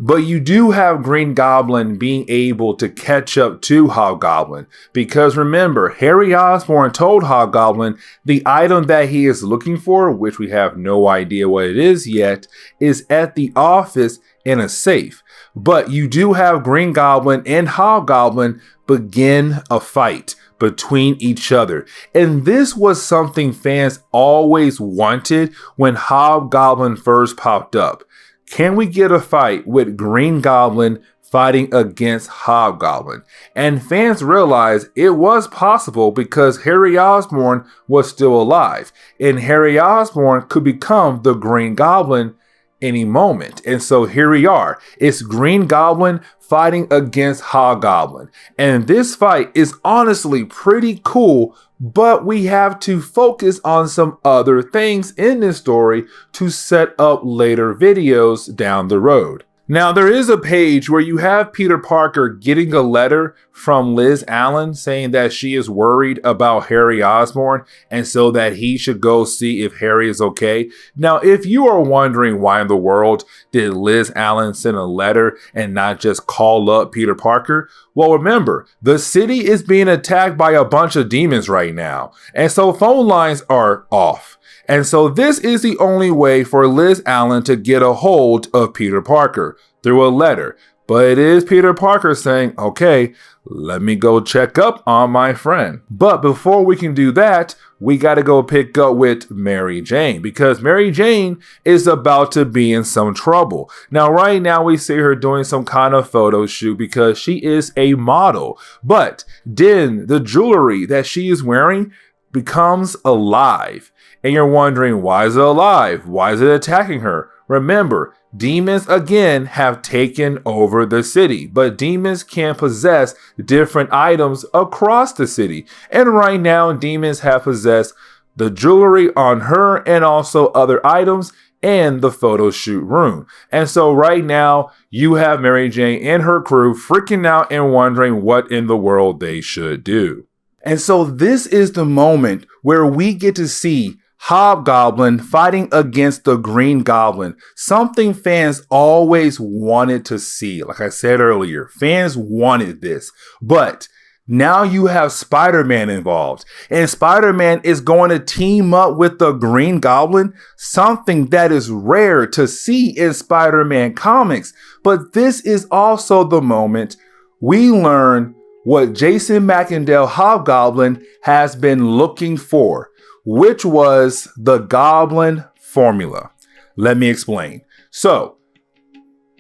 Speaker 1: But you do have Green Goblin being able to catch up to Hobgoblin because remember, Harry Osborn told Hobgoblin the item that he is looking for, which we have no idea what it is yet, is at the office in a safe. But you do have Green Goblin and Hobgoblin begin a fight between each other. And this was something fans always wanted when Hobgoblin first popped up. Can we get a fight with Green Goblin fighting against Hobgoblin? And fans realized it was possible because Harry Osborn was still alive. And Harry Osborn could become the Green Goblin any moment. And so here we are. It's Green Goblin fighting against Hobgoblin. And this fight is honestly pretty cool, but we have to focus on some other things in this story to set up later videos down the road. Now, there is a page where you have Peter Parker getting a letter from Liz Allen saying that she is worried about Harry Osborn and so that he should go see if Harry is okay. Now, if you are wondering why in the world did Liz Allen send a letter and not just call up Peter Parker, well, remember, the city is being attacked by a bunch of demons right now, and so phone lines are off. And so this is the only way for Liz Allen to get a hold of Peter Parker, through a letter. But it is Peter Parker saying, okay, let me go check up on my friend. But before we can do that, we got to go pick up with Mary Jane, because Mary Jane is about to be in some trouble. Now, right now, we see her doing some kind of photo shoot because she is a model. But then the jewelry that she is wearing becomes alive. And you're wondering, why is it alive? Why is it attacking her? Remember, demons again have taken over the city, but demons can possess different items across the city. And right now, demons have possessed the jewelry on her and also other items and the photo shoot room. And so right now, you have Mary Jane and her crew freaking out and wondering what in the world they should do. And so this is the moment where we get to see Hobgoblin fighting against the Green Goblin, something fans always wanted to see. Like I said earlier, fans wanted this, but now you have Spider-Man involved, and Spider-Man is going to team up with the Green Goblin, something that is rare to see in Spider-Man comics. But this is also the moment we learn what Jason McIndale Hobgoblin has been looking for, which was the Goblin formula. Let me explain. So,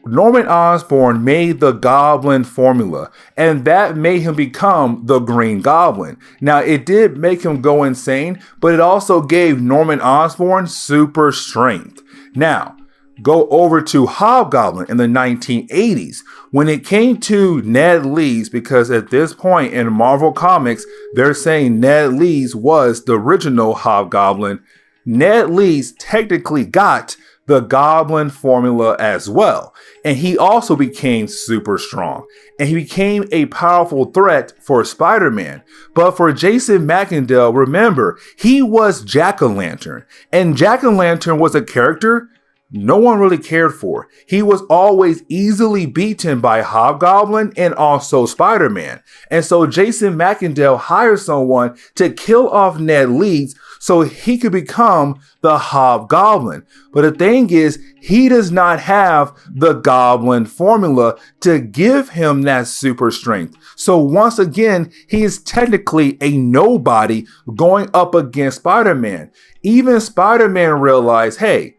Speaker 1: Norman Osborn made the Goblin formula, and that made him become the Green Goblin. Now, it did make him go insane, but it also gave Norman Osborn super strength. Now, go over to Hobgoblin in the 1980s. When it came to Ned Leeds, because at this point in Marvel Comics, they're saying Ned Leeds was the original Hobgoblin. Ned Leeds technically got the Goblin formula as well. And he also became super strong. And he became a powerful threat for Spider-Man. But for Jason McIndale, remember, he was Jack-o'-lantern. And Jack-o'-lantern was a character no one really cared for. He was always easily beaten by Hobgoblin and also Spider-Man. And so Jason McIndale hired someone to kill off Ned Leeds so he could become the Hobgoblin. But the thing is, he does not have the Goblin formula to give him that super strength. So once again, he is technically a nobody going up against Spider-Man. Even Spider-Man realized, hey,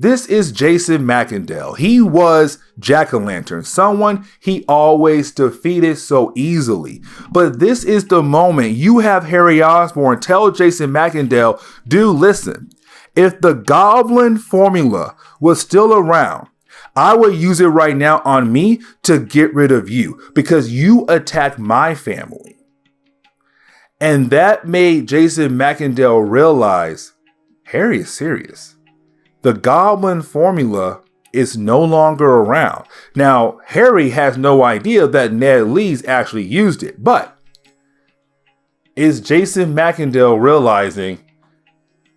Speaker 1: this is Jason McIndale. He was Jack-o'-lantern, someone he always defeated so easily. But this is the moment you have Harry Osborn tell Jason McIndale, dude, listen, if the Goblin formula was still around, I would use it right now on me to get rid of you because you attacked my family. And that made Jason McIndale realize Harry is serious. The Goblin formula is no longer around. Now, Harry has no idea that Ned Leeds actually used it, but is Jason McIndale realizing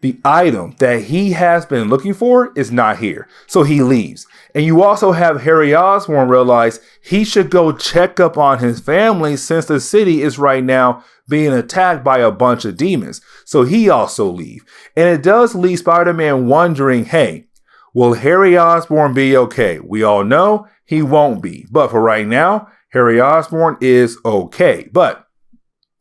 Speaker 1: the item that he has been looking for is not here? So he leaves. And you also have Harry Osborn realize he should go check up on his family since the city is right now being attacked by a bunch of demons. So he also leaves. And it does leave Spider-Man wondering, hey, will Harry Osborn be okay? We all know he won't be. But for right now, Harry Osborn is okay. But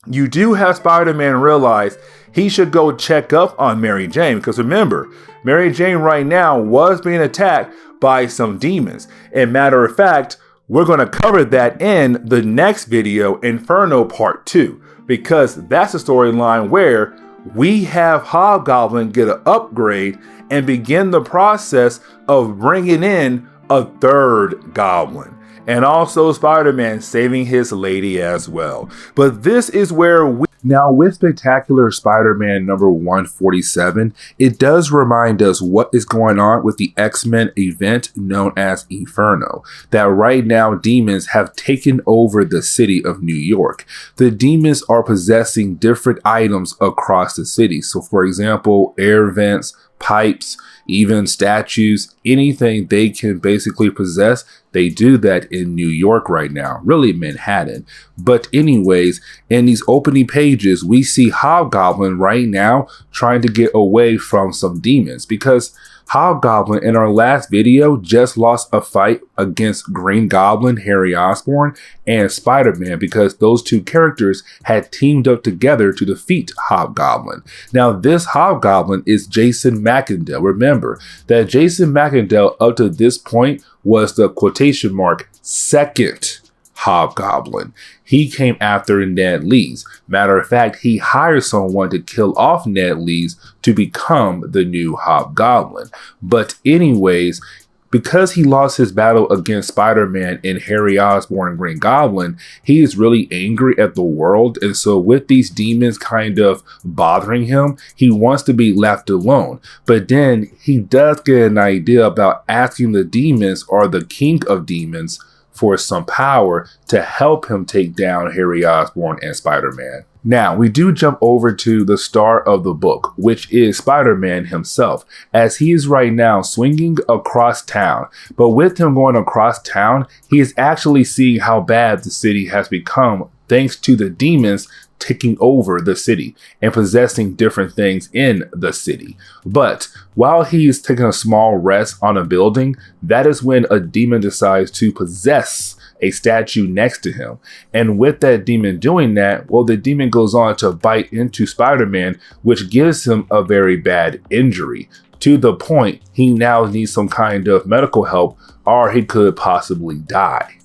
Speaker 1: you do have Spider-Man realize he should go check up on Mary Jane. Because remember, Mary Jane right now was being attacked by some demons. And matter of fact, we're going to cover that in the next video, Inferno Part 2. Because that's a storyline where we have Hobgoblin get an upgrade and begin the process of bringing in a third Goblin. And also Spider-Man saving his lady as well. But this is where now with Spectacular Spider-Man number 147, it does remind us what is going on with the X-Men event known as Inferno. That right now demons have taken over the city of New York. The demons are possessing different items across the city. So for example, air vents, pipes, even statues, anything they can basically possess, they do that in New York right now, really Manhattan. But anyways, in these opening pages, we see Hobgoblin right now trying to get away from some demons because Hobgoblin in our last video just lost a fight against Green Goblin, Harry Osborn, and Spider-Man because those two characters had teamed up together to defeat Hobgoblin. Now this Hobgoblin is Jason Macendale. Remember that Jason Macendale up to this point was the quotation mark second Hobgoblin. He came after Ned Leeds. Matter of fact, he hired someone to kill off Ned Leeds to become the new Hobgoblin. But anyways, because he lost his battle against Spider-Man and Harry Osborn and Green Goblin, he is really angry at the world. And so with these demons kind of bothering him, he wants to be left alone. But then he does get an idea about asking the demons or the king of demons for some power to help him take down Harry Osborn and Spider-Man. Now, we do jump over to the star of the book, which is Spider-Man himself, as he is right now swinging across town. But with him going across town, he is actually seeing how bad the city has become thanks to the demons taking over the city and possessing different things in the city. But while he is taking a small rest on a building, that is when a demon decides to possess a statue next to him. And with that demon doing that, well, the demon goes on to bite into Spider-Man, which gives him a very bad injury, to the point he now needs some kind of medical help or he could possibly die.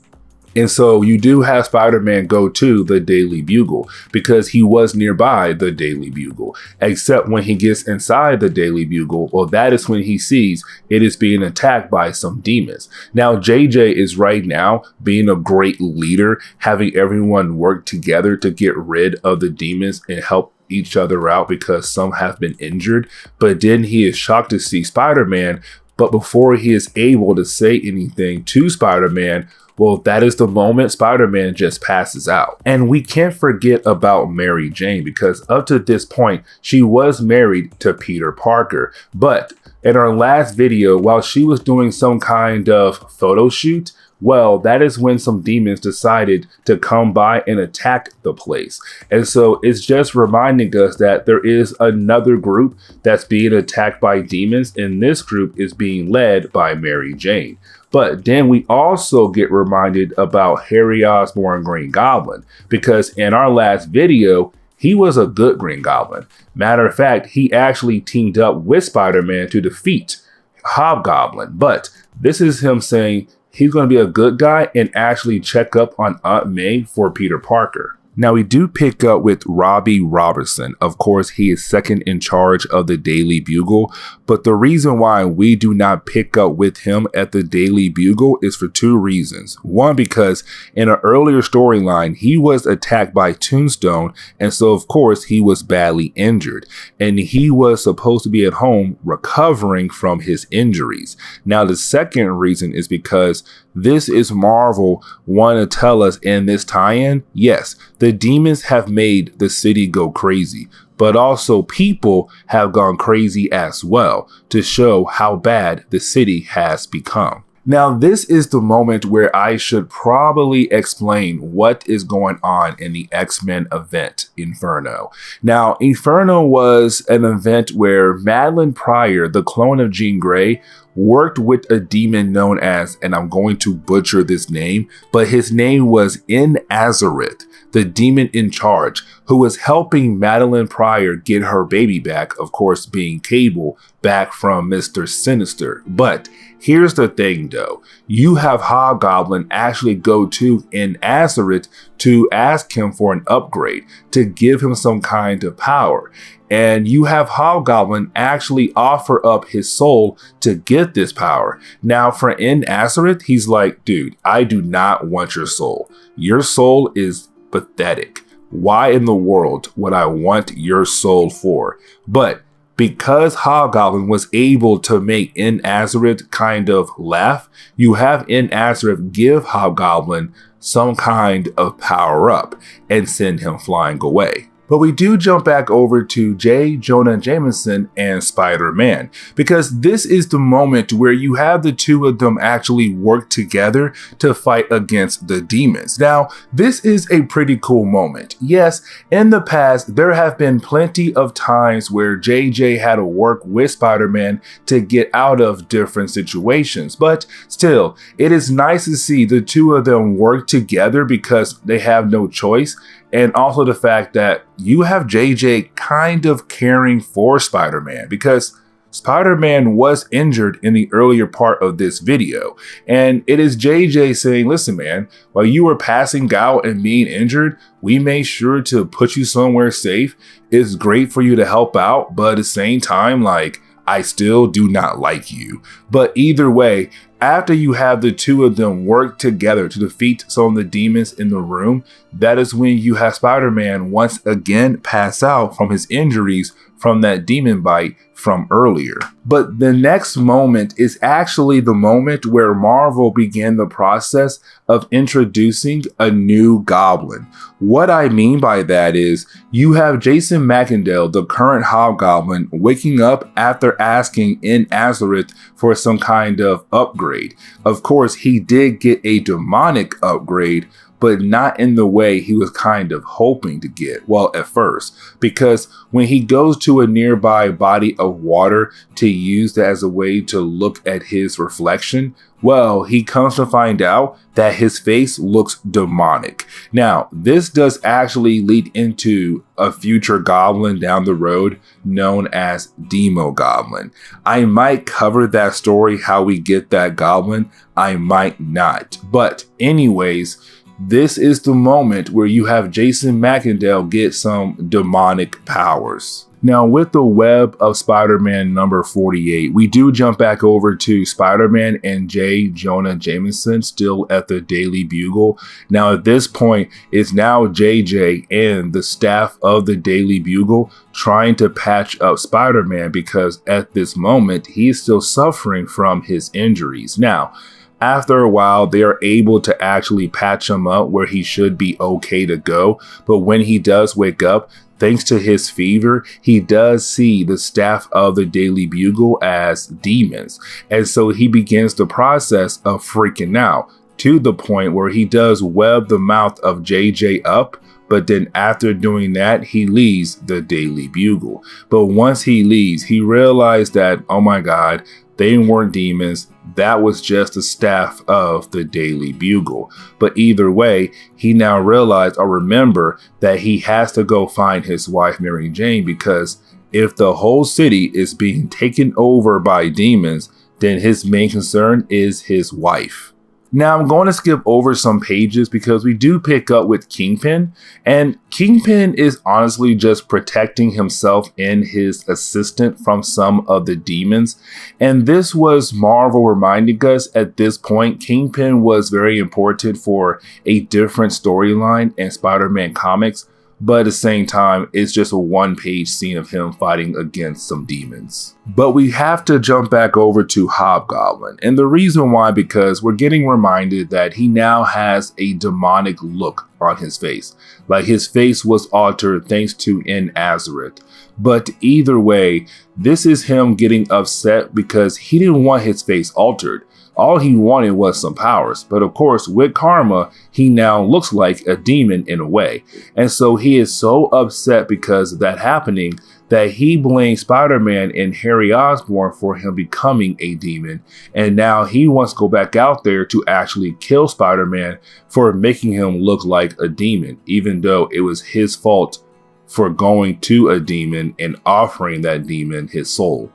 Speaker 1: And so you do have Spider-Man go to the Daily Bugle because he was nearby the Daily Bugle, except when he gets inside the Daily Bugle, well, that is when he sees it is being attacked by some demons. Now, JJ is right now being a great leader, having everyone work together to get rid of the demons and help each other out because some have been injured. But then he is shocked to see Spider-Man. But before he is able to say anything to Spider-Man, well, that is the moment Spider-Man just passes out. And we can't forget about Mary Jane because up to this point, she was married to Peter Parker. But in our last video, while she was doing some kind of photo shoot, well, that is when some demons decided to come by and attack the place. And so it's just reminding us that there is another group that's being attacked by demons, and this group is being led by Mary Jane. But then we also get reminded about Harry Osborn Green Goblin, because in our last video, he was a good Green Goblin. Matter of fact, he actually teamed up with Spider-Man to defeat Hobgoblin. But this is him saying he's going to be a good guy and actually check up on Aunt May for Peter Parker. Now, we do pick up with Robbie Robertson. Of course, he is second in charge of the Daily Bugle, but the reason why we do not pick up with him at the Daily Bugle is for two reasons. One, because in an earlier storyline, he was attacked by Tombstone, and so of course he was badly injured, and he was supposed to be at home recovering from his injuries. Now, the second reason is because this is Marvel want to tell us in this tie-in, yes, the demons have made the city go crazy, but also people have gone crazy as well to show how bad the city has become. Now, this is the moment where I should probably explain what is going on in the X-Men event, Inferno. Now, Inferno was an event where Madeline Pryor, the clone of Jean Grey, worked with a demon known as, and I'm going to butcher this name, but his name was Nazareth, the demon in charge, who was helping Madeline Pryor get her baby back, of course being Cable, back from Mr. Sinister. But here's the thing though, you have Hobgoblin actually go to Nazareth to ask him for an upgrade, to give him some kind of power. And you have Hobgoblin actually offer up his soul to get this power. Now for Nazareth, he's like, dude, I do not want your soul. Your soul is pathetic. Why in the world would I want your soul for? But because Hobgoblin was able to make Nazareth kind of laugh, you have Nazareth give Hobgoblin some kind of power up and send him flying away. But we do jump back over to J. Jonah Jameson and Spider-Man, because this is the moment where you have the two of them actually work together to fight against the demons. Now, this is a pretty cool moment. Yes, in the past, there have been plenty of times where JJ had to work with Spider-Man to get out of different situations, but still, it is nice to see the two of them work together because they have no choice. And also the fact that you have JJ kind of caring for Spider-Man, because Spider-Man was injured in the earlier part of this video. And it is JJ saying, listen, man, while you were passing out and being injured, we made sure to put you somewhere safe. It's great for you to help out, but at the same time, like, I still do not like you. But either way, after you have the two of them work together to defeat some of the demons in the room, that is when you have Spider-Man once again pass out from his injuries from that demon bite from earlier. But the next moment is actually the moment where Marvel began the process of introducing a new Goblin. What I mean by that is you have Jason Macendale, the current Hobgoblin, waking up after asking in Nazareth for some kind of upgrade. Of course, he did get a demonic upgrade, but not in the way he was kind of hoping to get, well, at first, because when he goes to a nearby body of water to use that as a way to look at his reflection, well, he comes to find out that his face looks demonic. Now, this does actually lead into a future goblin down the road known as Demo Goblin. I might cover that story, how we get that goblin, I might not. But anyways, this is the moment where you have Jason Macendale get some demonic powers. Now, with the web of Spider-Man number 48, we do jump back over to Spider-Man and J. Jonah Jameson still at the Daily Bugle. Now, at this point, it's now JJ and the staff of the Daily Bugle trying to patch up Spider-Man because at this moment, he is still suffering from his injuries. Now, after a while, they are able to actually patch him up where he should be okay to go. But when he does wake up, thanks to his fever, he does see the staff of the Daily Bugle as demons. And so he begins the process of freaking out to the point where he does web the mouth of JJ up. But then after doing that, he leaves the Daily Bugle. But once he leaves, he realized that, oh my God, they weren't demons. That was just the staff of the Daily Bugle. But either way, he now realized or remember that he has to go find his wife, Mary Jane, because if the whole city is being taken over by demons, then his main concern is his wife. Now, I'm going to skip over some pages because we do pick up with Kingpin, and Kingpin is honestly just protecting himself and his assistant from some of the demons. And this was Marvel reminding us at this point, Kingpin was very important for a different storyline in Spider-Man comics. But at the same time, it's just a one-page scene of him fighting against some demons. But we have to jump back over to Hobgoblin. And the reason why, because we're getting reminded that he now has a demonic look on his face. Like his face was altered thanks to in Nazareth. But either way, this is him getting upset because he didn't want his face altered. All he wanted was some powers, but of course with karma, he now looks like a demon in a way. And so he is so upset because of that happening that he blames Spider-Man and Harry Osborn for him becoming a demon. And now he wants to go back out there to actually kill Spider-Man for making him look like a demon, even though it was his fault for going to a demon and offering that demon his soul.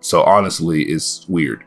Speaker 1: So honestly, it's weird.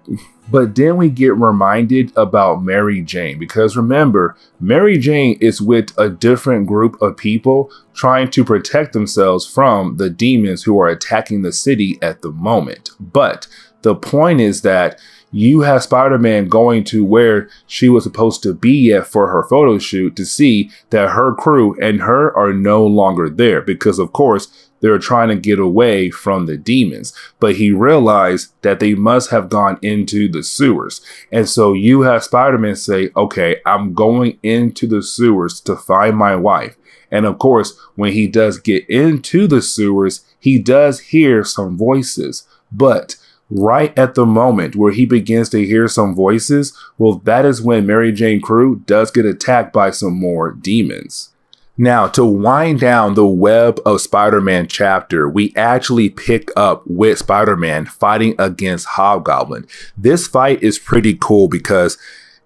Speaker 1: But then we get reminded about Mary Jane, because remember, Mary Jane is with a different group of people trying to protect themselves from the demons who are attacking the city at the moment. But the point is that you have Spider-Man going to where she was supposed to be at for her photo shoot to see that her crew and her are no longer there, because of course they're trying to get away from the demons. But he realized that they must have gone into the sewers. And so you have Spider-Man say, okay, I'm going into the sewers to find my wife. And of course, when he does get into the sewers, he does hear some voices. But right at the moment where he begins to hear some voices, well, that is when Mary Jane Crew does get attacked by some more demons. Now, to wind down the Web of Spider-Man chapter, we actually pick up with Spider-Man fighting against Hobgoblin. This fight is pretty cool because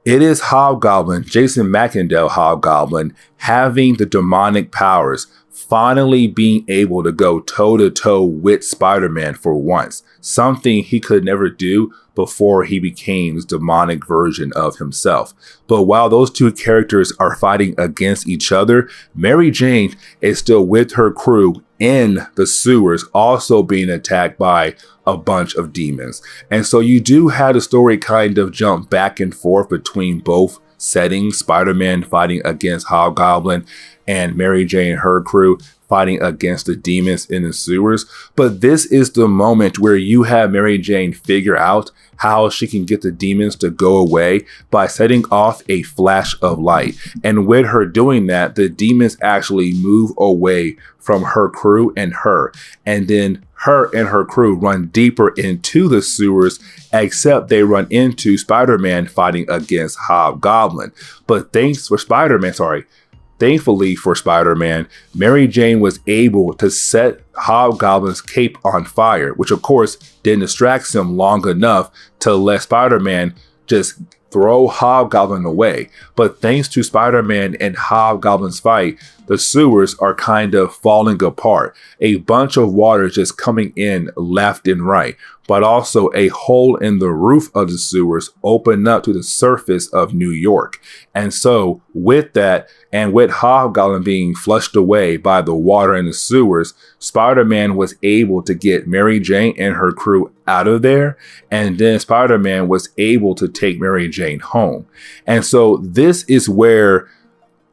Speaker 1: it is Hobgoblin, Jason McIndale Hobgoblin, having the demonic powers, finally being able to go toe-to-toe with Spider-Man for once, something he could never do before he became his demonic version of himself. But while those two characters are fighting against each other, Mary Jane is still with her crew in the sewers, also being attacked by a bunch of demons. And so you do have the story kind of jump back and forth between both settings, Spider-Man fighting against Hobgoblin and Mary Jane and her crew fighting against the demons in the sewers. But this is the moment where you have Mary Jane figure out how she can get the demons to go away by setting off a flash of light. And with her doing that, the demons actually move away from her crew and her. And then her and her crew run deeper into the sewers, except they run into Spider-Man fighting against Hobgoblin. But thankfully for Spider-Man, Mary Jane was able to set Hobgoblin's cape on fire, which of course didn't distract him long enough to let Spider-Man just throw Hobgoblin away. But thanks to Spider-Man and Hobgoblin's fight, the sewers are kind of falling apart. A bunch of water just coming in left and right, but also a hole in the roof of the sewers opened up to the surface of New York. And so with that, and with Hobgoblin being flushed away by the water in the sewers, Spider-Man was able to get Mary Jane and her crew out of there. And then Spider-Man was able to take Mary Jane home. And so this is where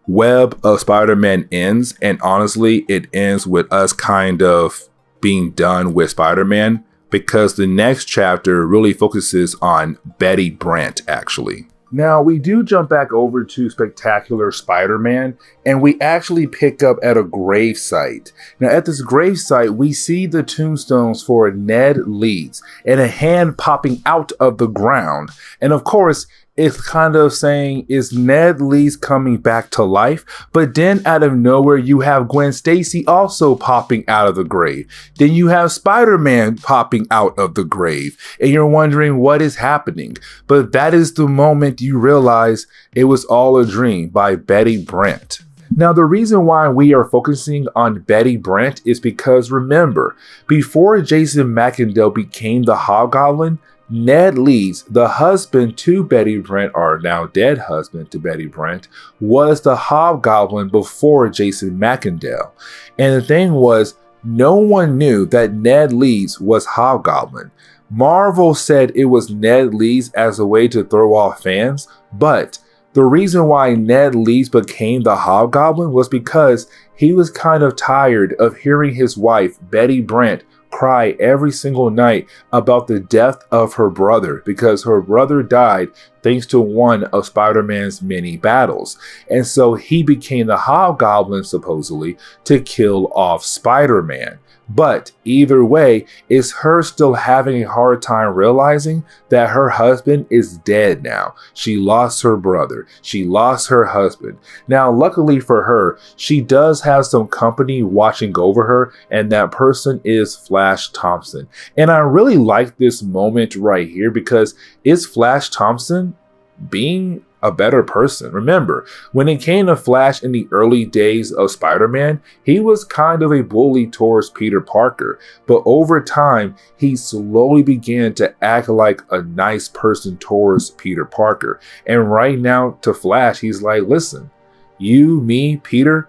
Speaker 1: Web of Spider-Man ends. And honestly, it ends with us kind of being done with Spider-Man, because the next chapter really focuses on Betty Brant, actually. Now, we do jump back over to Spectacular Spider-Man, and we actually pick up at a grave site. Now, at this grave site, we see the tombstones for Ned Leeds and a hand popping out of the ground. And of course, it's kind of saying, is Ned Leeds coming back to life? But then out of nowhere, you have Gwen Stacy also popping out of the grave. Then you have Spider-Man popping out of the grave. And you're wondering what is happening. But that is the moment you realize it was all a dream by Betty Brant. Now, the reason why we are focusing on Betty Brant is because, remember, before Jason McIndale became the Hobgoblin, Ned Leeds, the husband to Betty Brant, or now dead husband to Betty Brant, was the Hobgoblin before Jason McIndale. And the thing was, no one knew that Ned Leeds was Hobgoblin. Marvel said it was Ned Leeds as a way to throw off fans, but the reason why Ned Leeds became the Hobgoblin was because he was kind of tired of hearing his wife, Betty Brant, cry every single night about the death of her brother, because her brother died thanks to one of Spider-Man's many battles. And so he became the Hobgoblin, supposedly, to kill off Spider-Man. But either way, it's her still having a hard time realizing that her husband is dead now. She lost her brother. She lost her husband. Now, luckily for her, she does have some company watching over her, and that person is Flash Thompson. And I really like this moment right here because it's Flash Thompson being a better person. Remember, when it came to Flash in the early days of Spider-Man, he was kind of a bully towards Peter Parker. But over time, he slowly began to act like a nice person towards Peter Parker. And right now to Flash, he's like, listen, you, me, Peter,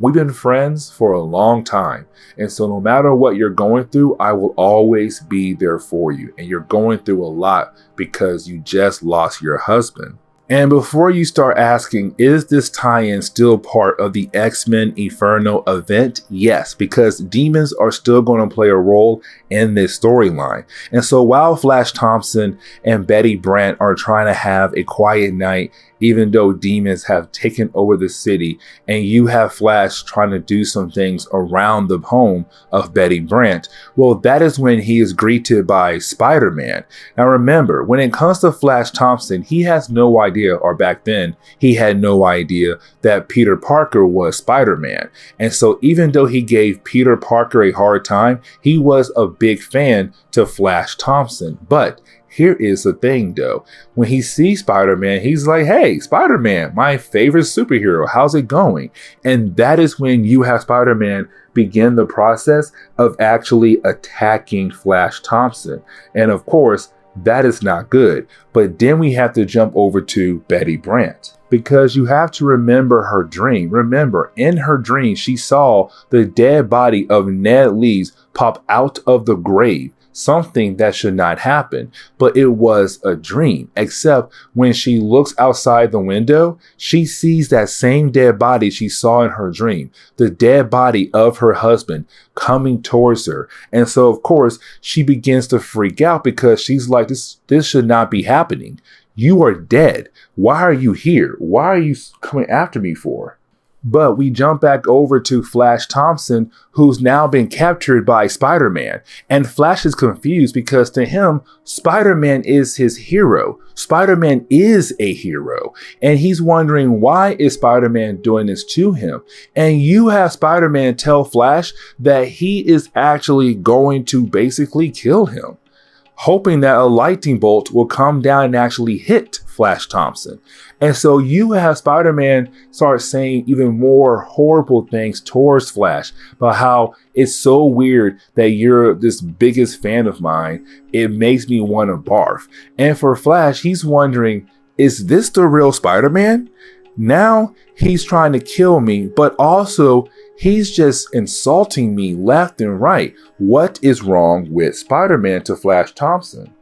Speaker 1: we've been friends for a long time. And so no matter what you're going through, I will always be there for you. And you're going through a lot because you just lost your husband. And before you start asking, is this tie-in still part of the X-Men Inferno event? Yes, because demons are still going to play a role in this storyline. And so while Flash Thompson and Betty Brant are trying to have a quiet night even though demons have taken over the city and you have Flash trying to do some things around the home of Betty Brant, well, that is when he is greeted by Spider-Man. Now remember, when it comes to Flash Thompson, he has no idea, or back then, he had no idea that Peter Parker was Spider-Man. And so even though he gave Peter Parker a hard time, he was a big fan to Flash Thompson. But here is the thing though, when he sees Spider-Man, he's like, hey, Spider-Man, my favorite superhero, how's it going? And that is when you have Spider-Man begin the process of actually attacking Flash Thompson. And of course, that is not good. But then we have to jump over to Betty Brant, because you have to remember her dream. Remember, in her dream, she saw the dead body of Ned Leeds pop out of the grave. Something that should not happen, but it was a dream, except when she looks outside the window, she sees that same dead body she saw in her dream, the dead body of her husband coming towards her. And so, of course, she begins to freak out because she's like, this should not be happening. You are dead. Why are you here? Why are you coming after me for? But we jump back over to Flash Thompson, who's now been captured by Spider-Man. And Flash is confused because to him, Spider-Man is his hero. Spider-Man is a hero. And he's wondering, why is Spider-Man doing this to him? And you have Spider-Man tell Flash that he is actually going to basically kill him, hoping that a lightning bolt will come down and actually hit Flash Thompson. And so you have Spider-Man start saying even more horrible things towards Flash about how it's so weird that you're this biggest fan of mine. It makes me want to barf. And for Flash, he's wondering, is this the real Spider-Man? Now he's trying to kill me, but also he's just insulting me left and right. What is wrong with Spider-Man to Flash Thompson?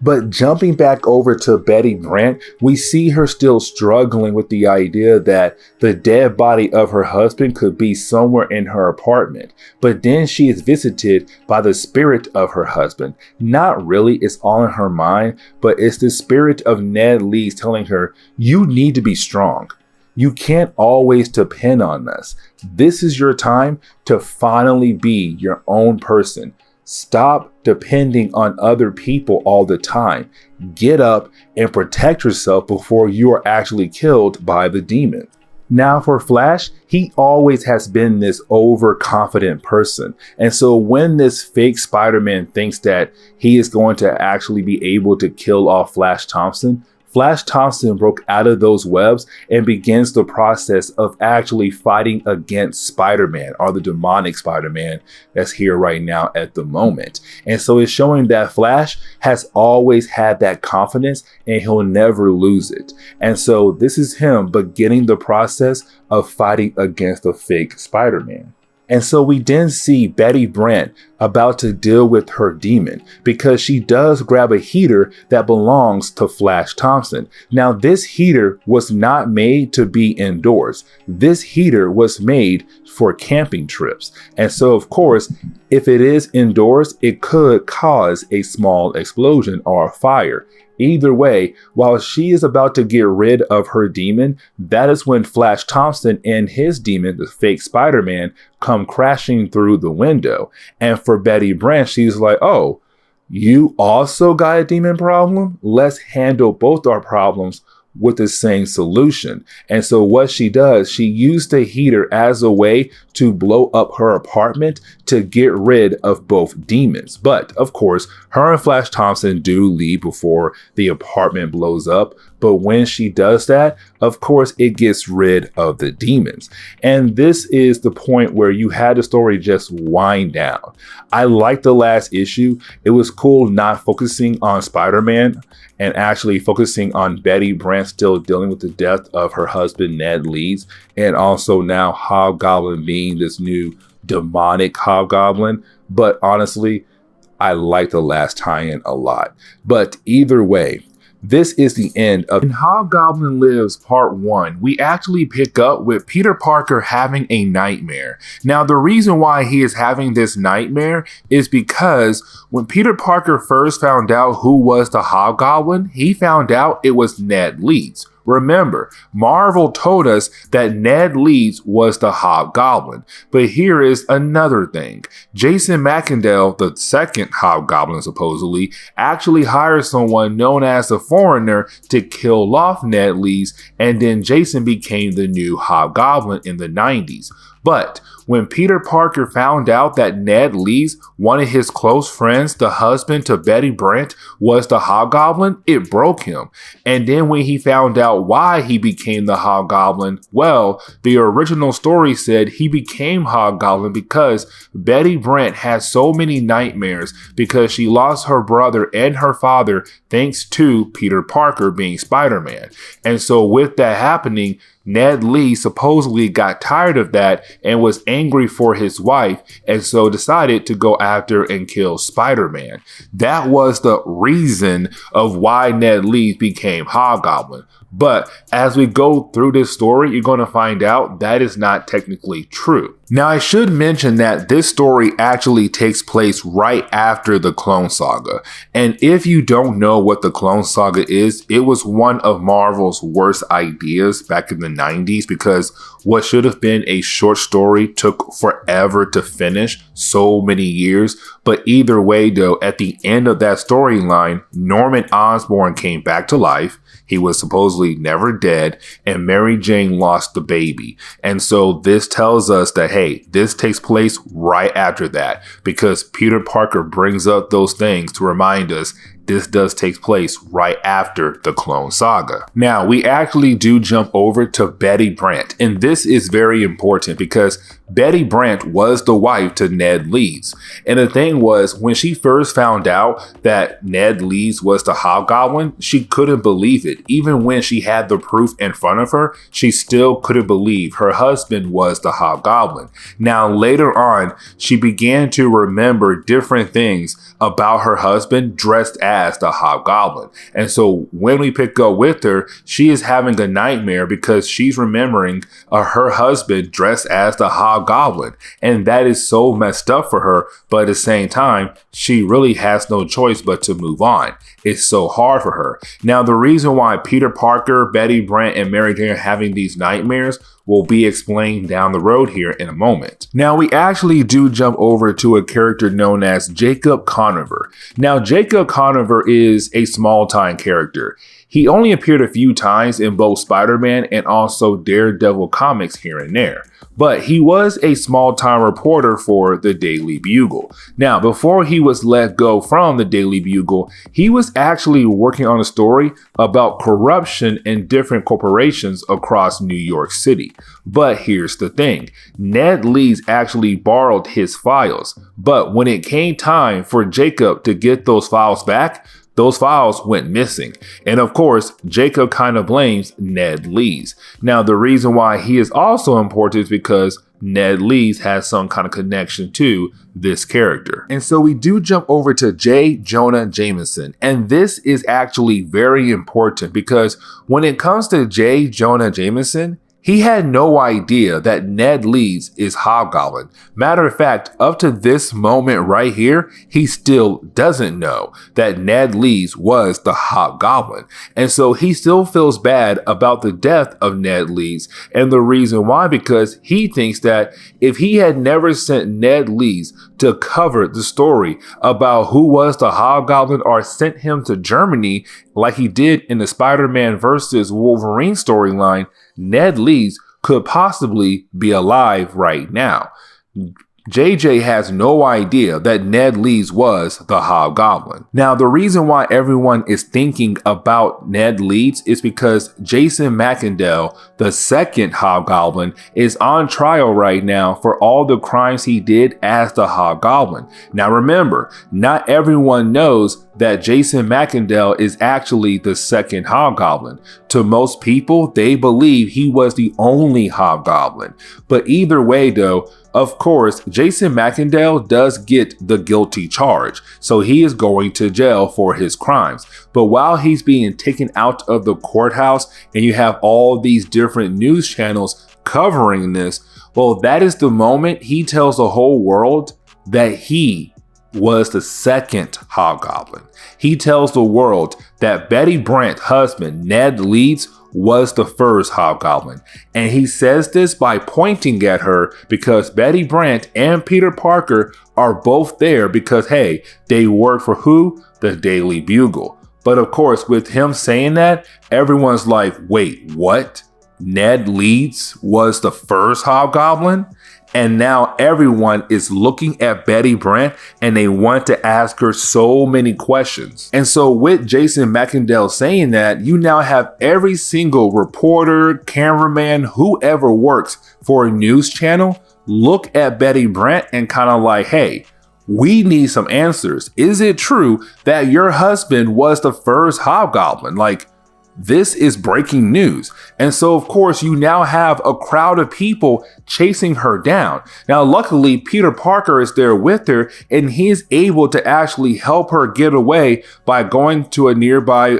Speaker 1: But jumping back over to Betty Brant, we see her still struggling with the idea that the dead body of her husband could be somewhere in her apartment. But then she is visited by the spirit of her husband. Not really, it's all in her mind, but it's the spirit of Ned Leeds telling her, you need to be strong. You can't always depend on us. This is your time to finally be your own person. Stop depending on other people all the time. Get up and protect yourself before you are actually killed by the demon. Now for Flash, he always has been this overconfident person. And so when this fake Spider-Man thinks that he is going to actually be able to kill off Flash Thompson, Flash Thompson broke out of those webs and begins the process of actually fighting against Spider-Man, or the demonic Spider-Man that's here right now at the moment. And so it's showing that Flash has always had that confidence and he'll never lose it. And so this is him beginning the process of fighting against the fake Spider-Man. And so we then see Betty Brant about to deal with her demon, because she does grab a heater that belongs to Flash Thompson. Now this heater was not made to be indoors. This heater was made for camping trips. And so of course, if it is indoors, it could cause a small explosion or a fire. Either way, while she is about to get rid of her demon, that is when Flash Thompson and his demon, the fake Spider-Man, come crashing through the window. And for Betty Brant, she's like, oh, you also got a demon problem? Let's handle both our problems with the same solution. And so what she does, she used the heater as a way to blow up her apartment to get rid of both demons. But of course, her and Flash Thompson do leave before the apartment blows up. But when she does that, of course, it gets rid of the demons. And this is the point where you had the story just wind down. I liked the last issue. It was cool not focusing on Spider-Man and actually focusing on Betty Brant still dealing with the death of her husband, Ned Leeds, and also now Hobgoblin being this new demonic Hobgoblin. But honestly, I like the last tie-in a lot. But either way, this is the end of In Hobgoblin Lives Part 1. We actually pick up with Peter Parker having a nightmare. Now, the reason why he is having this nightmare is because when Peter Parker first found out who was the Hobgoblin, he found out it was Ned Leeds. Remember, Marvel told us that Ned Leeds was the Hobgoblin, but here is another thing. Jason Macendale, the second Hobgoblin supposedly, actually hired someone known as the Foreigner to kill off Ned Leeds, and then Jason became the new Hobgoblin in the 90s. But when Peter Parker found out that Ned Leeds, one of his close friends, the husband to Betty Brant, was the Hobgoblin, it broke him. And then when he found out why he became the Hobgoblin, well, the original story said he became Hobgoblin because Betty Brant had so many nightmares because she lost her brother and her father thanks to Peter Parker being Spider-Man. And so with that happening, Ned Leeds supposedly got tired of that and was angry for his wife, and so decided to go after and kill Spider-Man. That was the reason of why Ned Leeds became Hobgoblin. But as we go through this story, you're going to find out that is not technically true. Now, I should mention that this story actually takes place right after the Clone Saga. And if you don't know what the Clone Saga is, it was one of Marvel's worst ideas back in the 90s because what should have been a short story took forever to finish, so many years. But either way, though, at the end of that storyline, Norman Osborn came back to life. He was supposedly never dead, and Mary Jane lost the baby. And so this tells us that, hey, this takes place right after that, because Peter Parker brings up those things to remind us this does take place right after the Clone Saga. Now, we actually do jump over to Betty Brant, and this is very important because Betty Brant was the wife to Ned Leeds. And the thing was, when she first found out that Ned Leeds was the Hobgoblin, she couldn't believe it. Even when she had the proof in front of her, she still couldn't believe her husband was the Hobgoblin. Now, later on, she began to remember different things about her husband dressed as the Hobgoblin. And so when we pick up with her, she is having a nightmare because she's remembering her husband dressed as the Hobgoblin. And that is so messed up for her. But at the same time, she really has no choice but to move on. It's so hard for her. Now, the reason why Peter Parker, Betty Brant, and Mary Jane are having these nightmares will be explained down the road here in a moment. Now, we actually do jump over to a character known as Jacob Conover. Now, Jacob Conover is a small-time character. He only appeared a few times in both Spider-Man and also Daredevil comics here and there. But he was a small-time reporter for the Daily Bugle. Now, before he was let go from the Daily Bugle, he was actually working on a story about corruption in different corporations across New York City. But here's the thing, Ned Leeds actually borrowed his files. But when it came time for Jacob to get those files back, those files went missing. And of course, Jacob kind of blames Ned Leeds. Now, the reason why he is also important is because Ned Leeds has some kind of connection to this character. And so we do jump over to J. Jonah Jameson. And this is actually very important because when it comes to J. Jonah Jameson, he had no idea that Ned Leeds is Hobgoblin. Matter of fact, up to this moment right here, he still doesn't know that Ned Leeds was the Hobgoblin. And so he still feels bad about the death of Ned Leeds. And the reason why, because he thinks that if he had never sent Ned Leeds to cover the story about who was the Hobgoblin or sent him to Germany like he did in the Spider-Man versus Wolverine storyline, Ned Leeds could possibly be alive right now. JJ has no idea that Ned Leeds was the Hobgoblin. Now, the reason why everyone is thinking about Ned Leeds is because Jason Macendale, the second Hobgoblin, is on trial right now for all the crimes he did as the Hobgoblin. Now, remember, not everyone knows that Jason Macendale is actually the second Hobgoblin. To most people, they believe he was the only Hobgoblin. But either way, though, of course, Jason Macendale does get the guilty charge, so he is going to jail for his crimes. But while he's being taken out of the courthouse and you have all these different news channels covering this, well, that is the moment he tells the whole world that he was the second Hobgoblin. He tells the world that Betty Brant's husband, Ned Leeds, was the first Hobgoblin. And he says this by pointing at her because Betty Brant and Peter Parker are both there because, hey, they work for who? The Daily Bugle. But of course, with him saying that, everyone's like, wait, what? Ned Leeds was the first Hobgoblin? And now everyone is looking at Betty Brant and they want to ask her so many questions. And so with Jason McIngvale saying that, you now have every single reporter, cameraman, whoever works for a news channel look at Betty Brant and kind of like, hey, we need some answers. Is it true that your husband was the first Hobgoblin? Like, this is breaking news. And so, of course, you now have a crowd of people chasing her down. Now, luckily, Peter Parker is there with her, and he is able to actually help her get away by going to a nearby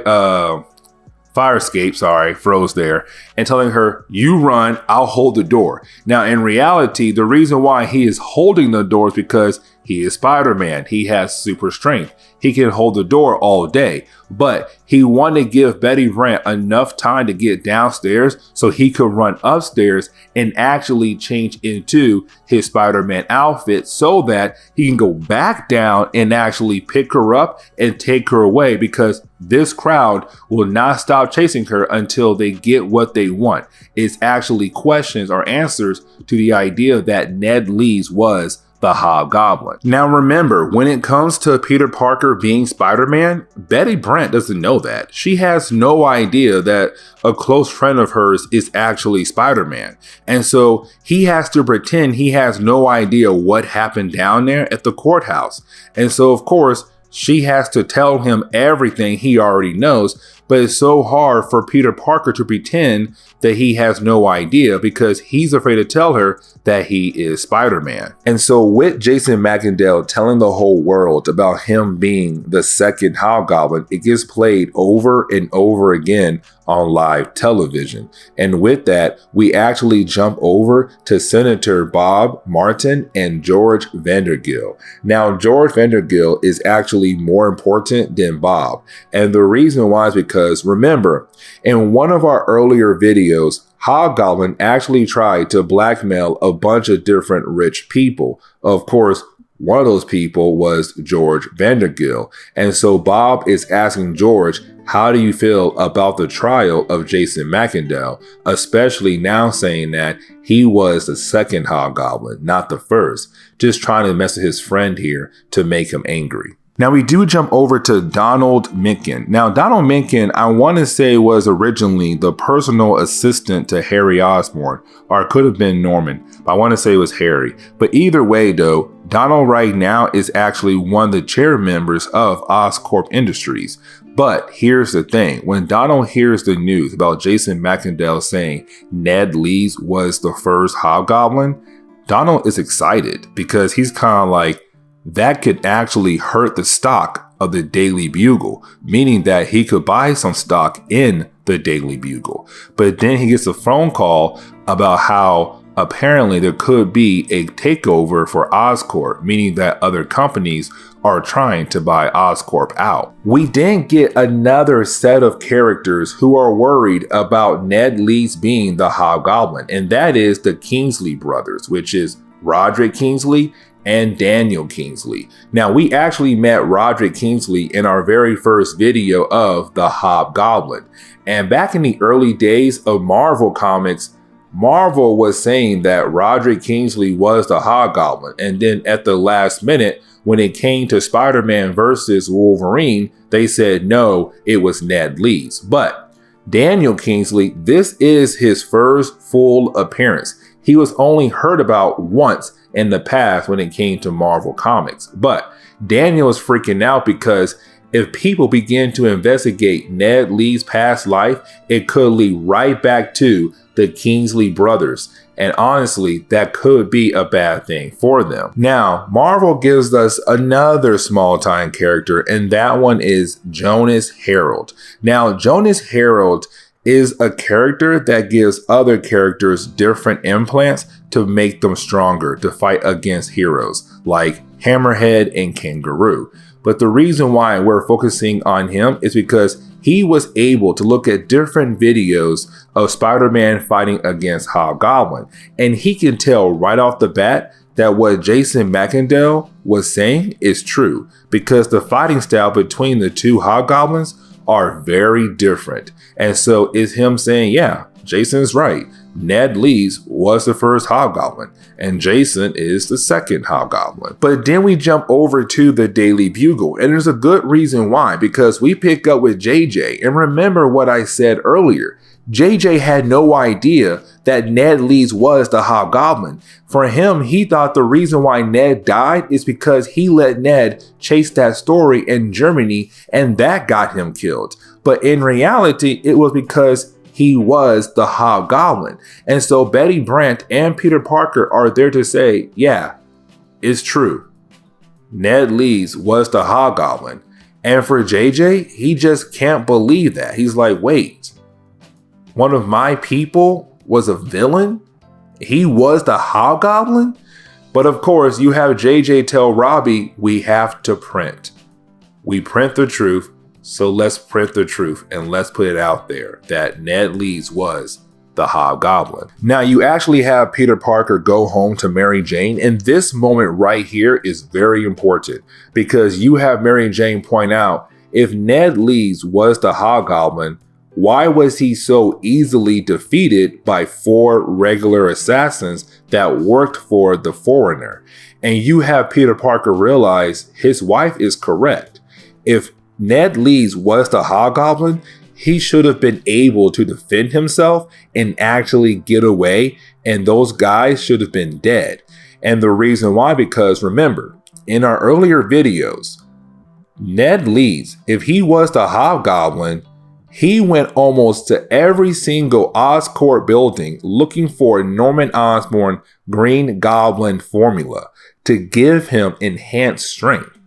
Speaker 1: fire escape, froze there, and telling her, you run, I'll hold the door. Now, in reality, the reason why he is holding the door is because he is Spider-Man. He has super strength. He can hold the door all day, but he wanted to give Betty Brant enough time to get downstairs so he could run upstairs and actually change into his Spider-Man outfit so that he can go back down and actually pick her up and take her away, because this crowd will not stop chasing her until they get what they want. It's actually questions or answers to the idea that Ned Leeds was the Hobgoblin. Now remember, when it comes to Peter Parker being Spider-Man, Betty Brant doesn't know that. She has no idea that a close friend of hers is actually Spider-Man. And so he has to pretend he has no idea what happened down there at the courthouse. And so, of course, she has to tell him everything he already knows, but it's so hard for Peter Parker to pretend that he has no idea because he's afraid to tell her that he is Spider-Man. And so with Jason McIngvale telling the whole world about him being the second Hobgoblin, it gets played over and over again on live television. And with that, we actually jump over to Senator Bob Martin and George Vandergill. Now, George Vandergill is actually more important than Bob. And the reason why is because, remember, in one of our earlier videos, Hobgoblin actually tried to blackmail a bunch of different rich people. Of course, one of those people was George Vandergill. And so Bob is asking George, how do you feel about the trial of Jason McIngvale, especially now saying that he was the second Hobgoblin, not the first, just trying to mess with his friend here to make him angry. Now we do jump over to Donald Mencken. Now Donald Mencken, I want to say, was originally the personal assistant to Harry Osborn, or it could have been Norman, but I want to say it was Harry. But either way though, Donald right now is actually one of the chair members of Oscorp Industries. But here's the thing, when Donald hears the news about Jason McIngvale saying Ned Leeds was the first Hobgoblin, Donald is excited because he's kind of like, that could actually hurt the stock of the Daily Bugle, meaning that he could buy some stock in the Daily Bugle. But then he gets a phone call about how apparently there could be a takeover for Oscorp, meaning that other companies are trying to buy Oscorp out. We then get another set of characters who are worried about Ned Leeds being the Hobgoblin, and that is the Kingsley brothers, which is Roderick Kingsley and Daniel Kingsley. Now, we actually met Roderick Kingsley in our very first video of the Hobgoblin. And back in the early days of Marvel Comics, Marvel was saying that Roderick Kingsley was the Hobgoblin. And then at the last minute, when it came to Spider-Man versus Wolverine, they said, no, it was Ned Leeds. But Daniel Kingsley, this is his first full appearance. He was only heard about once in the past when it came to Marvel Comics. But Daniel is freaking out because if people begin to investigate Ned Leeds' past life, it could lead right back to the Kingsley brothers. And honestly, that could be a bad thing for them. Now, Marvel gives us another small-time character, and that one is Jonas Herald. Now, Jonas Herald is a character that gives other characters different implants to make them stronger to fight against heroes like Hammerhead and Kangaroo. But the reason why we're focusing on him is because he was able to look at different videos of Spider-Man fighting against Hobgoblin, and he can tell right off the bat that what Jason McIndale was saying is true, because the fighting style between the two Hobgoblins are very different. And so it's him saying, yeah, Jason's right. Ned Leeds was the first Hobgoblin, and Jason is the second Hobgoblin. But then we jump over to the Daily Bugle, and there's a good reason why, because we pick up with JJ, and remember what I said earlier. JJ had no idea that Ned Leeds was the Hobgoblin. For him, he thought the reason why Ned died is because he let Ned chase that story in Germany, and that got him killed. But in reality, it was because he was the Hobgoblin. And so Betty Brant and Peter Parker are there to say, yeah, it's true. Ned Leeds was the Hobgoblin. And for JJ, he just can't believe that. He's like, wait, one of my people was a villain? He was the Hobgoblin? But of course, you have JJ tell Robbie, we have to print. We print the truth. So let's print the truth and let's put it out there that Ned Leeds was the Hobgoblin. Now you actually have Peter Parker go home to Mary Jane, and this moment right here is very important because you have Mary Jane point out, if Ned Leeds was the Hobgoblin, why was he so easily defeated by 4 regular assassins that worked for the foreigner? And you have Peter Parker realize his wife is correct. If Ned Leeds was the Hobgoblin, he should have been able to defend himself and actually get away, and those guys should have been dead. And the reason why, because remember, in our earlier videos, Ned Leeds, if he was the Hobgoblin, he went almost to every single Oscorp building looking for Norman Osborn Green Goblin formula to give him enhanced strength.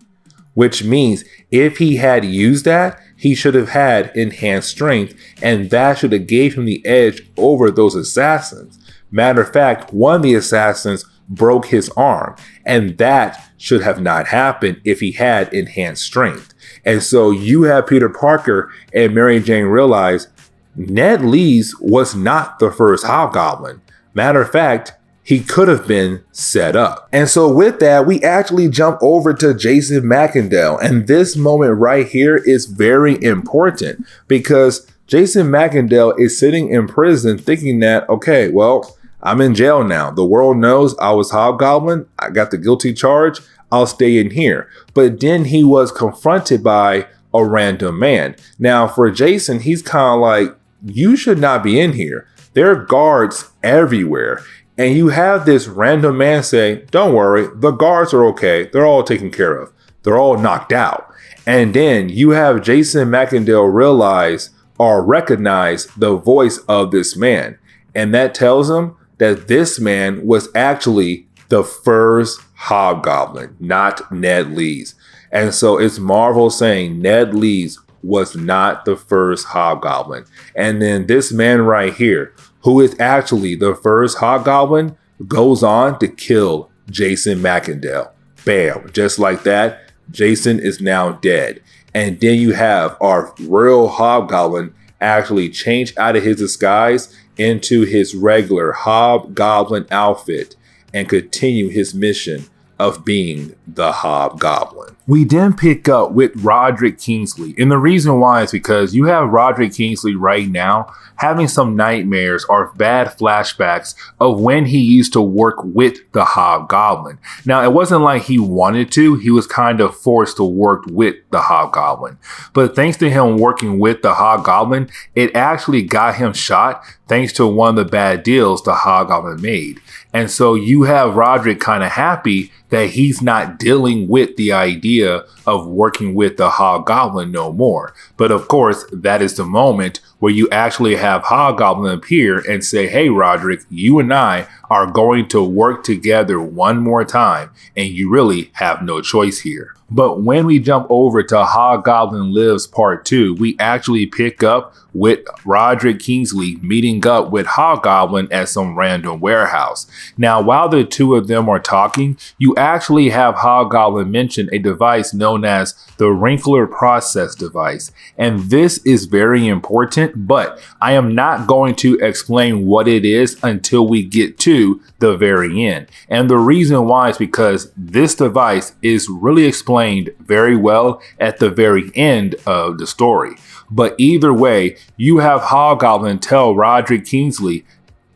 Speaker 1: Which means if he had used that, he should have had enhanced strength, and that should have gave him the edge over those assassins. Matter of fact, one of the assassins broke his arm, and that should have not happened if he had enhanced strength. And so you have Peter Parker and Mary Jane realize Ned Leeds was not the first Hobgoblin. Matter of fact, he could have been set up. And so with that, we actually jump over to Jason McIndale. And this moment right here is very important because Jason McIndale is sitting in prison thinking that, okay, well, I'm in jail now. The world knows I was Hobgoblin. I got the guilty charge. I'll stay in here. But then he was confronted by a random man. Now for Jason, he's kind of like, you should not be in here. There are guards everywhere. And you have this random man say, don't worry, the guards are okay. They're all taken care of. They're all knocked out. And then you have Jason McIndale realize or recognize the voice of this man. And that tells him that this man was actually the first Hobgoblin, not Ned Leeds. And so it's Marvel saying Ned Leeds was not the first Hobgoblin. And then this man right here, who is actually the first Hobgoblin, goes on to kill Jason McIndale. Bam, just like that, Jason is now dead. And then you have our real Hobgoblin actually change out of his disguise into his regular Hobgoblin outfit and continue his mission of being the Hobgoblin. We then pick up with Roderick Kingsley. And the reason why is because you have Roderick Kingsley right now having some nightmares or bad flashbacks of when he used to work with the Hobgoblin. Now, it wasn't like he wanted to. He was kind of forced to work with the Hobgoblin. But thanks to him working with the Hobgoblin, it actually got him shot thanks to one of the bad deals the Hobgoblin made. And so you have Roderick kind of happy that he's not dealing with the idea of working with the Hobgoblin no more. But of course, that is the moment where you actually have Hobgoblin appear and say, hey, Roderick, you and I are going to work together one more time, and you really have no choice here. But when we jump over to Hobgoblin Lives Part 2, we actually pick up with Roderick Kingsley meeting up with Hobgoblin at some random warehouse. Now, while the two of them are talking, you actually have Hobgoblin mention a device known as the Wrinkler Process device. And this is very important, but I am not going to explain what it is until we get to the very end. And the reason why is because this device is really explained very well at the very end of the story. But either way, you have Hobgoblin tell Roderick Kingsley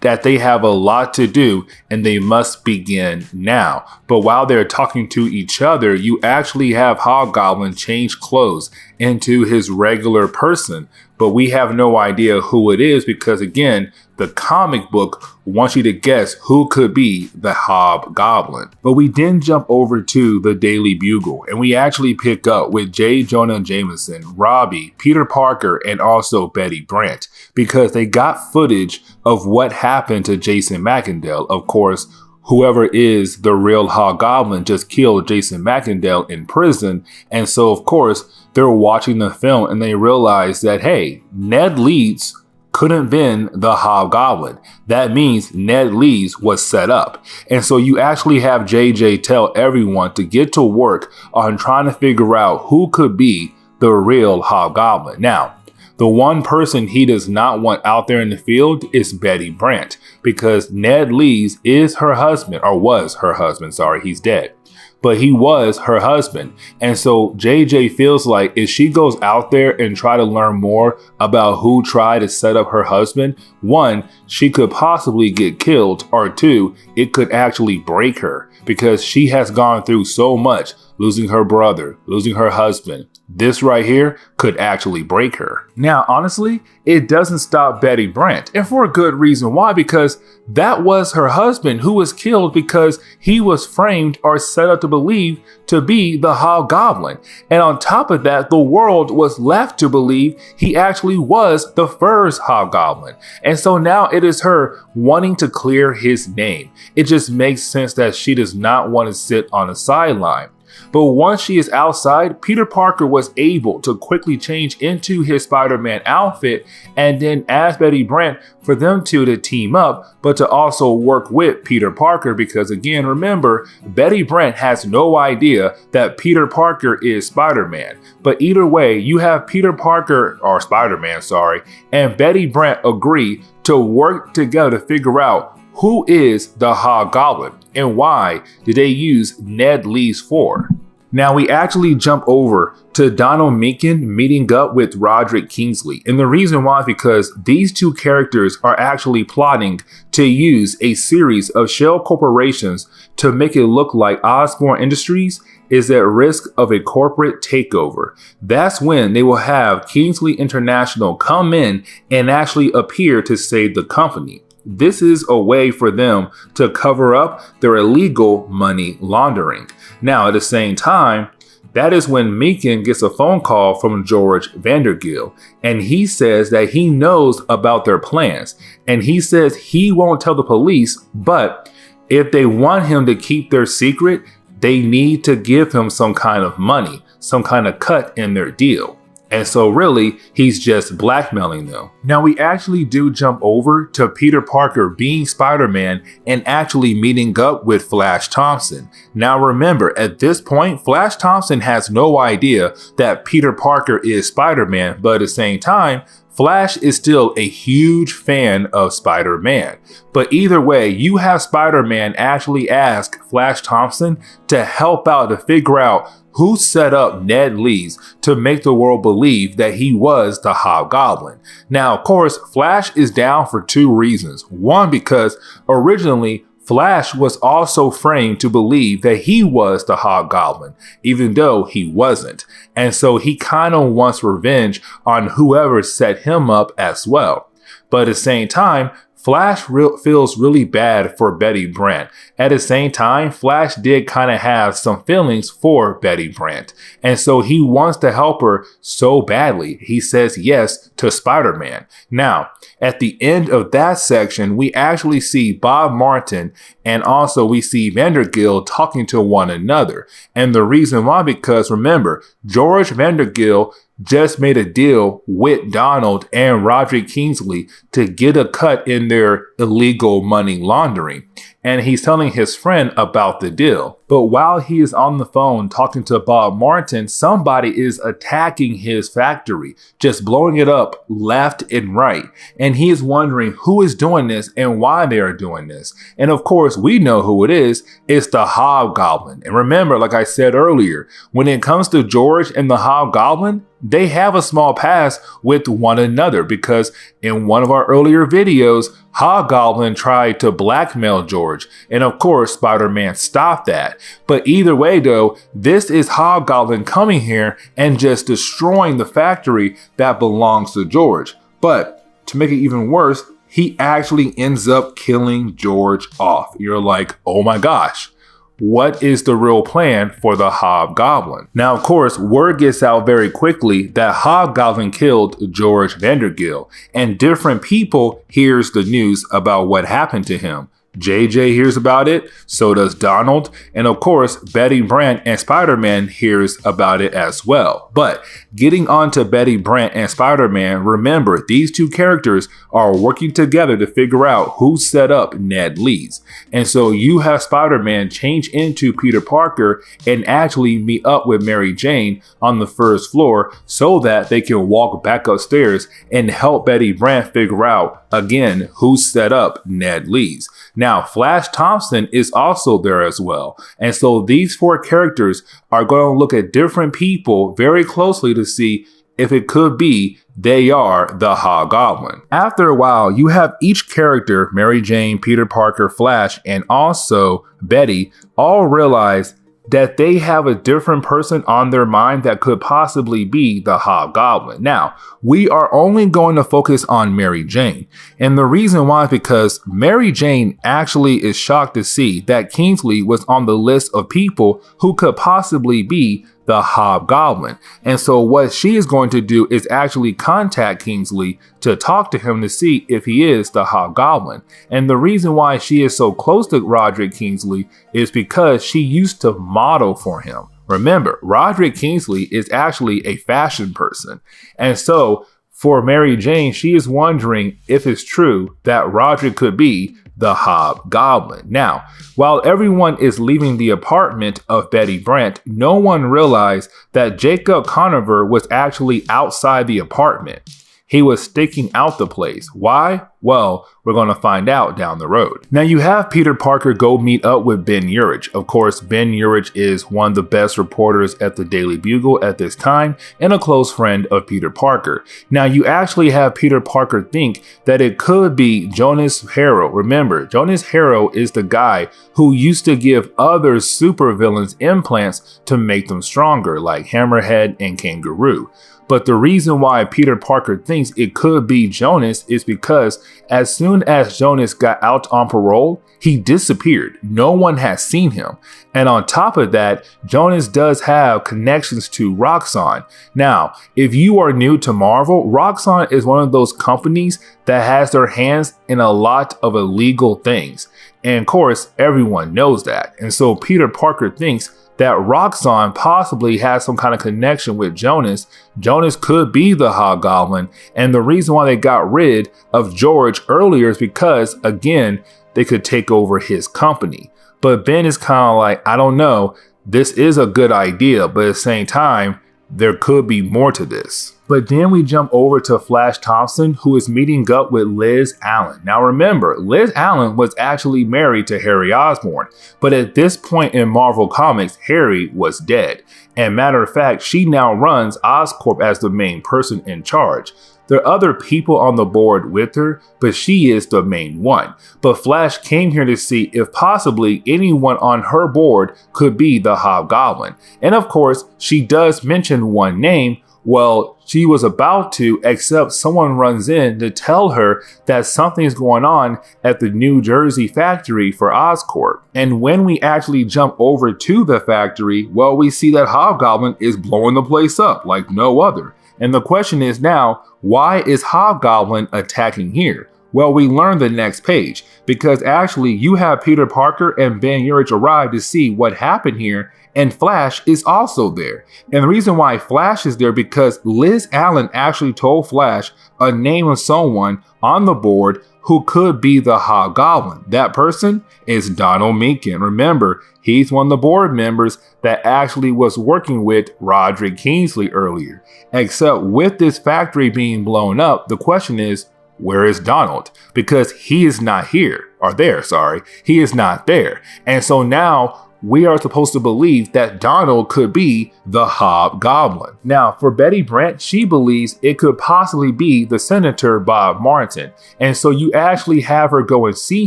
Speaker 1: that they have a lot to do and they must begin now. But while they're talking to each other, you actually have Hobgoblin change clothes into his regular person. But we have no idea who it is because, again, the comic book wants you to guess who could be the Hobgoblin. But we then jump over to the Daily Bugle and we actually pick up with J. Jonah Jameson, Robbie, Peter Parker, and also Betty Brant because they got footage of what happened to Jason McIndale. Of course, whoever is the real Hobgoblin just killed Jason McIndale in prison. And so, of course, they're watching the film and they realize that, hey, Ned Leeds couldn't have been the Hobgoblin. That means Ned Leeds was set up. And so you actually have JJ tell everyone to get to work on trying to figure out who could be the real Hobgoblin. Now, the one person he does not want out there in the field is Betty Brant because Ned Leeds is her husband, or was her husband. Sorry, he's dead. But he was her husband. And so JJ feels like if she goes out there and try to learn more about who tried to set up her husband, one, she could possibly get killed, or two, it could actually break her because she has gone through so much, losing her brother, losing her husband. This right here could actually break her. Now, honestly, it doesn't stop Betty Brant, and for a good reason. Why? Because that was her husband who was killed because he was framed or set up to believe to be the Hobgoblin. And on top of that, the world was left to believe he actually was the first Hobgoblin. And so now it is her wanting to clear his name. It just makes sense that she does not want to sit on the sideline. But once she is outside, Peter Parker was able to quickly change into his Spider-Man outfit and then ask Betty Brant for them two to team up, but to also work with Peter Parker because, again, remember, Betty Brant has no idea that Peter Parker is Spider-Man. But either way, you have Peter Parker, or Spider-Man, sorry, and Betty Brant agree to work together to figure out who is the Hobgoblin and why did they use Ned Leeds for. Now we actually jump over to Donald Meakin meeting up with Roderick Kingsley. And the reason why is because these two characters are actually plotting to use a series of shell corporations to make it look like Osborn Industries is at risk of a corporate takeover. That's when they will have Kingsley International come in and actually appear to save the company. This is a way for them to cover up their illegal money laundering. Now, at the same time, that is when Meakin gets a phone call from George Vandergill, and he says that he knows about their plans, and he says he won't tell the police, but if they want him to keep their secret, they need to give him some kind of money, some kind of cut in their deal. And so really, he's just blackmailing them. Now we actually do jump over to Peter Parker being Spider-Man and actually meeting up with Flash Thompson. Now remember, at this point, Flash Thompson has no idea that Peter Parker is Spider-Man, but at the same time, Flash is still a huge fan of Spider-Man. But either way, you have Spider-Man actually ask Flash Thompson to help out to figure out who set up Ned Leeds to make the world believe that he was the Hobgoblin. Now, of course, Flash is down for two reasons. One, because originally Flash was also framed to believe that he was the Hobgoblin, even though he wasn't. And so he kind of wants revenge on whoever set him up as well. But at the same time, Flash feels really bad for Betty Brant. At the same time, Flash did kind of have some feelings for Betty Brant. And so he wants to help her so badly. He says yes to Spider-Man. Now, at the end of that section, we actually see Bob Martin and also we see Vandergill talking to one another. And the reason why, because remember, George Vandergill just made a deal with Donald and Roderick Kingsley to get a cut in their illegal money laundering. And he's telling his friend about the deal. But while he is on the phone talking to Bob Martin, somebody is attacking his factory, just blowing it up left and right. And he is wondering who is doing this and why they are doing this. And of course, we know who it is. It's the Hobgoblin. And remember, like I said earlier, when it comes to George and the Hobgoblin, they have a small past with one another because in one of our earlier videos, Hobgoblin tried to blackmail George. And of course, Spider-Man stopped that. But either way though, this is Hobgoblin coming here and just destroying the factory that belongs to George. But to make it even worse, he actually ends up killing George off. You're like, oh my gosh. What is the real plan for the Hobgoblin? Now, of course, word gets out very quickly that Hobgoblin killed George Vandergill, and different people hears the news about what happened to him. JJ hears about it, so does Donald, and of course, Betty Brant and Spider-Man hears about it as well. But getting on to Betty Brant and Spider-Man, remember, these two characters are working together to figure out who set up Ned Leeds. And so you have Spider-Man change into Peter Parker and actually meet up with Mary Jane on the first floor so that they can walk back upstairs and help Betty Brant figure out, again, who set up Ned Leeds. Now, Flash Thompson is also there as well. And so these four characters are going to look at different people very closely to see if it could be they are the Hobgoblin. After a while, you have each character, Mary Jane, Peter Parker, Flash, and also Betty, all realize that they have a different person on their mind that could possibly be the Hobgoblin. Now, we are only going to focus on Mary Jane. And the reason why is because Mary Jane actually is shocked to see that Kingsley was on the list of people who could possibly be the Hobgoblin. And so what she is going to do is actually contact Kingsley to talk to him to see if he is the Hobgoblin. And the reason why she is so close to Roderick Kingsley is because she used to model for him. Remember, Roderick Kingsley is actually a fashion person. And so for Mary Jane, she is wondering if it's true that Roderick could be the Hobgoblin. Now, while everyone is leaving the apartment of Betty Brant, no one realized that Jacob Conover was actually outside the apartment. He was staking out the place. Why? Well, we're going to find out down the road. Now you have Peter Parker go meet up with Ben Urich. Of course, Ben Urich is one of the best reporters at the Daily Bugle at this time and a close friend of Peter Parker. Now you actually have Peter Parker think that it could be Jonas Harrow. Remember, Jonas Harrow is the guy who used to give other supervillains implants to make them stronger, like Hammerhead and Kangaroo. But the reason why Peter Parker thinks it could be Jonas is because as soon as Jonas got out on parole, he disappeared. No one has seen him. And on top of that, Jonas does have connections to Roxxon. Now, if you are new to Marvel, Roxxon is one of those companies that has their hands in a lot of illegal things. And of course, everyone knows that. And so Peter Parker thinks that Roxxon possibly has some kind of connection with Jonas. Jonas could be the Hobgoblin. And the reason why they got rid of George earlier is because, again, they could take over his company. But Ben is kind of like, I don't know, this is a good idea, but at the same time, there could be more to this. But then we jump over to Flash Thompson, who is meeting up with Liz Allen. Now remember, Liz Allen was actually married to Harry Osborn, but at this point in Marvel Comics, Harry was dead. And matter of fact, she now runs Oscorp as the main person in charge. There are other people on the board with her, but she is the main one. But Flash came here to see if possibly anyone on her board could be the Hobgoblin. And of course, she does mention one name, Well, she was about to, except someone runs in to tell her that something is going on at the New Jersey factory for Oscorp. And when we actually jump over to the factory, well, we see that Hobgoblin is blowing the place up like no other. And the question is now, why is Hobgoblin attacking here? Well, we learn the next page, because actually you have Peter Parker and Ben Urich arrive to see what happened here, and Flash is also there. And the reason why Flash is there because Liz Allen actually told Flash a name of someone on the board who could be the Hobgoblin. That person is Donald Meakin. Remember, he's one of the board members that actually was working with Roderick Kingsley earlier. Except with this factory being blown up, the question is, where is Donald? Because he is not here, or there, sorry. He is not there. And so now we are supposed to believe that Donald could be the Hobgoblin. Now, for Betty Brant, she believes it could possibly be the Senator Bob Martin. And so you actually have her go and see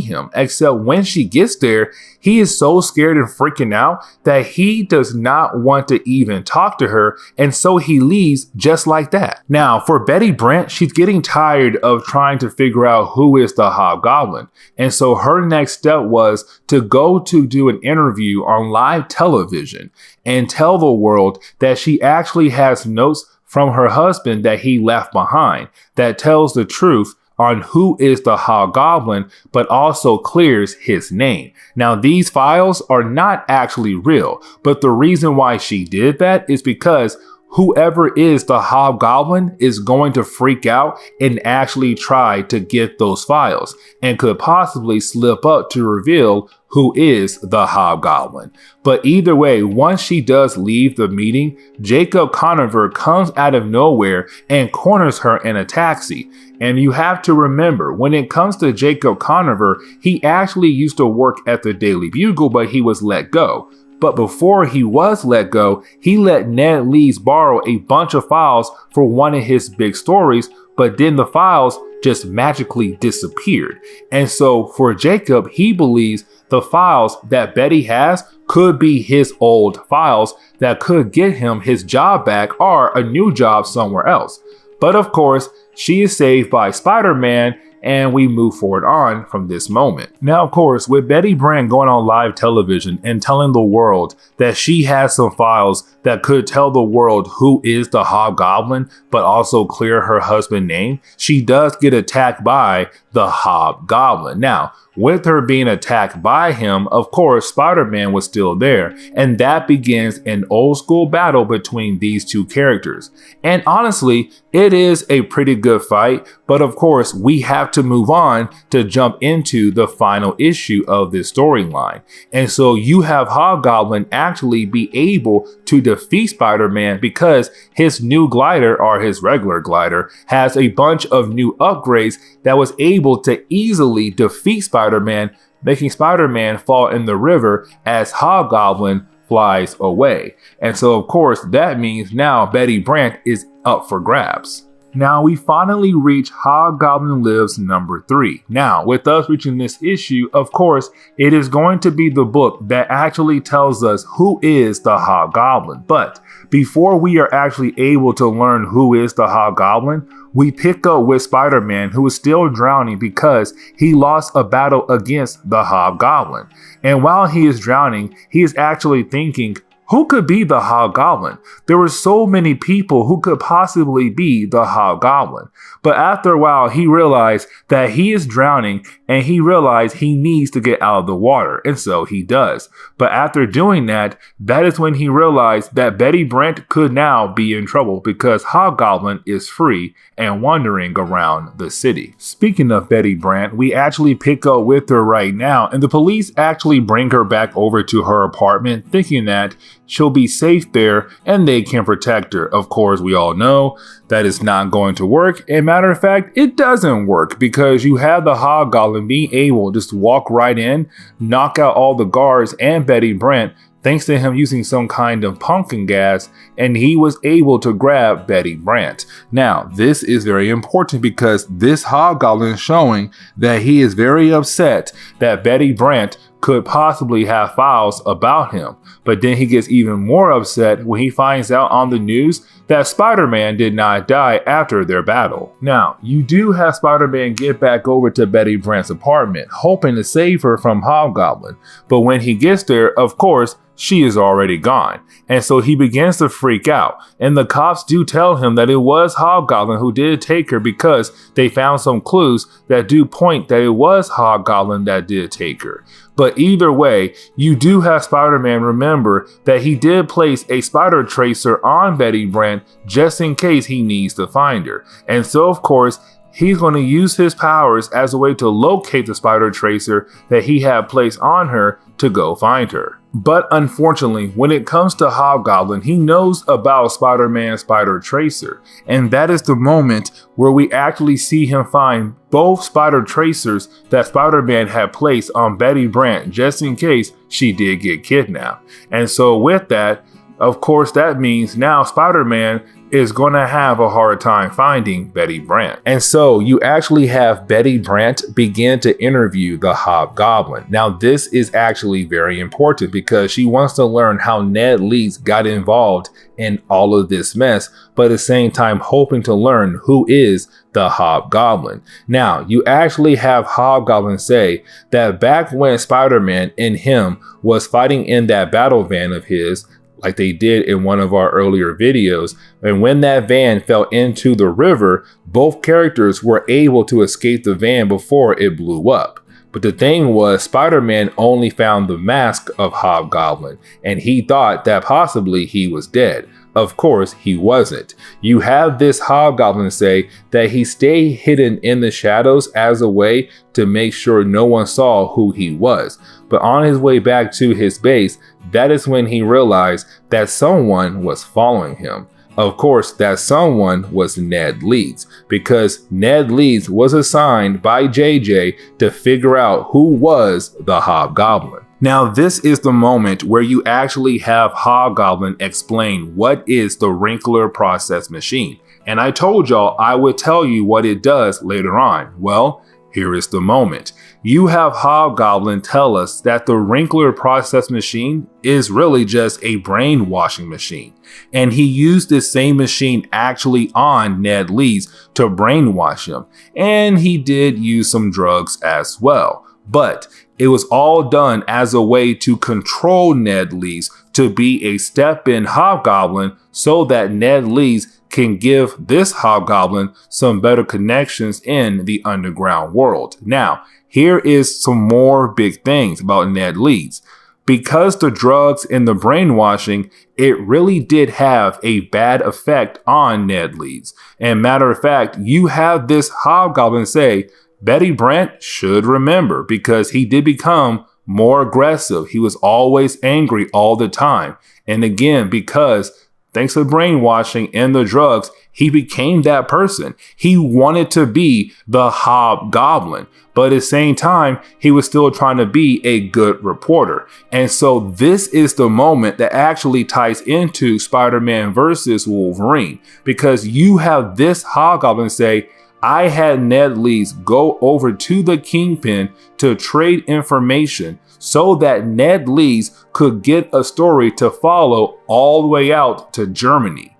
Speaker 1: him, except when she gets there, he is so scared and freaking out that he does not want to even talk to her, and so he leaves just like that. Now, for Betty Brant, she's getting tired of trying to figure out who is the Hobgoblin, and so her next step was to go to do an interview on live television and tell the world that she actually has notes from her husband that he left behind that tells the truth on who is the Hobgoblin, but also clears his name. Now, these files are not actually real, but the reason why she did that is because whoever is the Hobgoblin is going to freak out and actually try to get those files and could possibly slip up to reveal who is the Hobgoblin. But either way, once she does leave the meeting, Jacob Conover comes out of nowhere and corners her in a taxi. And you have to remember, when it comes to Jacob Conover, he actually used to work at the Daily Bugle, but he was let go. But before he was let go, he let Ned Leeds borrow a bunch of files for one of his big stories, but then the files just magically disappeared. And so for Jacob, he believes the files that Betty has could be his old files that could get him his job back or a new job somewhere else. But of course, she is saved by Spider-Man, and we move forward on from this moment. Now, of course, with Betty Brant going on live television and telling the world that she has some files that could tell the world who is the Hobgoblin, but also clear her husband's name, she does get attacked by the Hobgoblin. Now, with her being attacked by him, of course, Spider-Man was still there, and that begins an old school battle between these two characters. And honestly, it is a pretty good fight, but of course, we have to move on to jump into the final issue of this storyline. And so you have Hobgoblin actually be able to defeat Spider-Man because his new glider, or his regular glider, has a bunch of new upgrades that was able to easily defeat Spider-Man, making Spider-Man fall in the river as Hobgoblin flies away. And so of course that means now Betty Brant is up for grabs. Now we finally reach Hobgoblin Lives number 3. Now, with us reaching this issue, of course, it is going to be the book that actually tells us who is the Hobgoblin. But before we are actually able to learn who is the Hobgoblin, we pick up with Spider-Man, who is still drowning because he lost a battle against the Hobgoblin. And while he is drowning, he is actually thinking, who could be the Hobgoblin? There were so many people who could possibly be the Hobgoblin. But after a while, he realized that he is drowning and he realized he needs to get out of the water. And so he does. But after doing that, that is when he realized that Betty Brant could now be in trouble because Hobgoblin is free and wandering around the city. Speaking of Betty Brant, we actually pick up with her right now, and the police actually bring her back over to her apartment thinking that she'll be safe there and they can protect her. Of course, we all know that is not going to work. And matter of fact, it doesn't work because you have the Hobgoblin being able to just walk right in, knock out all the guards and Betty Brant, thanks to him using some kind of pumpkin gas, and he was able to grab Betty Brant. Now, this is very important because this Hobgoblin is showing that he is very upset that Betty Brant could possibly have files about him. But then he gets even more upset when he finds out on the news that Spider-Man did not die after their battle. Now, you do have Spider-Man get back over to Betty Brant's apartment, hoping to save her from Hobgoblin. But when he gets there, of course, she is already gone. And so he begins to freak out. And the cops do tell him that it was Hobgoblin who did take her because they found some clues that do point that it was Hobgoblin that did take her. But either way, you do have Spider-Man remember that he did place a spider tracer on Betty Brant just in case he needs to find her. And so of course, he's going to use his powers as a way to locate the spider tracer that he had placed on her to go find her. But unfortunately, when it comes to Hobgoblin, he knows about Spider-Man's spider tracer. And that is the moment where we actually see him find both spider tracers that Spider-Man had placed on Betty Brant just in case she did get kidnapped. And so with that, of course, that means now Spider-Man is going to have a hard time finding Betty Brant. And so you actually have Betty Brant begin to interview the Hobgoblin. Now this is actually very important because she wants to learn how Ned Leeds got involved in all of this mess, but at the same time hoping to learn who is the Hobgoblin. Now you actually have Hobgoblin say that back when Spider-Man and him was fighting in that battle van of his, like they did in one of our earlier videos, and when that van fell into the river, both characters were able to escape the van before it blew up. But the thing was, Spider-Man only found the mask of Hobgoblin, and he thought that possibly he was dead. Of course, he wasn't. You have this Hobgoblin say that he stayed hidden in the shadows as a way to make sure no one saw who he was. But on his way back to his base, that is when he realized that someone was following him. Of course, that someone was Ned Leeds, because Ned Leeds was assigned by JJ to figure out who was the Hobgoblin. Now, this is the moment where you actually have Hobgoblin explain what is the wrinkler process machine. And I told y'all I would tell you what it does later on. Well, here is the moment. You have Hobgoblin tell us that the wrinkler process machine is really just a brainwashing machine. And he used this same machine actually on Ned Leeds to brainwash him. And he did use some drugs as well. But it was all done as a way to control Ned Leeds to be a step-in Hobgoblin so that Ned Leeds can give this Hobgoblin some better connections in the underground world. Now, here is some more big things about Ned Leeds. Because the drugs and the brainwashing, it really did have a bad effect on Ned Leeds. And matter of fact, you have this Hobgoblin say, Betty Brant should remember, because he did become more aggressive. He was always angry all the time. And again, because thanks to brainwashing and the drugs, he became that person. He wanted to be the Hobgoblin, but at the same time, he was still trying to be a good reporter. And so this is the moment that actually ties into Spider-Man versus Wolverine, because you have this Hobgoblin say, I had Ned Leeds go over to the Kingpin to trade information so that Ned Leeds could get a story to follow all the way out to Germany.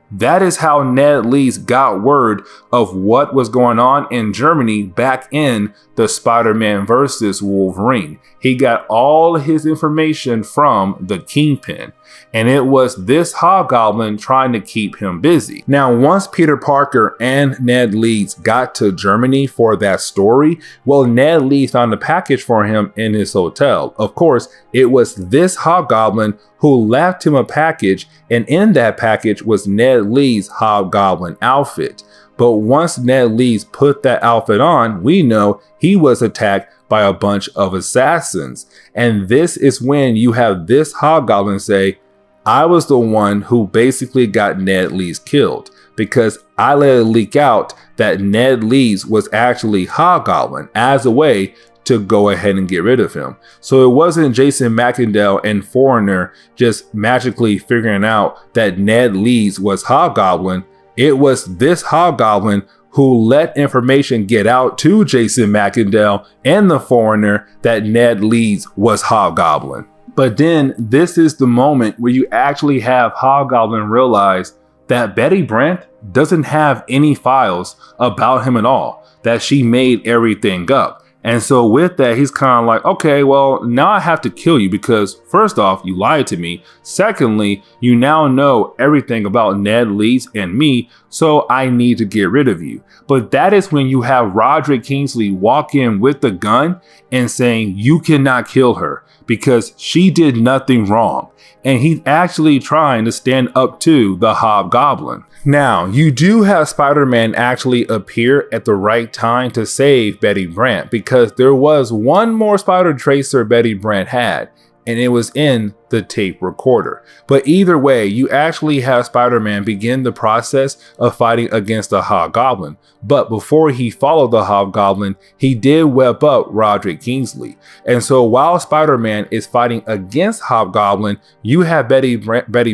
Speaker 1: That is how Ned Leeds got word of what was going on in Germany back in the Spider-Man versus Wolverine. He got all his information from the Kingpin, and it was this Hobgoblin trying to keep him busy. Now, once Peter Parker and Ned Leeds got to Germany for that story, well, Ned Leeds found a package for him in his hotel. Of course, it was this Hobgoblin who left him a package, and in that package was Ned Leeds' Hobgoblin outfit. But once Ned Leeds put that outfit on, we know he was attacked by a bunch of assassins. And this is when you have this Hobgoblin say, I was the one who basically got Ned Leeds killed, because I let it leak out that Ned Leeds was actually Hobgoblin as a way to go ahead and get rid of him. So it wasn't Jason McIndale and Foreigner just magically figuring out that Ned Leeds was Hobgoblin. It was this Hobgoblin who let information get out to Jason McIndale and the Foreigner that Ned Leeds was Hobgoblin. But then this is the moment where you actually have Hobgoblin realize that Betty Brant doesn't have any files about him at all, that she made everything up. And so with that, he's kind of like, okay, well, now I have to kill you because first off, you lied to me. Secondly, you now know everything about Ned Leeds and me, so I need to get rid of you. But that is when you have Roderick Kingsley walk in with the gun and saying, you cannot kill her because she did nothing wrong. And he's actually trying to stand up to the Hobgoblin. Now, you do have Spider-Man actually appear at the right time to save Betty Brant because there was one more spider tracer Betty Brant had, and it was in the tape recorder. But either way, you actually have Spider-Man begin the process of fighting against the Hobgoblin. But before he followed the Hobgoblin, he did web up Roderick Kingsley. And so while Spider-Man is fighting against Hobgoblin, you have Betty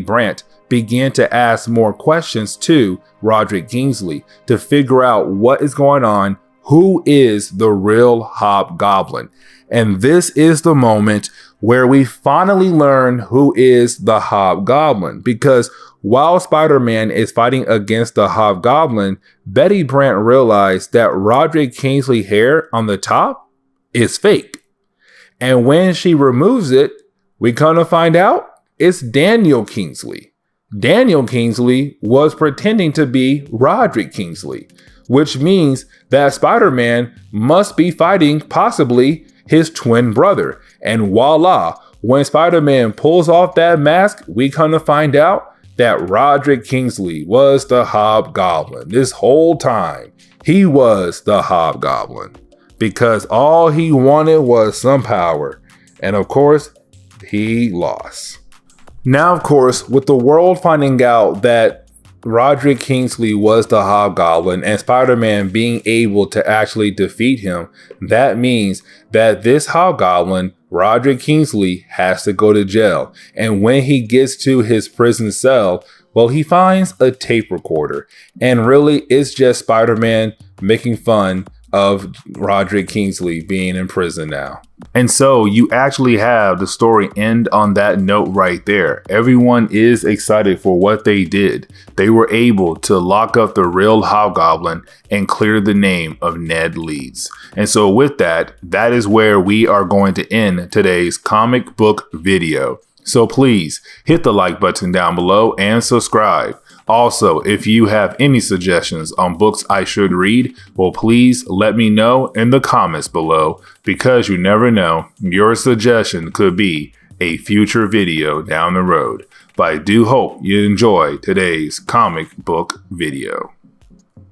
Speaker 1: Brant begin to ask more questions to Roderick Kingsley to figure out what is going on, who is the real Hobgoblin. And this is the moment where we finally learn who is the Hobgoblin, because while Spider-Man is fighting against the Hobgoblin, Betty Brant realized that Roderick Kingsley hair on the top is fake. And when she removes it, we come to find out it's Daniel Kingsley. Daniel Kingsley was pretending to be Roderick Kingsley, which means that Spider-Man must be fighting possibly his twin brother. And voila, when Spider-Man pulls off that mask, we come to find out that Roderick Kingsley was the Hobgoblin. This whole time, he was the Hobgoblin because all he wanted was some power. And of course, he lost. Now, of course, with the world finding out that Roderick Kingsley was the Hobgoblin and Spider-Man being able to actually defeat him, that means that this Hobgoblin, Roderick Kingsley, has to go to jail. And when he gets to his prison cell, well, he finds a tape recorder. And really, it's just Spider-Man making fun of Roderick Kingsley being in prison now. And so you actually have the story end on that note right there. Everyone is excited for what they did. They were able to lock up the real Hobgoblin and clear the name of Ned Leeds. And so with that, that is where we are going to end today's comic book video. So please hit the like button down below and subscribe. Also, if you have any suggestions on books I should read, well, please let me know in the comments below, because you never know, your suggestion could be a future video down the road. But I do hope you enjoy today's comic book video.